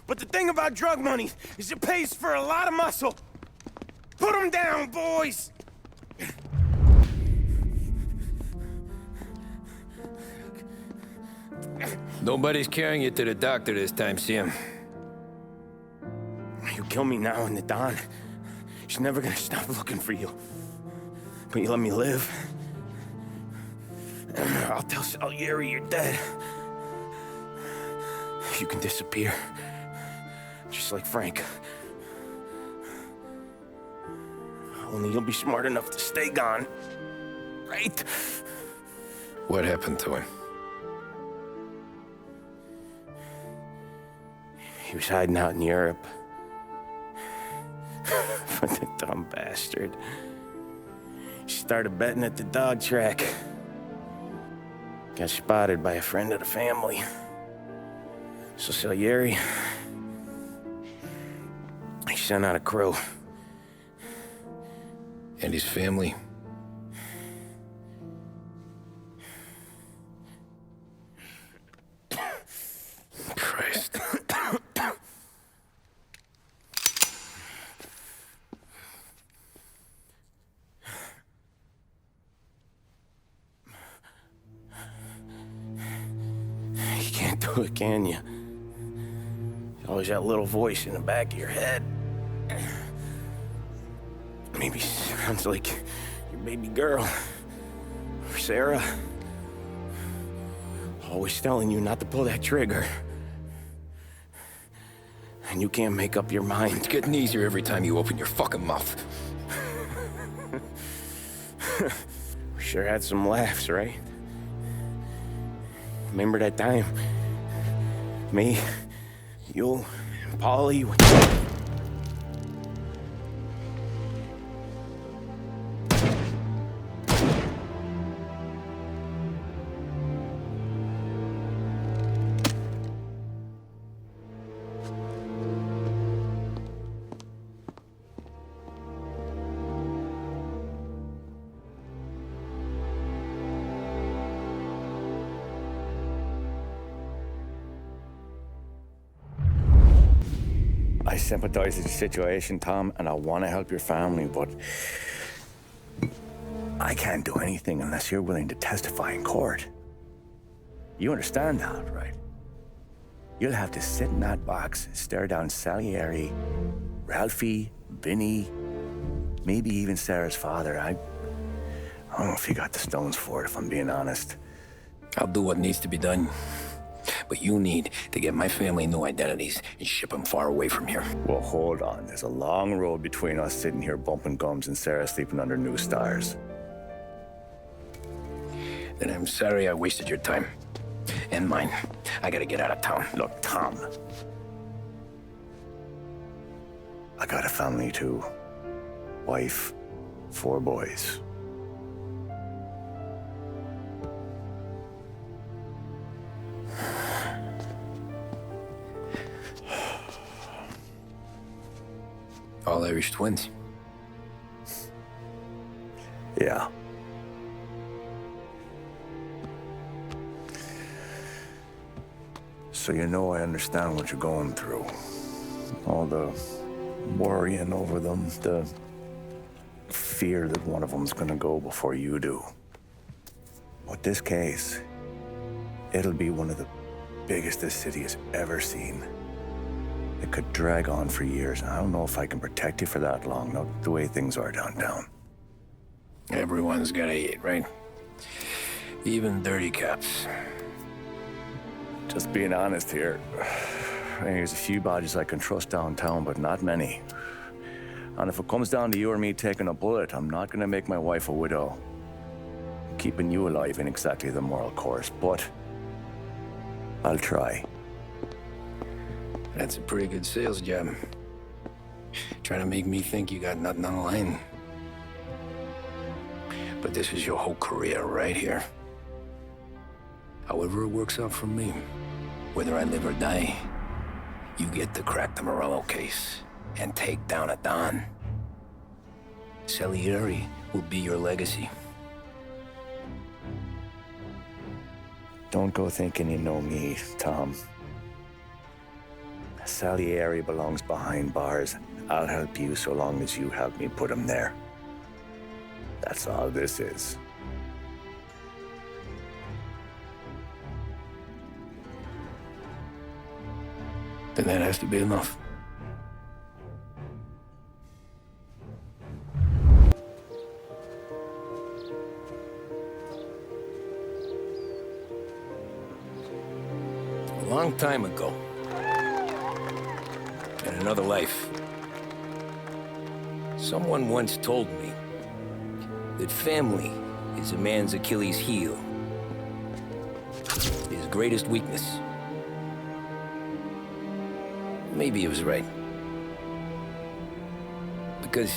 But the thing about drug money is it pays for a lot of muscle. Put him down, boys! Nobody's carrying you to the doctor this time, Sam. You kill me now and the Don. She's never gonna stop looking for you. But you let me live. I'll tell Salieri you're dead. You can disappear. Just like Frank. Only you'll be smart enough to stay gone. Right? What happened to him? He was hiding out in Europe. But the dumb bastard. He started betting at the dog track. Got spotted by a friend of the family. So Salieri, he sent out a crew. And his family? Christ. You can't do it, can you? There's always that little voice in the back of your head. Maybe sounds like your baby girl. Or Sarah. Always telling you not to pull that trigger. And you can't make up your mind. It's getting easier every time you open your fucking mouth. We sure had some laughs, right? Remember that time? Me, you, and Polly. I sympathize with the situation, Tom, and I want to help your family, but I can't do anything unless you're willing to testify in court. You understand that, right? You'll have to sit in that box, stare down Salieri, Ralphie, Vinny, maybe even Sarah's father. I don't know if you got the stones for it, if I'm being honest. I'll do what needs to be done. But you need to get my family new identities and ship them far away from here. Well, hold on. There's a long road between us sitting here bumping gums and Sarah sleeping under new stars. Then I'm sorry I wasted your time. And mine. I gotta get out of town. Look, Tom. I got a family too. Wife, 4 boys. All Irish twins. Yeah. So you know I understand what you're going through. All the worrying over them, the fear that one of them's gonna go before you do. But this case, it'll be one of the biggest this city has ever seen. It could drag on for years. I don't know if I can protect you for that long, not the way things are downtown. Everyone's gotta eat, right? Even dirty cops. Just being honest here. There's a few bodies I can trust downtown, but not many. And if it comes down to you or me taking a bullet, I'm not gonna make my wife a widow. Keeping you alive ain't exactly the moral course, but I'll try. That's a pretty good sales job. Trying to make me think you got nothing on the line. But this is your whole career right here. However it works out for me, whether I live or die, you get to crack the Morello case and take down a Don. Salieri will be your legacy. Don't go thinking you know me, Tom. Salieri belongs behind bars. I'll help you so long as you help me put him there. That's all this is. then that has to be enough. A long time ago, in another life, someone once told me that family is a man's Achilles heel, his greatest weakness. Maybe he was right. Because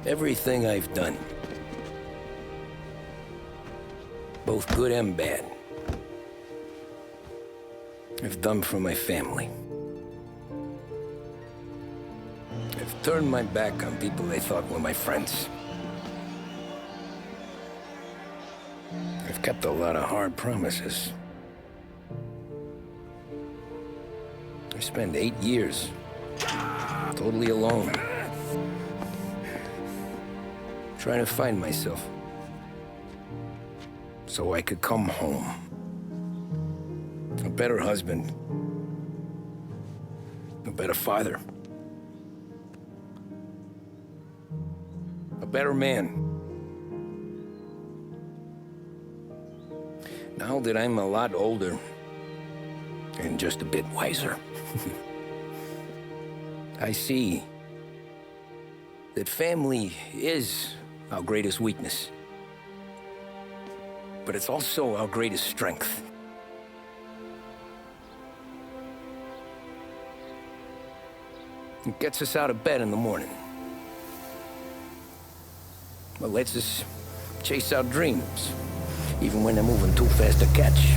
everything I've done, both good and bad, I've done for my family. I've turned my back on people they thought were my friends. I've kept a lot of hard promises. I spent 8 years totally alone, trying to find myself so I could come home. A better husband, a better father, a better man. Now that I'm a lot older and just a bit wiser, I see that family is our greatest weakness, but it's also our greatest strength. It gets us out of bed in the morning. It lets us chase our dreams, even when they're moving too fast to catch.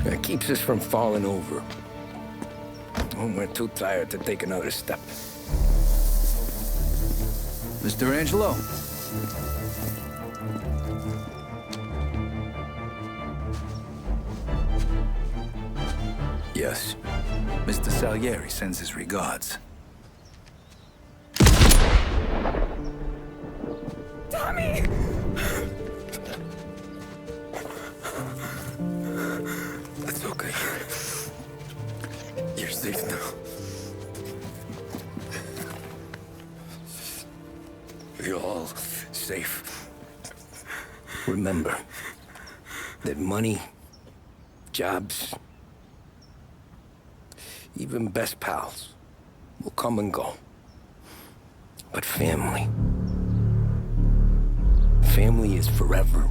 It keeps us from falling over when we're too tired to take another step. Mr. Angelo. Yes. Mr. Salieri sends his regards. Tommy! That's okay. You're safe now. You're all safe. Remember that money, jobs, even best pals will come and go. But family is forever.